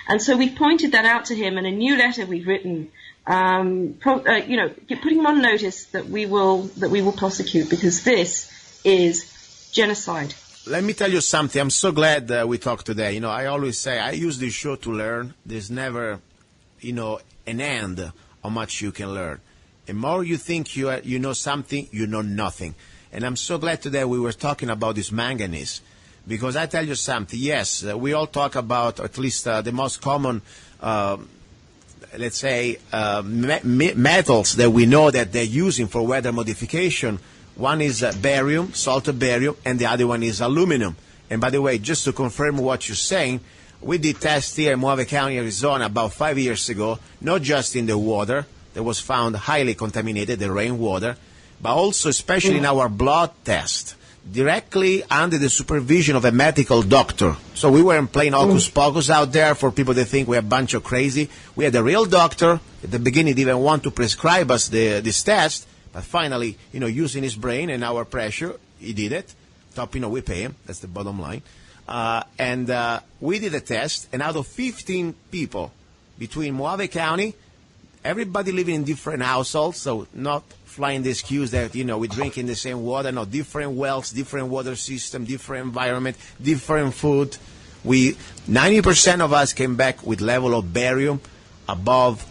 [SPEAKER 13] And so we've pointed that out to him in a new letter we've written, putting him on notice that we will prosecute, because this is genocide.
[SPEAKER 3] Let me tell you something. I'm so glad we talked today. I always say I use this show to learn. There's never, an end how much you can learn. The more you think you know something, you know nothing. And I'm so glad today we were talking about this manganese, because I tell you something. Yes, we all talk about, at least the most common, let's say, metals that we know that they're using for weather modification. One is barium, salted barium, and the other one is aluminum. And by the way, just to confirm what you're saying, we did tests here in Mojave County, Arizona, about 5 years ago, not just in the water that was found highly contaminated, the rainwater, but also especially in our blood test, directly under the supervision of a medical doctor. So we weren't playing hocus pocus out there for people that think we're a bunch of crazy. We had a real doctor. At the beginning, didn't want to prescribe us this test. But finally, using his brain and our pressure, he did it. We pay him. That's the bottom line. And we did a test, and out of 15 people between Mojave County, everybody living in different households, so not flying the excuse that, we drink in the same water. No, different wells, different water system, different environment, different food. 90% of us came back with level of barium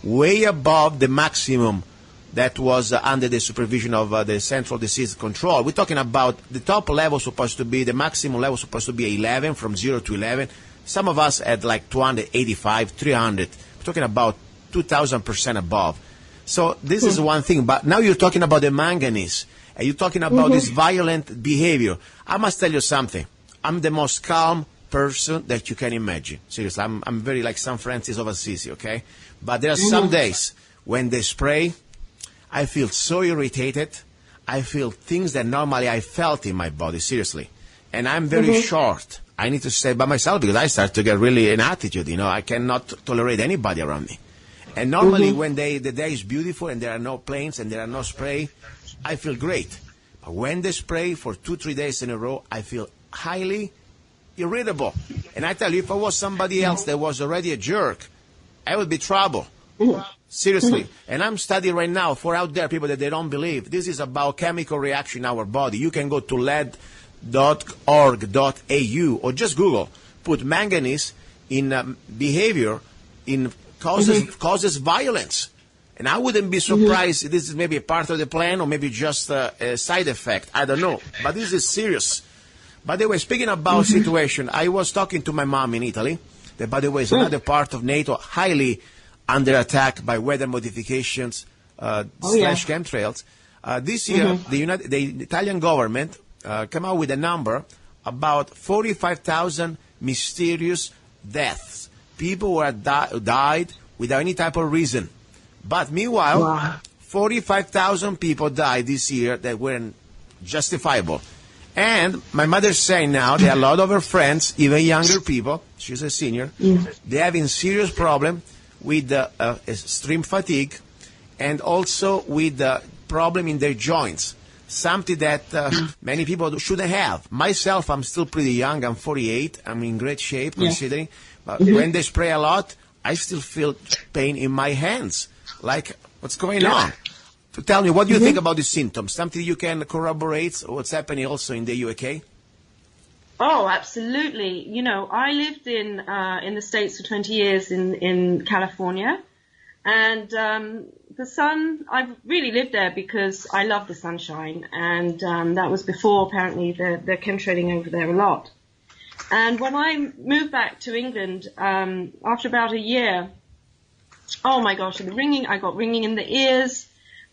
[SPEAKER 3] way above the maximum that was under the supervision of the Central Disease Control. We're talking about the top level the maximum level supposed to be 11, from 0 to 11. Some of us had like 285, 300. We're talking about 2,000% above. So this is one thing. But now you're talking about the manganese, and you're talking about this violent behavior. I must tell you something. I'm the most calm person that you can imagine. Seriously, I'm very like San Francis of Assisi, okay? But there are some days when they spray, I feel so irritated. I feel things that normally I felt in my body, seriously. And I'm very short. I need to stay by myself because I start to get really an attitude, I cannot tolerate anybody around me. And normally when the day is beautiful and there are no planes and there are no spray, I feel great. But when they spray for 2-3 days in a row, I feel highly irritable. And I tell you, if I was somebody else that was already a jerk, I would be trouble. Seriously. And I'm studying right now for out there people that they don't believe. This is about chemical reaction in our body. You can go to lead.org.au or just Google. Put manganese in behavior in causes violence. And I wouldn't be surprised if this is maybe a part of the plan or maybe just a side effect. I don't know. But this is serious. By the way, speaking about situation, I was talking to my mom in Italy. That, by the way, is another part of NATO highly under attack by weather modifications / chemtrails. This year, the Italian government came out with a number about 45,000 mysterious deaths. People who died without any type of reason. But meanwhile, 45,000 people died this year that weren't justifiable. And my mother's saying now that a lot of her friends, even younger people, she's a senior, they're having serious problem with extreme fatigue and also with the problem in their joints, something that many people shouldn't have. Myself, I'm still pretty young. I'm 48. I'm in great shape considering. But when they spray a lot, I still feel pain in my hands. Like, what's going on? So tell me, what do you think about the symptoms? Something you can corroborate what's happening also in the UK?
[SPEAKER 13] Oh, absolutely. You know, I lived in the States for 20 years in California. And the sun, I've really lived there because I love the sunshine. And that was before, apparently, they're chemtrailing over there a lot. And when I moved back to England, after about a year, oh my gosh, I got ringing in the ears.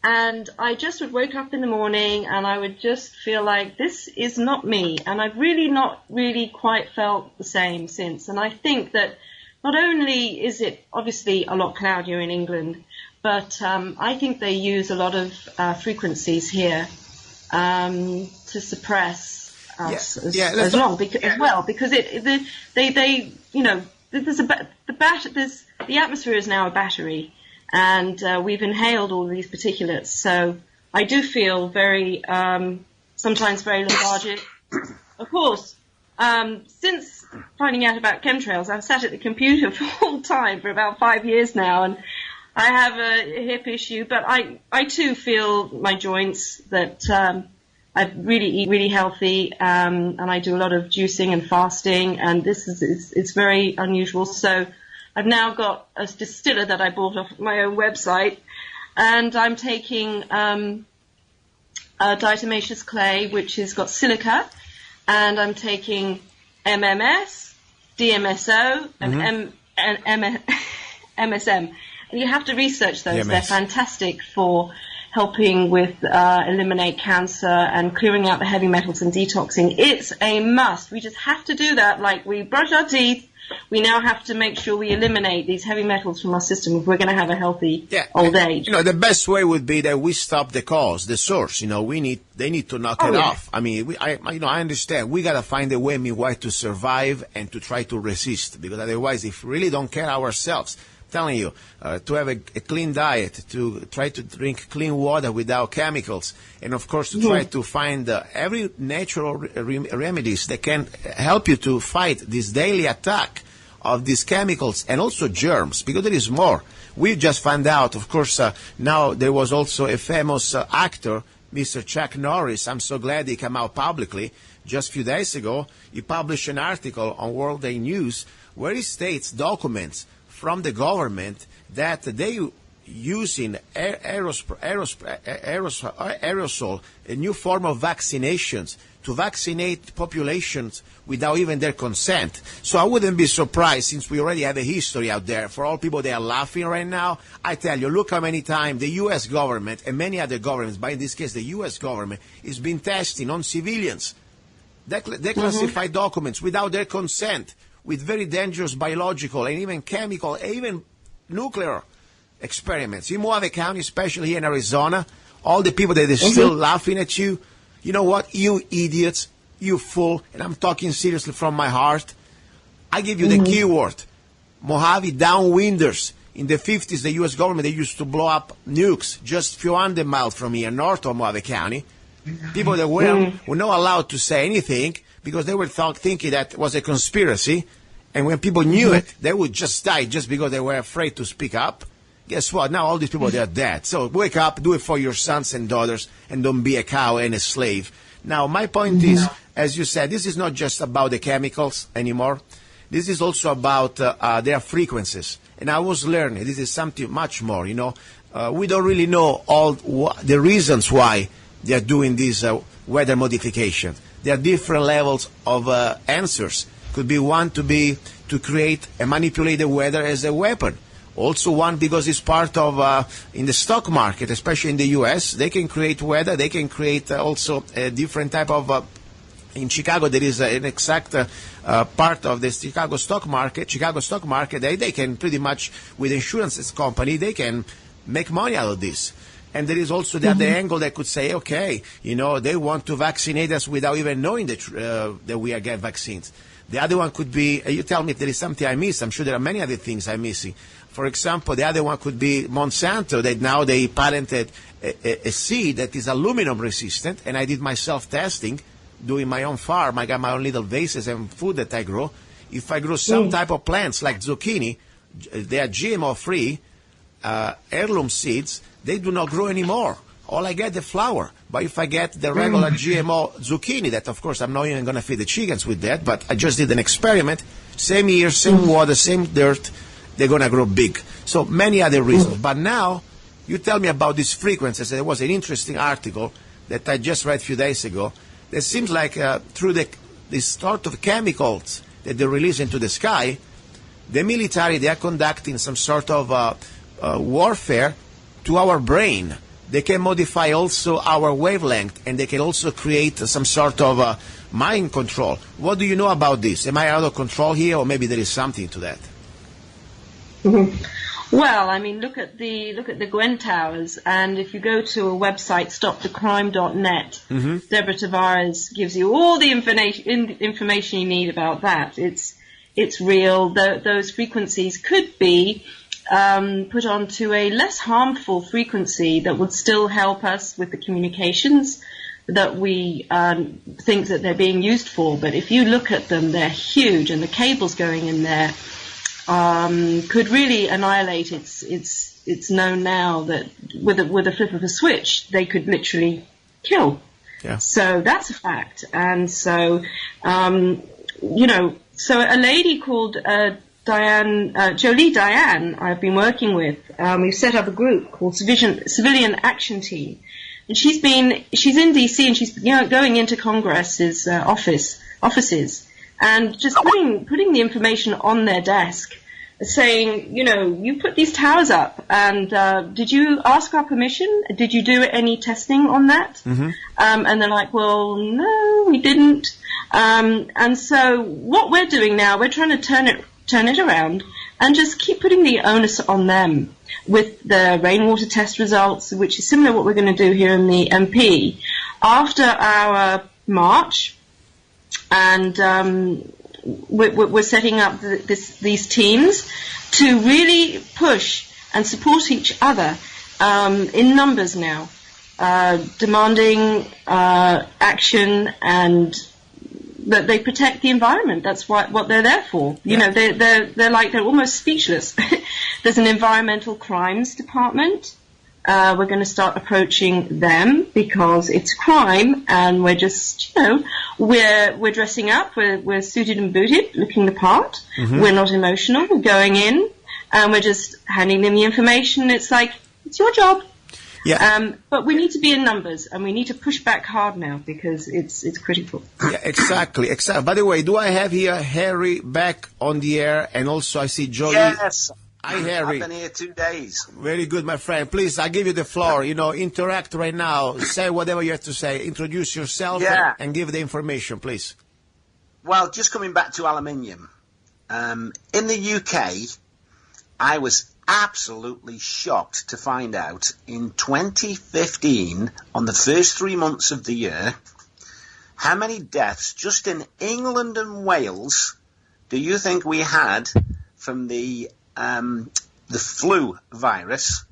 [SPEAKER 13] And I just would wake up in the morning and I would just feel like this is not me. And I've really not really quite felt the same since. And I think that not only is it obviously a lot cloudier in England, but I think they use a lot of frequencies here to suppress us as well. Because they you know, the atmosphere is now a battery. And we've inhaled all these particulates, so I do feel very, sometimes very lethargic. Of course, since finding out about chemtrails, I've sat at the computer full time for about 5 years now, and I have a hip issue, but I too feel my joints that I really eat really healthy, and I do a lot of juicing and fasting, and it's very unusual. So I've now got a distiller that I bought off my own website, and I'm taking diatomaceous clay, which has got silica, and I'm taking MMS, DMSO, and MSM. And you have to research those. EMS. They're fantastic for helping with eliminate cancer and clearing out the heavy metals and detoxing. It's a must. We just have to do that like we brush our teeth. We now have to make sure we eliminate these heavy metals from our system if we're going to have a healthy old age.
[SPEAKER 3] You know, the best way would be that we stop the cause, the source. You know, they need to knock it off. I mean, I understand. We got to find a way, meanwhile, to survive and to try to resist, because otherwise, if we really don't care ourselves, I'm telling you, to have a clean diet, to try to drink clean water without chemicals, and of course to try to find every natural remedies that can help you to fight this daily attack of these chemicals and also germs, because there is more. We just found out, of course, now there was also a famous actor, Mr. Chuck Norris. I'm so glad he came out publicly. Just a few days ago, he published an article on World Day News where he states documents from the government that they using aerosol, a new form of vaccinations, to vaccinate populations without even their consent. So I wouldn't be surprised, since we already have a history out there. For all people that are laughing right now, I tell you, look how many times the U.S. government and many other governments, but in this case the U.S. government, has been testing on civilians. They classify documents without their consent, with very dangerous biological and even chemical, and even nuclear experiments. In Mojave County, especially here in Arizona, all the people that are still laughing at you, you know what, you idiots, you fool, and I'm talking seriously from my heart. I give you the keyword, Mojave downwinders. In the 50s, the U.S. government, they used to blow up nukes just a few hundred miles from here, north of Mojave County. People that were not allowed to say anything because they were thinking that was a conspiracy. And when people knew it, they would just die just because they were afraid to speak up. Guess what? Now all these people, they're dead. So wake up, do it for your sons and daughters, and don't be a cow and a slave. Now, my point is, as you said, this is not just about the chemicals anymore. This is also about their frequencies. And I was learning, this is something much more, you know. We don't really know all the reasons why they are doing this weather modification. There are different levels of answers. Could be one to create and manipulate the weather as a weapon. Also one because it's part of, in the stock market, especially in the U.S., they can create weather, they can create also a different type of In Chicago, there is an exact part of the Chicago stock market. They can pretty much, with insurance company, they can make money out of this. And there is also the other angle that could say, okay, they want to vaccinate us without even knowing that we get vaccines. The other one could be, you tell me if there is something I miss. I'm sure there are many other things I'm missing. For example, the other one could be Monsanto, that now they patented a seed that is aluminum resistant, and I did my self-testing, doing my own farm. I got my own little vases and food that I grow. If I grow some type of plants like zucchini, they are GMO-free, heirloom seeds, they do not grow anymore. All I get the flower. But if I get the regular GMO zucchini, that of course I'm not even going to feed the chickens with that, but I just did an experiment, same year, same water, same dirt, they're going to grow big. So many other reasons. But now, you tell me about these frequencies. There was an interesting article that I just read a few days ago. It seems like through this sort of chemicals that they release into the sky, the military, they are conducting some sort of warfare to our brain. They can modify also our wavelength, and they can also create some sort of mind control. What do you know about this? Am I out of control here, or maybe there is something to that?
[SPEAKER 13] Well, I mean, look at the Gwen Towers, and if you go to a website, stopthecrime.net, Deborah Tavares gives you all the information you need about that. It's real. Those frequencies could be put onto a less harmful frequency that would still help us with the communications that we think that they're being used for. But if you look at them, they're huge, and the cables going in there could really annihilate. It's known now that with a flip of a switch, they could literally kill. Yeah. So that's a fact. And so, so a lady called Jolie Diane, I've been working with, we've set up a group called Civilian Action Team. And she's in DC, and she's going into Congress's offices and just putting the information on their desk, saying, you put these towers up, and did you ask our permission? Did you do any testing on that? And they're like, well, no, we didn't. And so what we're doing now, we're trying to turn it around and just keep putting the onus on them with the rainwater test results, which is similar to what we're going to do here in the MP. After our march, and we're setting up these teams to really push and support each other in numbers now, demanding action and that they protect the environment. That's what they're there for. They're almost speechless. There's an environmental crimes department. We're going to start approaching them because it's crime, and we're just, we're dressing up. We're suited and booted, looking the part. We're not emotional. We're going in, and we're just handing them the information. It's like, it's your job. Yeah. But we need to be in numbers, and we need to push back hard now because it's critical.
[SPEAKER 3] Yeah, exactly. By the way, do I have here Harry back on the air? And also I see Jolie.
[SPEAKER 14] Yes.
[SPEAKER 3] Hi, Harry.
[SPEAKER 14] I've been here 2 days.
[SPEAKER 3] Very good, my friend. Please, I give you the floor. Interact right now. Say whatever you have to say. Introduce yourself and give the information, please.
[SPEAKER 14] Well, just coming back to aluminium. In the UK, I was absolutely shocked to find out in 2015, on the first 3 months of the year, how many deaths just in England and Wales do you think we had from the flu virus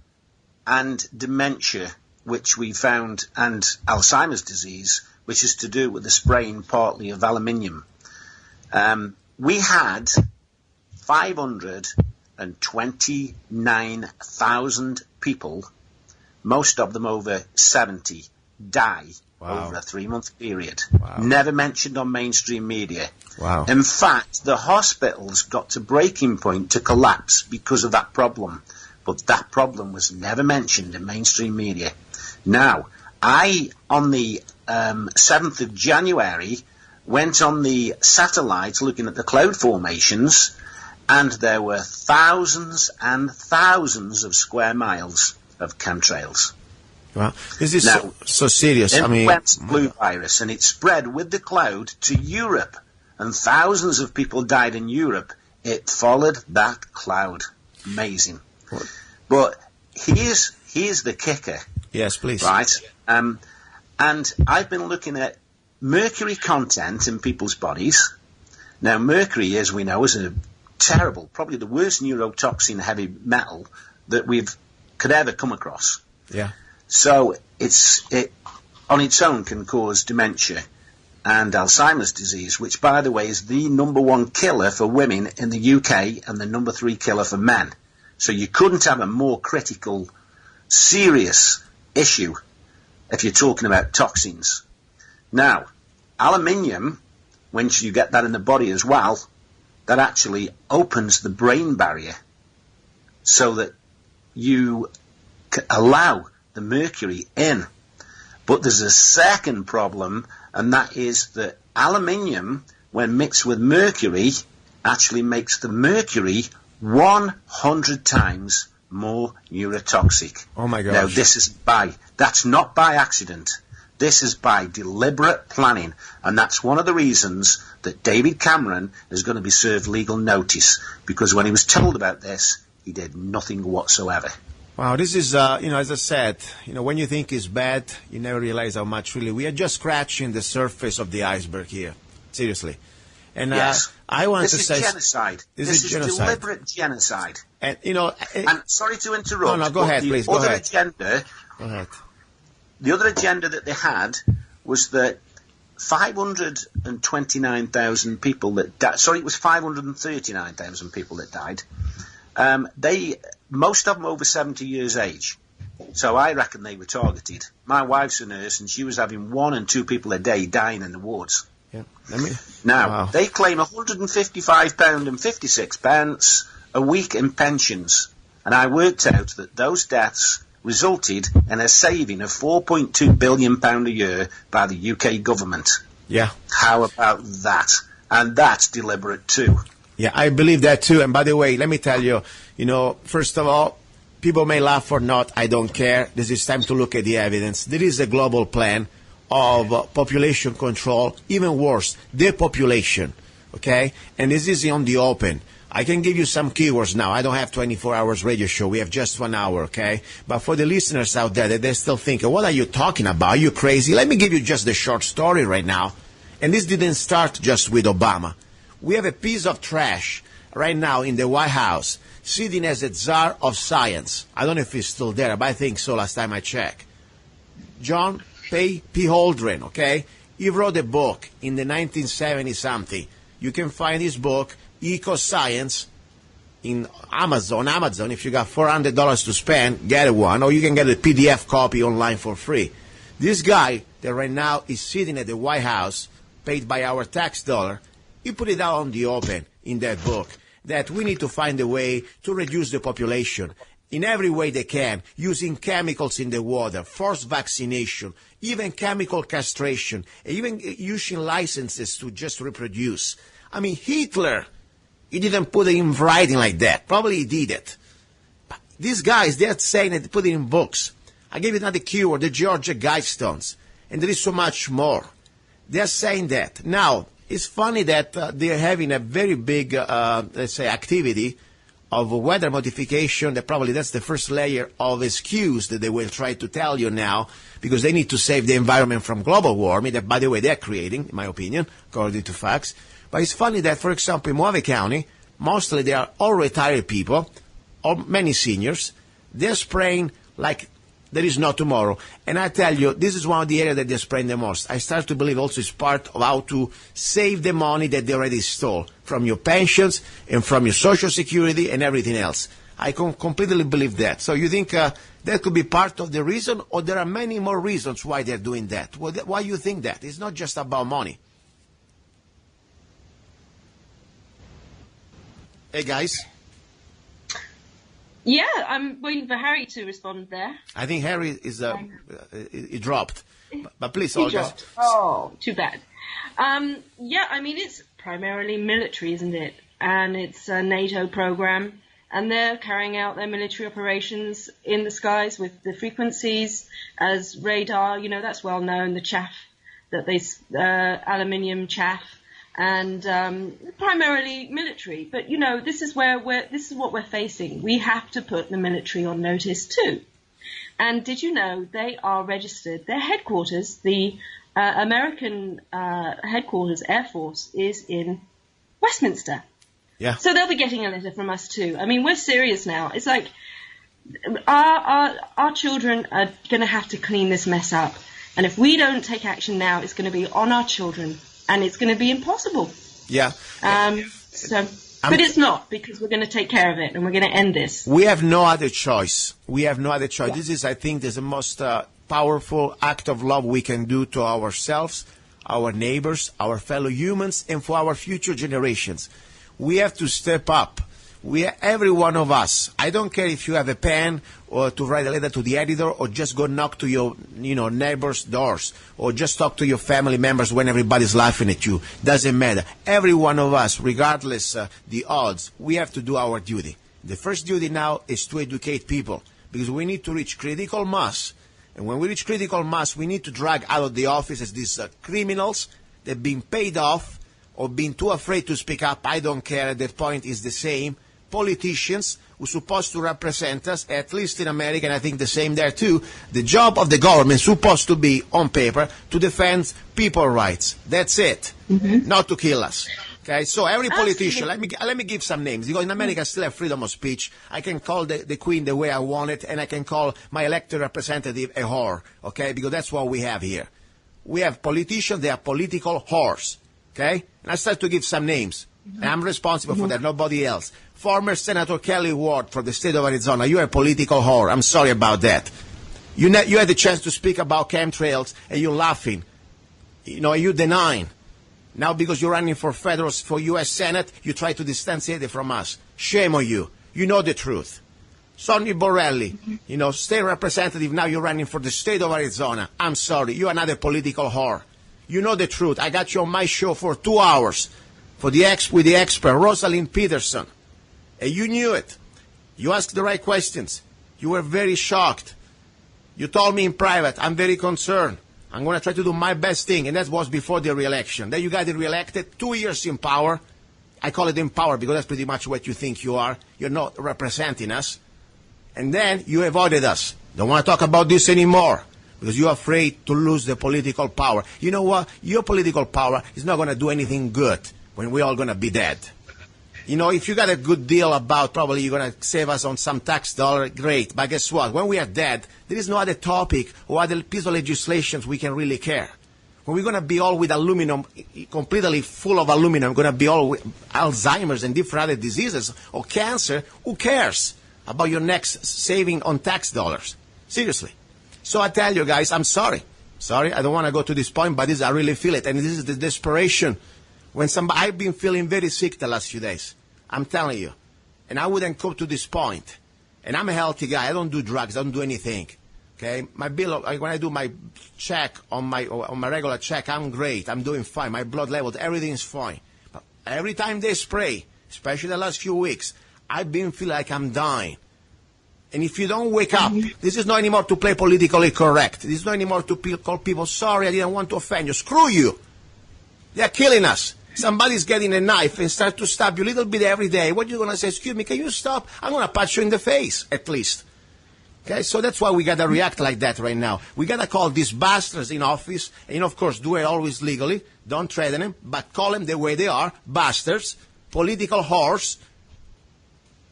[SPEAKER 14] and dementia, which we found, and Alzheimer's disease, which is to do with the spraying partly of aluminium. We had 529,000 people, most of them over 70, die over a 3-month period. Wow. Never mentioned on mainstream media. Wow. In fact, the hospitals got to breaking point to collapse because of that problem. But that problem was never mentioned in mainstream media. Now, I, on the 7th of January, went on the satellites looking at the cloud formations, and there were thousands and thousands of square miles of chemtrails.
[SPEAKER 3] Well, this is
[SPEAKER 14] now,
[SPEAKER 3] so serious.
[SPEAKER 14] Influenza flu virus, and it spread with the cloud to Europe, and thousands of people died in Europe. It followed that cloud. Amazing.
[SPEAKER 3] What?
[SPEAKER 14] But here's the kicker.
[SPEAKER 3] Yes, please.
[SPEAKER 14] Right. And I've been looking at mercury content in people's bodies. Now, mercury, as we know, is a terrible, probably the worst neurotoxin heavy metal that could ever come across.
[SPEAKER 3] Yeah.
[SPEAKER 14] So it on its own can cause dementia and Alzheimer's disease, which, by the way, is the #1 killer for women in the UK and the #3 killer for men. So you couldn't have a more critical, serious issue if you're talking about toxins. Now, aluminium, once you get that in the body as well, that actually opens the brain barrier so that you allow the mercury in. But there's a second problem, and that is that aluminium, when mixed with mercury, actually makes the mercury 100 times more neurotoxic.
[SPEAKER 3] Oh my gosh.
[SPEAKER 14] Now, that's not by accident. This is by deliberate planning, and that's one of the reasons that David Cameron is going to be served legal notice, because when he was told about this, he did nothing whatsoever.
[SPEAKER 3] Wow, this is, as I said, when you think it's bad, you never realize how much really. We are just scratching the surface of the iceberg here. Seriously. And
[SPEAKER 14] yes.
[SPEAKER 3] I want to say...
[SPEAKER 14] Genocide. This is
[SPEAKER 3] genocide.
[SPEAKER 14] Deliberate genocide.
[SPEAKER 3] And,
[SPEAKER 14] and sorry to interrupt.
[SPEAKER 3] No, go ahead, please. Go ahead.
[SPEAKER 14] Go
[SPEAKER 3] ahead.
[SPEAKER 14] The other agenda that they had was that 529,000 people that died. Sorry, it was 539,000 people that died. Most of them over 70 years age. So I reckon they were targeted. My wife's a nurse, and she was having 1 and 2 people a day dying in the wards.
[SPEAKER 3] Yeah.
[SPEAKER 14] Now, they claim £155.56 a week in pensions. And I worked out that those deaths resulted in a saving of £4.2 billion a year by the UK government.
[SPEAKER 3] Yeah.
[SPEAKER 14] How about that? And that's deliberate too.
[SPEAKER 3] Yeah, I believe that too. And by the way, let me tell you, first of all, people may laugh or not, I don't care. This is time to look at the evidence. There is a global plan of population control, even worse, depopulation, okay? And this is on the open. I can give you some keywords now. I don't have 24 hours radio show. We have just 1 hour, okay? But for the listeners out there, they're still thinking, what are you talking about? Are you crazy? Let me give you just the short story right now. And this didn't start just with Obama. We have a piece of trash right now in the White House sitting as a czar of science. I don't know if he's still there, but I think so last time I checked. John P. Holdren, okay? He wrote a book in the 1970-something. You can find his book, Eco Science, in Amazon. If you got $400 to spend, get one, or you can get a PDF copy online for free. This guy that right now is sitting at the White House, paid by our tax dollar, he put it out on the open in that book that we need to find a way to reduce the population in every way they can, using chemicals in the water, forced vaccination, even chemical castration, even using licenses to just reproduce. I mean, Hitler, he didn't put it in writing like that. Probably he did it. But these guys, they're saying it, put it in books. I gave you another keyword, the Georgia Guidestones. And there is so much more. They're saying that. Now, it's funny that they're having a very big, let's say, activity of weather modification. That's the first layer of excuse that they will try to tell you now, because they need to save the environment from global warming, that, by the way, they're creating, in my opinion, according to facts. But it's funny that, for example, in Mojave County, mostly they are all retired people, or many seniors. They're spraying like there is no tomorrow. And I tell you, this is one of the areas that they're spraying the most. I start to believe also it's part of how to save the money that they already stole from your pensions and from your Social Security and everything else. I completely believe that. So you think that could be part of the reason, or there are many more reasons why they're doing that? Why you think that? It's not just about money. Hey, guys.
[SPEAKER 13] Yeah, I'm waiting for Harry to respond there.
[SPEAKER 3] I think Harry is he dropped. But please,
[SPEAKER 13] He
[SPEAKER 3] Olga.
[SPEAKER 13] dropped. Oh, too bad. Yeah, I mean, it's primarily military, isn't it? And it's a NATO program. and they're carrying out their military operations in the skies with the frequencies as radar. You know, that's well known, the chaff that they, aluminium chaff, and primarily military. But you know, this is what we're facing. We have to put the military on notice too. And did you know they are registered? Their headquarters, the American headquarters, Air Force, is in Westminster.
[SPEAKER 3] Yeah.
[SPEAKER 13] So they'll be getting a letter from us too. I mean, we're serious now. It's like our children are going to have to clean this mess up. And if we don't take action now, it's going to be on our children, and it's going to be impossible.
[SPEAKER 3] Yeah.
[SPEAKER 13] But it's not, because we're going to take care of it, and we're going to end this.
[SPEAKER 3] We have no other choice. Yeah. This is, I think, the most powerful act of love we can do to ourselves, our neighbors, our fellow humans, and for our future generations. We have to step up. Every one of us. I don't care if you have a pen or to write a letter to the editor, or just go knock to your, neighbors' doors, or just talk to your family members when everybody's laughing at you. Doesn't matter. Every one of us, regardless the odds, we have to do our duty. The first duty now is to educate people, because we need to reach critical mass. And when we reach critical mass, we need to drag out of the offices these criminals that have been paid off or been too afraid to speak up. I don't care. At that point is the same. Politicians who are supposed to represent us, at least in America, and I think the same there too. The job of the government is supposed to be, on paper, to defend people's rights. That's it. Not to kill us. Okay, so every politician, let me give some names, because in America I still have freedom of speech. I can call the Queen the way I want it, and I can call my elected representative a whore, okay, because that's what we have here. We have politicians, they are political whores, okay? And I start to give some names, and I'm responsible for that, nobody else. Former Senator Kelly Ward from the state of Arizona, you're a political whore. I'm sorry about that. You had the chance to speak about chemtrails, and you're laughing. You're denying. Now, because you're running for U.S. Senate, you try to distantiate it from us. Shame on you. You know the truth. Sonny Borrelli, state representative, now you're running for the state of Arizona. I'm sorry, you're another political whore. You know the truth. I got you on my show for 2 hours with the expert, Rosalind Peterson. And you knew it. You asked the right questions. You were very shocked. You told me in private, I'm very concerned. I'm going to try to do my best thing, and that was before the re-election. Then you got re-elected, 2 years in power. I call it in power because that's pretty much what you think you are. You're not representing us. And then you avoided us. Don't want to talk about this anymore because you're afraid to lose the political power. You know what? Your political power is not going to do anything good when we're all going to be dead. If you got a good deal about probably you're going to save us on some tax dollar, great. But guess what? When we are dead, there is no other topic or other piece of legislation we can really care. When we're going to be all with aluminum, completely full of aluminum, going to be all with Alzheimer's and different other diseases or cancer, who cares about your next saving on tax dollars? Seriously. So I tell you guys, I'm sorry. Sorry, I don't want to go to this point, but I really feel it. And this is the desperation. I've been feeling very sick the last few days. I'm telling you. And I wouldn't come to this point. And I'm a healthy guy. I don't do drugs. I don't do anything. Okay? My bill, when I do my check on my regular check, I'm great. I'm doing fine. My blood levels, everything is fine. But every time they spray, especially the last few weeks, I've been feeling like I'm dying. And if you don't wake up, this is not anymore to play politically correct. This is not anymore to call people, sorry, I didn't want to offend you. Screw you. They're killing us. Somebody's getting a knife and start to stab you a little bit every day. What are you going to say? Excuse me, can you stop? I'm going to punch you in the face, at least. Okay, so that's why we got to react like that right now. We got to call these bastards in office, and of course, do it always legally. Don't threaten them, but call them the way they are, bastards, political whores.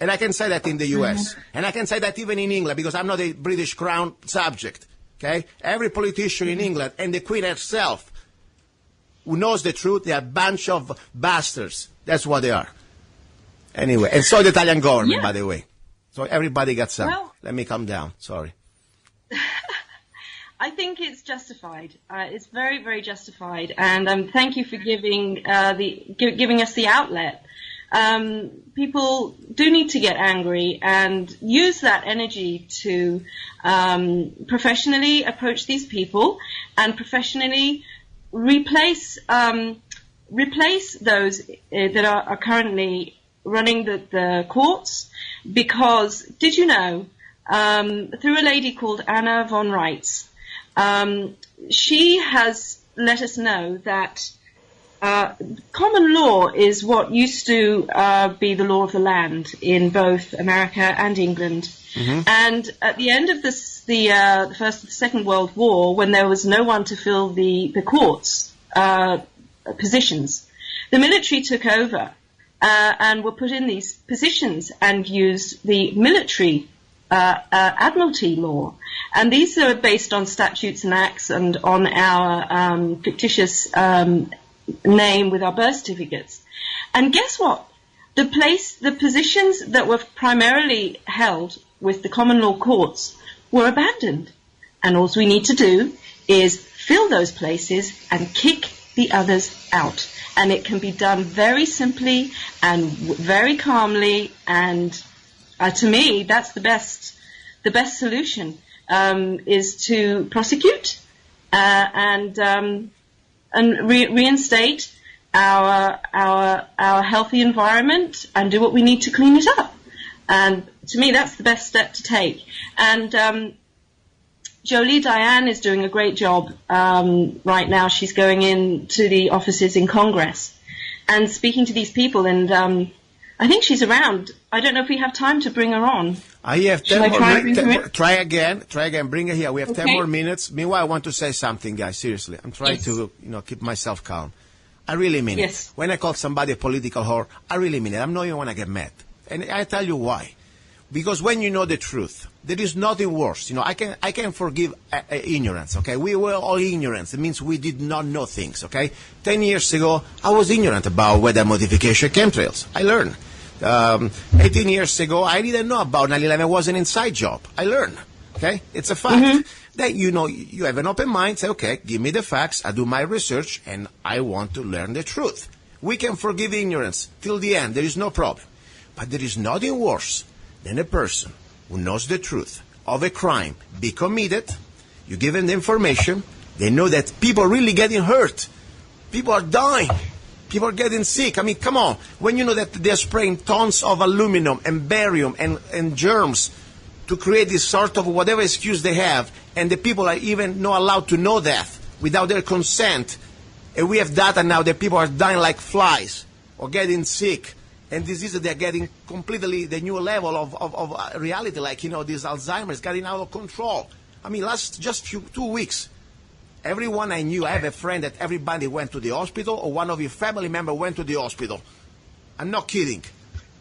[SPEAKER 3] And I can say that in the U.S. And I can say that even in England, because I'm not a British Crown subject. Okay, every politician in England and the Queen herself who knows the truth, they are a bunch of bastards. That's what they are. Anyway, and so the Italian government, by the way. So everybody got some. Well, let me calm down. Sorry.
[SPEAKER 13] I think it's justified. It's very, very justified. And thank you for giving us the outlet. People do need to get angry and use that energy to professionally approach these people and professionally replace those that are currently running the courts because did you know, through a lady called Anna von Reitz, she has let us know that common law is what used to be the law of the land in both America and England. Mm-hmm. And at the end of the First and Second World War, when there was no one to fill the courts positions, the military took over and were put in these positions and used the military admiralty law. And these are based on statutes and acts and on our fictitious name with our birth certificates. And guess what? The positions that were primarily held with the common law courts were abandoned. And all we need to do is fill those places and kick the others out. And it can be done very simply and very calmly. And to me, that's the best solution, is to prosecute and reinstate our healthy environment and do what we need to clean it up. And to me, that's the best step to take. And Jolie Diane is doing a great job right now. She's going into the offices in Congress and speaking to these people. And I think she's around. I don't know if we have time to bring her on.
[SPEAKER 3] I have 10 more minutes. Try again. Bring her here. We have 10 more minutes. Meanwhile, I want to say something, guys. Seriously, I'm trying to, keep myself calm. I really mean it. When I call somebody a political whore, I really mean it. I'm not even want to get mad. And I tell you why. Because when you know the truth, there is nothing worse. I can forgive ignorance, okay? We were all ignorant. It means we did not know things, okay? 10 years ago, I was ignorant about weather modification chemtrails. I learned. 18 years ago, I didn't know about 9/11. It was an inside job. I learned, okay? It's a fact. Mm-hmm. Then, you have an open mind, say, okay, give me the facts, I do my research, and I want to learn the truth. We can forgive ignorance till the end. There is no problem. But there is nothing worse than a person who knows the truth of a crime be committed. You give them the information. They know that people are really getting hurt. People are dying. People are getting sick. I mean, come on. When you know that they're spraying tons of aluminum and barium and germs to create this sort of whatever excuse they have, and the people are even not allowed to know that without their consent, and we have data now that people are dying like flies or getting sick, and diseases they're getting completely the new level of reality, like, this Alzheimer's getting out of control. I mean, just 2 weeks, everyone I knew, I have a friend that everybody went to the hospital, or one of your family members went to the hospital. I'm not kidding.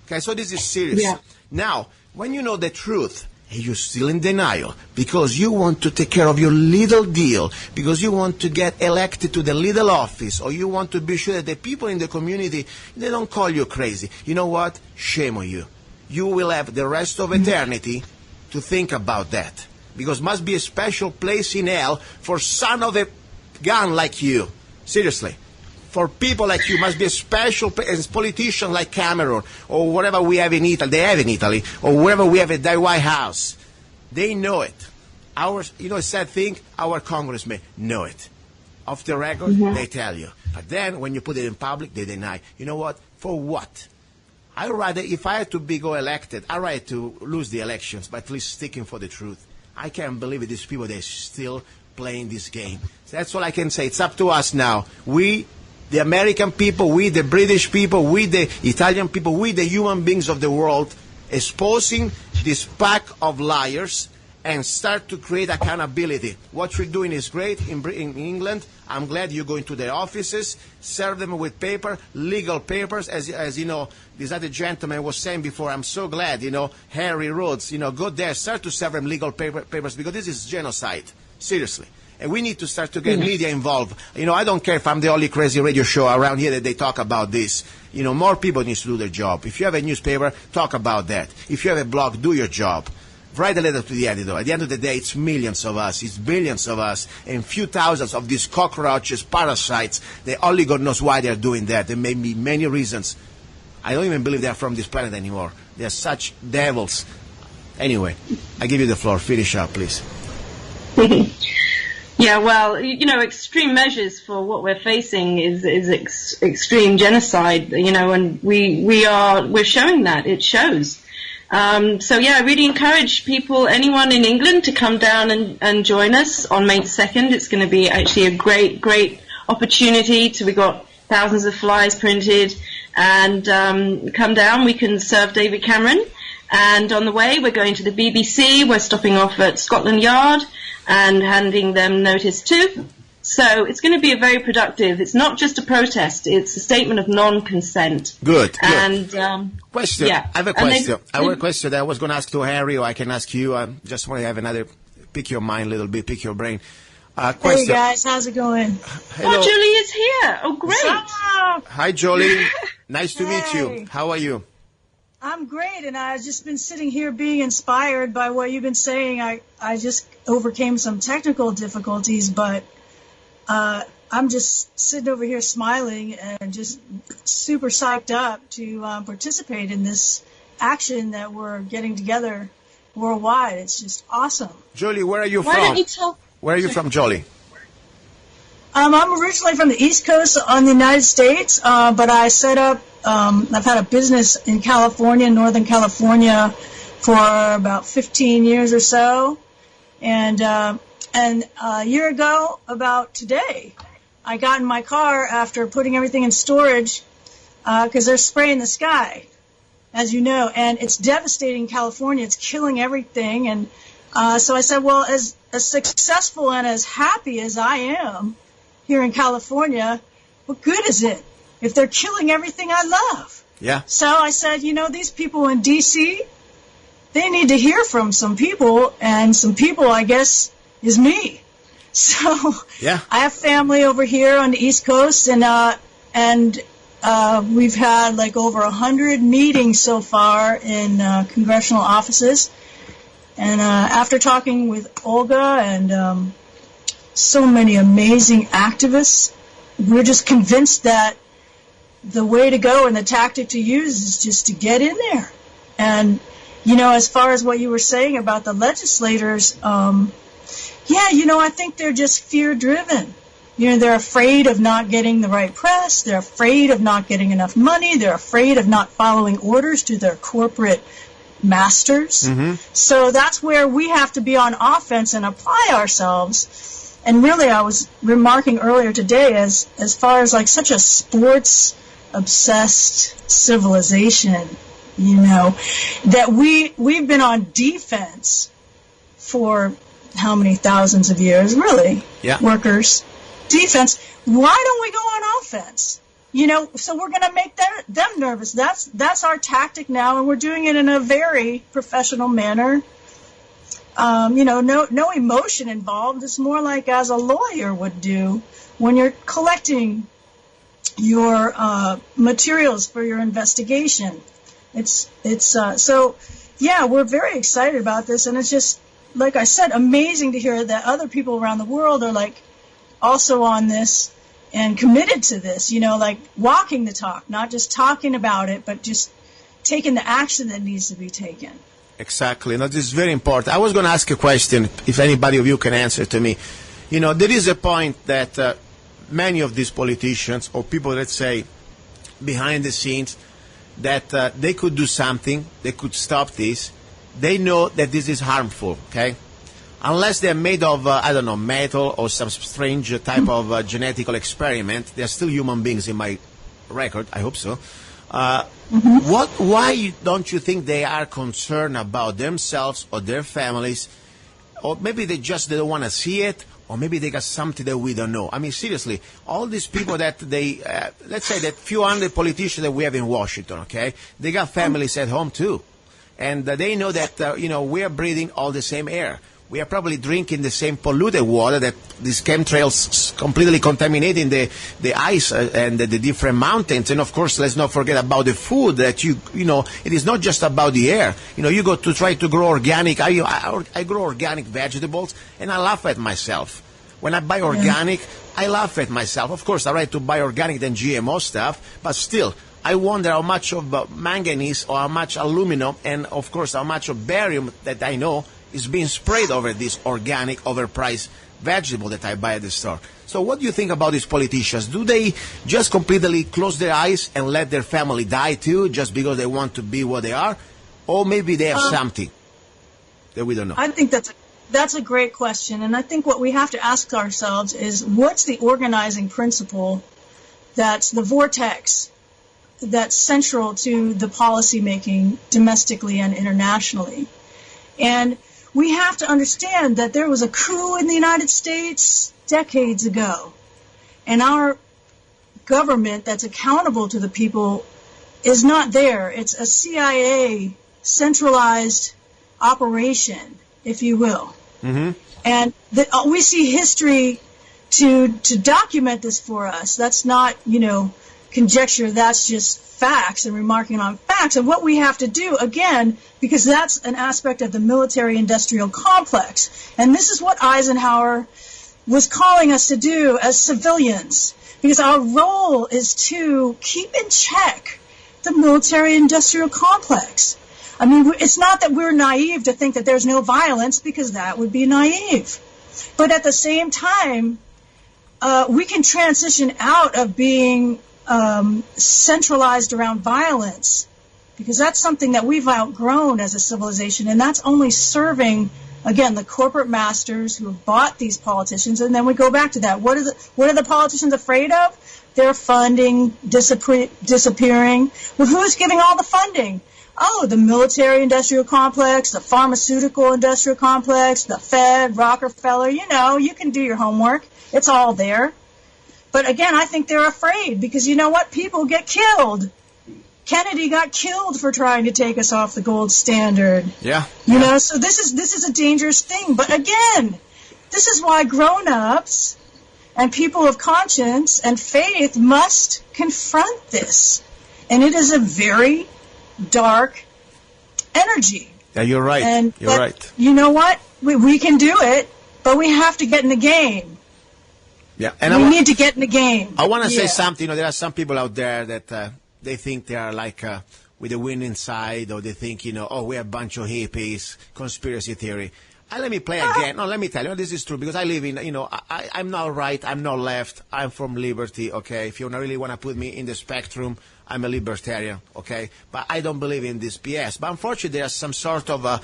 [SPEAKER 3] Okay, so this is serious. Yeah. Now, when you know the truth, and you're still in denial because you want to take care of your little deal, because you want to get elected to the little office, or you want to be sure that the people in the community, they don't call you crazy. You know what? Shame on you. You will have the rest of eternity to think about that, because must be a special place in hell for son of a gun like you. Seriously. For people like you, must be a special politician like Cameron, or whatever we have in Italy, they have in Italy, or wherever we have at the White House. They know it. A sad thing, our congressmen know it. Off the record, they tell you. But then, when you put it in public, they deny. You know what? For what? I'd rather, if I had to go elected, I'd rather to lose the elections, but at least sticking for the truth. I can't believe it, these people, they're still playing this game. So that's all I can say. It's up to us now. We, the American people, we, the British people, we, the Italian people, we, the human beings of the world, exposing this pack of liars and start to create accountability. What you're doing is great in England. I'm glad you're going to their offices, serve them with paper, legal papers, as you know, this other gentleman was saying before. I'm so glad, Harry Rhodes, go there, start to serve them legal papers, because this is genocide, seriously. And we need to start to get media involved. I don't care if I'm the only crazy radio show around here that they talk about this. More people need to do their job. If you have a newspaper, talk about that. If you have a blog, do your job. Write a letter to the editor. At the end of the day, it's millions of us, it's billions of us, and few thousands of these cockroaches, parasites. Only God knows why they're doing that. There may be many reasons. I don't even believe they're from this planet anymore. They're such devils. Anyway, I give you the floor. Finish up, please.
[SPEAKER 13] Yeah, well, extreme measures for what we're facing is extreme genocide, and we're showing that. It shows. So yeah, I really encourage people, anyone in England, to come down and join us on May 2nd. It's going to be actually a great opportunity. We got thousands of flyers printed, and come down. We can serve David Cameron. And on the way, we're going to the BBC. We're stopping off at Scotland Yard and handing them notice too. So it's going to be a very productive. It's not just a protest. It's a statement of non-consent.
[SPEAKER 3] Good.
[SPEAKER 13] And
[SPEAKER 3] question.
[SPEAKER 13] Yeah.
[SPEAKER 3] I have a question. I have a question that I was going to ask to Harry, or I can ask you. I just want to have another, pick your mind a little bit, pick your brain.
[SPEAKER 15] Hey guys, how's it going?
[SPEAKER 3] Hello.
[SPEAKER 13] Oh, Julie is here. Oh, great.
[SPEAKER 3] Hi, Jolie. Nice to meet you. How are you?
[SPEAKER 15] I'm great, and I've just been sitting here being inspired by what you've been saying. I just overcame some technical difficulties, but I'm just sitting over here smiling and just super psyched up to participate in this action that we're getting together worldwide. It's just awesome.
[SPEAKER 3] Jolie, where are you
[SPEAKER 15] Why
[SPEAKER 3] from?
[SPEAKER 15] don't you tell?
[SPEAKER 3] Where are you from, Jolie?
[SPEAKER 15] I'm originally from the East Coast on the United States, but I set up, I've had a business in California, Northern California, for about 15 years or so. And a year ago, about today, I got in my car after putting everything in storage because they're spraying the sky, as you know, and it's devastating California. It's killing everything. And so I said, well, as successful and as happy as I am here in California, what good is it if they're killing everything I love?
[SPEAKER 3] Yeah.
[SPEAKER 15] So I said, these people in D.C., they need to hear from some people, and some people, I guess, is me. So
[SPEAKER 3] yeah.
[SPEAKER 15] I have family over here on the East Coast, and we've had like over 100 meetings so far in congressional offices. And after talking with Olga and so many amazing activists, we're just convinced that the way to go and the tactic to use is just to get in there. And, as far as what you were saying about the legislators, I think they're just fear-driven. They're afraid of not getting the right press. They're afraid of not getting enough money. They're afraid of not following orders to their corporate masters. Mm-hmm. So that's where we have to be on offense and apply ourselves. And really, I was remarking earlier today, as far as like such a sports-obsessed civilization, that we've been on defense for how many thousands of years, really?
[SPEAKER 3] Yeah.
[SPEAKER 15] Workers. Defense. Why don't we go on offense? So we're going to make them nervous. That's our tactic now, and we're doing it in a very professional manner. No emotion involved. It's more like as a lawyer would do when you're collecting your materials for your investigation. So we're very excited about this, and it's just, like I said, amazing to hear that other people around the world are like also on this and committed to this, like walking the talk, not just talking about it, but just taking the action that needs to be taken.
[SPEAKER 3] Exactly. This is very important. I was going to ask a question, if anybody of you can answer to me. There is a point that many of these politicians or people, let's say, behind the scenes, that they could do something, they could stop this. They know that this is harmful, okay? Unless they're made of, metal or some strange type of genetical experiment, they're still human beings in my record. I hope so. Why don't you think they are concerned about themselves or their families? Or maybe they don't want to see it, or maybe they got something that we don't know. I mean, seriously, all these people that let's say that few hundred politicians that we have in Washington, okay, they got families at home too. And they know that, we are breathing all the same air. We are probably drinking the same polluted water that these chemtrails completely contaminating the ice and the different mountains. And, of course, let's not forget about the food that it is not just about the air. You go to try to grow organic. I grow organic vegetables, and I laugh at myself. When I buy organic, I laugh at myself. Of course, I like to buy organic than GMO stuff, but still, I wonder how much of manganese or how much aluminum and, of course, how much of barium that I know is being sprayed over this organic, overpriced vegetable that I buy at the store. So what do you think about these politicians? Do they just completely close their eyes and let their family die too, just because they want to be what they are? Or maybe they have something that we don't know.
[SPEAKER 15] I think that's a great question. And I think what we have to ask ourselves is, what's the organizing principle that's the vortex that's central to the policy making domestically and internationally? And we have to understand that there was a coup in the United States decades ago. And our government that's accountable to the people is not there. It's a CIA centralized operation, if you will. Mm-hmm. And we see history to document this for us. That's not, conjecture. That's just facts and remarking on facts. And what we have to do, again, because that's an aspect of the military-industrial complex. And this is what Eisenhower was calling us to do as civilians. Because our role is to keep in check the military-industrial complex. I mean, it's not that we're naive to think that there's no violence, because that would be naive. But at the same time, we can transition out of being centralized around violence, because that's something that we've outgrown as a civilization, and that's only serving, again, the corporate masters who have bought these politicians. And then we go back to that. What are the politicians afraid of? Their funding disappearing. Well, who's giving all the funding? Oh, the military-industrial complex, the pharmaceutical-industrial complex, the Fed, Rockefeller. You can do your homework. It's all there. But again, I think they're afraid, because you know what? People get killed. Kennedy got killed for trying to take us off the gold standard.
[SPEAKER 3] Yeah.
[SPEAKER 15] So this is a dangerous thing. But again, this is why grown-ups and people of conscience and faith must confront this. And it is a very dark energy.
[SPEAKER 3] Yeah, you're right. You're right.
[SPEAKER 15] You know what? We can do it, but we have to get in the game.
[SPEAKER 3] Yeah, and
[SPEAKER 15] we need to get in the game.
[SPEAKER 3] I want to say something. There are some people out there that they think they are like with the wind inside, or they think, we're a bunch of hippies, conspiracy theory. Let me play again. No, let me tell you, this is true, because I live in, I'm not right, I'm not left, I'm from liberty, okay? If you really want to put me in the spectrum, I'm a libertarian, okay? But I don't believe in this BS. But unfortunately, there's some sort of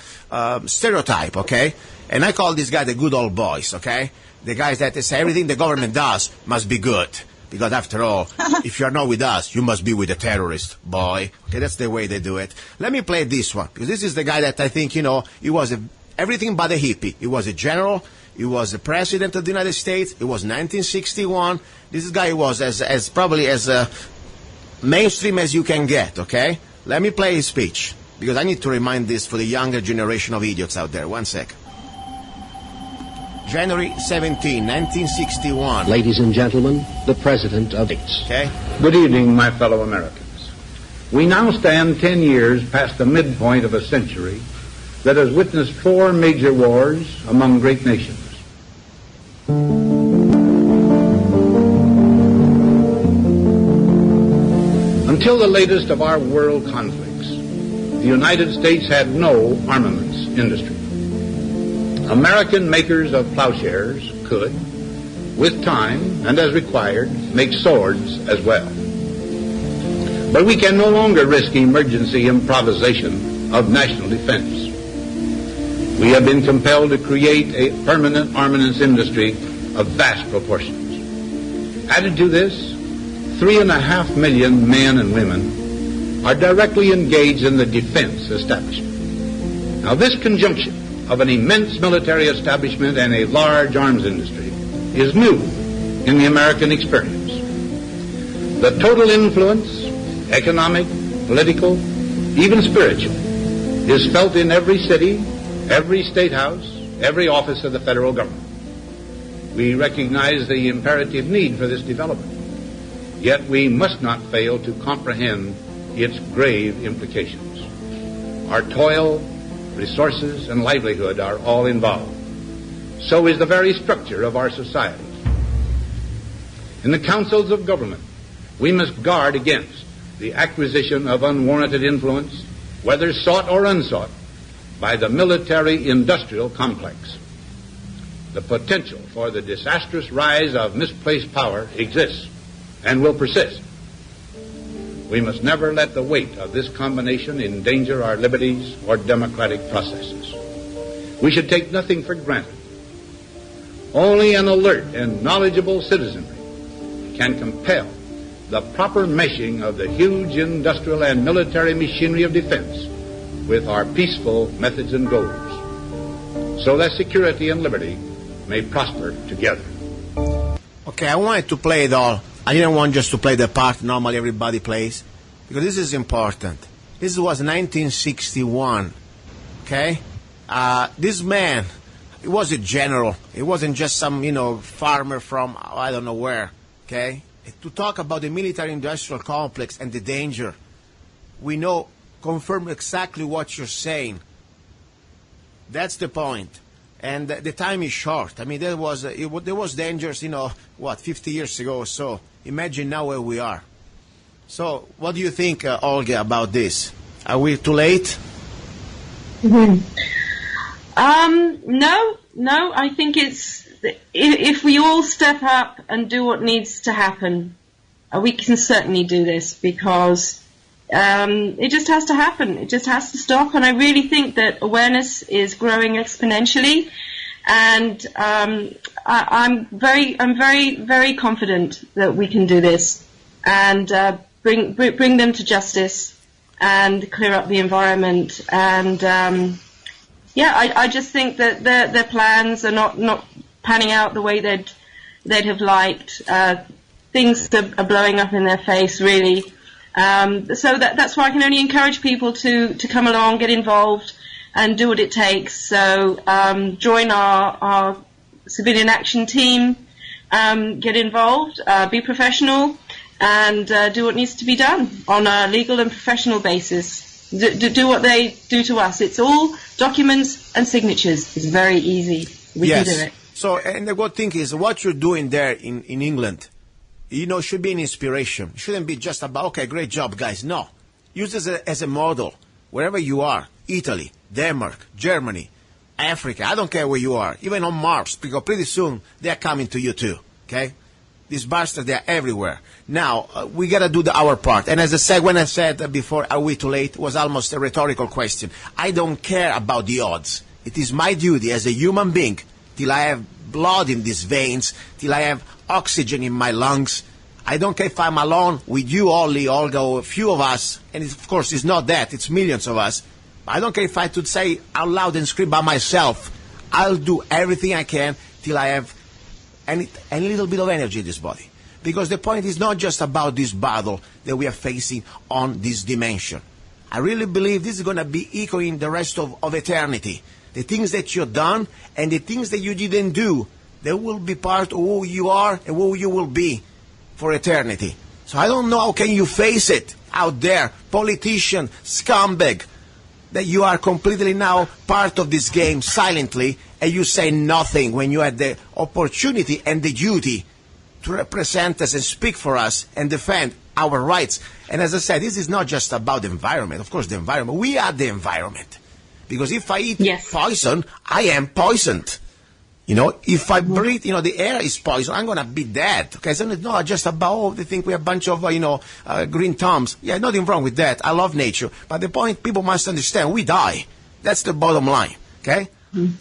[SPEAKER 3] stereotype, okay? And I call this guy the good old boys, okay? The guys that they say everything the government does must be good. Because after all, if you're not with us, you must be with the terrorist, boy. Okay, that's the way they do it. Let me play this one, because this is the guy that I think, he was everything but a hippie. He was a general. He was the president of the United States. It was 1961. This guy was as probably as mainstream as you can get, okay? Let me play his speech, because I need to remind this for the younger generation of idiots out there. 1 sec. January 17, 1961.
[SPEAKER 16] Ladies and gentlemen, the President of States.
[SPEAKER 3] Okay.
[SPEAKER 17] Good evening, my fellow Americans. We now stand 10 years past the midpoint of a century that has witnessed 4 major wars among great nations. Until the latest of our world conflicts, the United States had no armaments industry. American makers of plowshares could, with time and as required, make swords as well. But we can no longer risk emergency improvisation of national defense. We have been compelled to create a permanent armaments industry of vast proportions. Added to this, 3.5 million men and women are directly engaged in the defense establishment. Now, this conjunction of an immense military establishment and a large arms industry is new in the American experience. The total influence, economic, political, even spiritual, is felt in every city, every state house, every office of the federal government. We recognize the imperative need for this development, yet we must not fail to comprehend its grave implications. Our toil, resources, and livelihood are all involved. So is the very structure of our society. In the councils of government, we must guard against the acquisition of unwarranted influence, whether sought or unsought, by the military-industrial complex. The potential for the disastrous rise of misplaced power exists and will persist. We must never let the weight of this combination endanger our liberties or democratic processes. We should take nothing for granted. Only an alert and knowledgeable citizenry can compel the proper meshing of the huge industrial and military machinery of defense with our peaceful methods and goals, so that security and liberty may prosper together.
[SPEAKER 3] Okay, I wanted to play it all. I didn't want just to play the part normally everybody plays, because this is important. This was 1961, okay? This man, he was a general. He wasn't just some, farmer from I don't know where, okay? To talk about the military-industrial complex and the danger, we confirm exactly what you're saying. That's the point. And the time is short. I mean, there was dangers, 50 years ago or so. Imagine now where we are. So, what do you think, Olga, about this? Are we too late?
[SPEAKER 13] No. I think if we all step up and do what needs to happen, we can certainly do this, because it just has to happen. It just has to stop. And I really think that awareness is growing exponentially. And I'm very, very confident that we can do this and bring them to justice and clear up the environment. And I just think that their plans are not panning out the way they'd have liked. Things are blowing up in their face, really. So that's why I can only encourage people to come along, get involved, and do what it takes. So join our civilian action team, get involved, be professional, and do what needs to be done on a legal and professional basis. Do what they do to us. It's all documents and signatures. It's very easy. We can do it.
[SPEAKER 3] So, and the good thing is, what you're doing there in England, should be an inspiration. It shouldn't be just about, okay, great job, guys. No. Use this as a model. Wherever you are, Italy, Denmark, Germany, Africa, I don't care where you are, even on Mars, because pretty soon they're coming to you too, okay? These bastards, they're everywhere. Now, we got to do our part. And as I said, when I said before, are we too late, it was almost a rhetorical question. I don't care about the odds. It is my duty as a human being, till I have blood in these veins, till I have oxygen in my lungs. I don't care if I'm alone with you only, Olga, or a few of us, and of course it's not that, it's millions of us. I don't care if I could say out loud and scream by myself. I'll do everything I can till I have any little bit of energy in this body. Because the point is not just about this battle that we are facing on this dimension. I really believe this is going to be echoing the rest of eternity. The things that you've done and the things that you didn't do, they will be part of who you are and who you will be for eternity. So I don't know how can you face it out there, politician, scumbag, that you are completely now part of this game silently, and you say nothing when you had the opportunity and the duty to represent us and speak for us and defend our rights. And as I said, this is not just about the environment. Of course, the environment. We are the environment. Because if I eat poison, I am poisoned. If I breathe, the air is poison, I'm going to be dead. Okay, so it's not just about, they think we're a bunch of, green thumbs. Yeah, nothing wrong with that. I love nature. But the point people must understand, we die. That's the bottom line, okay?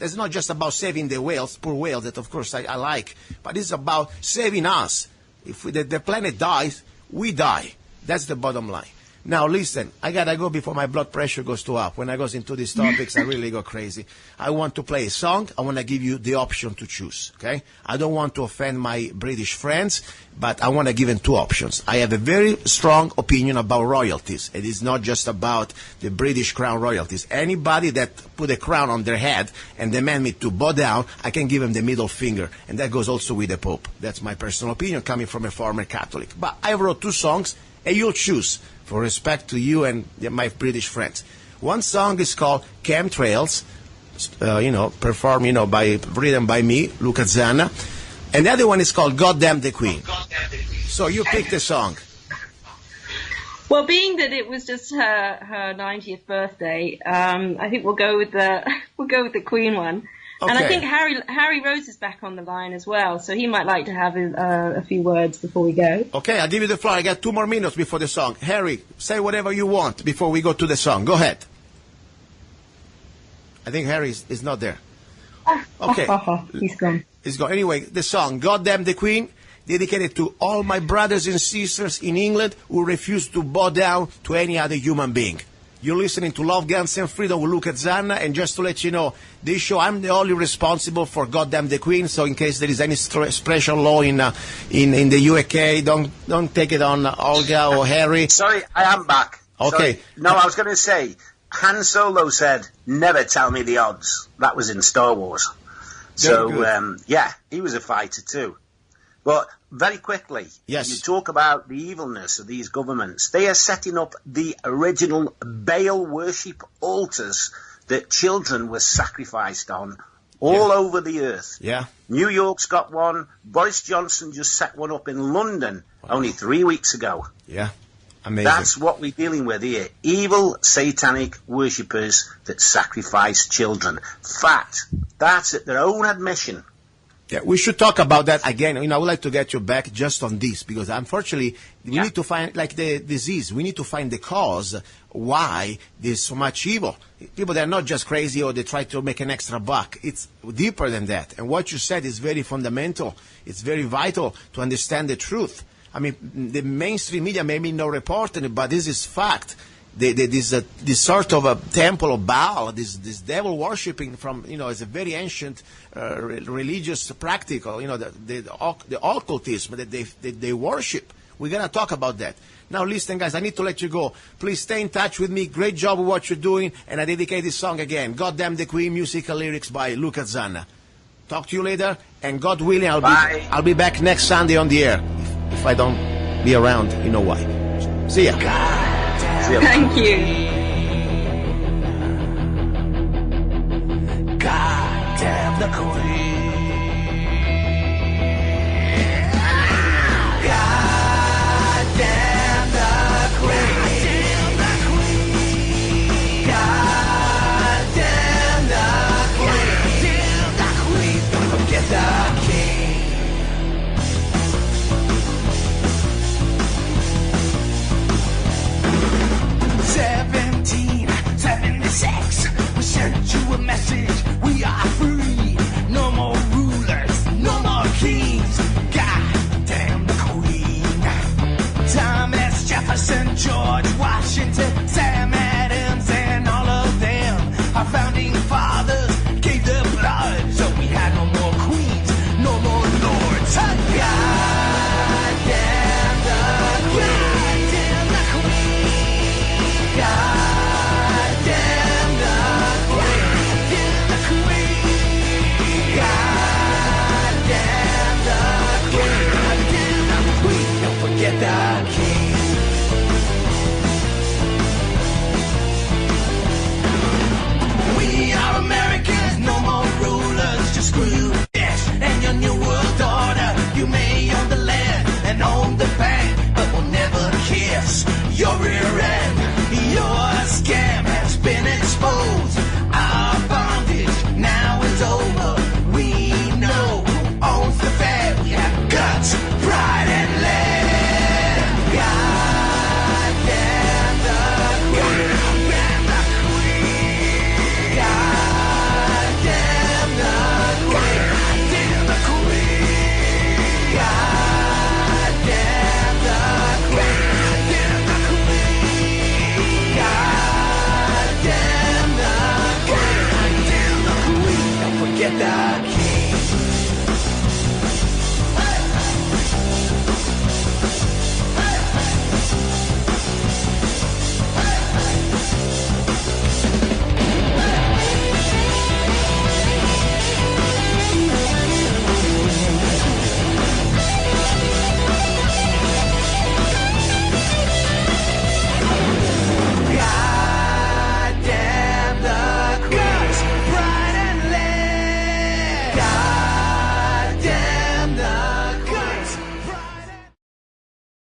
[SPEAKER 3] It's not just about saving the whales, poor whales, that of course I like. But it's about saving us. If the planet dies, we die. That's the bottom line. Now listen, I gotta go before my blood pressure goes too up. When I goes into these topics, I really go crazy. I want to play a song. I want to give you the option to choose, okay? I don't want to offend my British friends, but I want to give them two options. I have a very strong opinion about royalties. It is not just about the British crown royalties. Anybody that put a crown on their head and demand me to bow down, I can give them the middle finger. And that goes also with the Pope. That's my personal opinion coming from a former Catholic. But I wrote two songs, and you'll choose. For respect to you and my British friends. One song is called Chemtrails, written by me, luca-zanna. And the other one is called Goddamn the Queen. So you pick the song.
[SPEAKER 13] Well, being that it was just her 90th birthday, I think we'll go with the Queen one. And I
[SPEAKER 3] Okay.
[SPEAKER 13] think Harry Rhodes is back on the line as well, so he might like to have a few words before we go.
[SPEAKER 3] Okay, I'll give you the floor. I got 2 more minutes before the song. Harry, say whatever you want before we go to the song. Go ahead. I think Harry is not there. Okay.
[SPEAKER 13] He's gone.
[SPEAKER 3] He's gone. Anyway, the song, Goddamn the Queen, dedicated to all my brothers and sisters in England who refuse to bow down to any other human being. You're listening to Love, Guns and Freedom with luca-zanna, and just to let you know, this show, I'm the only responsible for Goddamn the Queen, so in case there is any special law in the UK, don't take it on Olga or Harry.
[SPEAKER 14] Sorry, I am back.
[SPEAKER 3] Okay.
[SPEAKER 14] Sorry. No, I was going to say, Han Solo said, never tell me the odds. That was in Star Wars. So, yeah, he was a fighter too. But very quickly,
[SPEAKER 3] yes.
[SPEAKER 14] You talk about the evilness of these governments. They are setting up the original Baal worship altars that children were sacrificed on all over the earth.
[SPEAKER 3] Yeah.
[SPEAKER 14] New York's got one. Boris Johnson just set one up in London only 3 weeks ago.
[SPEAKER 3] Yeah. Amazing.
[SPEAKER 14] That's what we're dealing with here. Evil, satanic worshippers that sacrifice children. Fact. That's at their own admission.
[SPEAKER 3] Yeah, we should talk about that again. I would like to get you back just on this, because unfortunately, we need to find, like the disease, we need to find the cause why there's so much evil. People, they're not just crazy or they try to make an extra buck. It's deeper than that. And what you said is very fundamental. It's very vital to understand the truth. I mean, the mainstream media may be not reporting it, but this is fact. This sort of a temple of Baal, this devil worshipping from, is a very ancient religious practical, the occultism that they worship. We're going to talk about that. Now listen, guys, I need to let you go. Please stay in touch with me. Great job with what you're doing. And I dedicate this song again, Goddamn the Queen, musical lyrics by luca-zanna. Talk to you later, and God willing, I'll be back next Sunday on the air. If I don't be around, you know why. See ya.
[SPEAKER 13] Thank you.
[SPEAKER 7] God damn the Queen.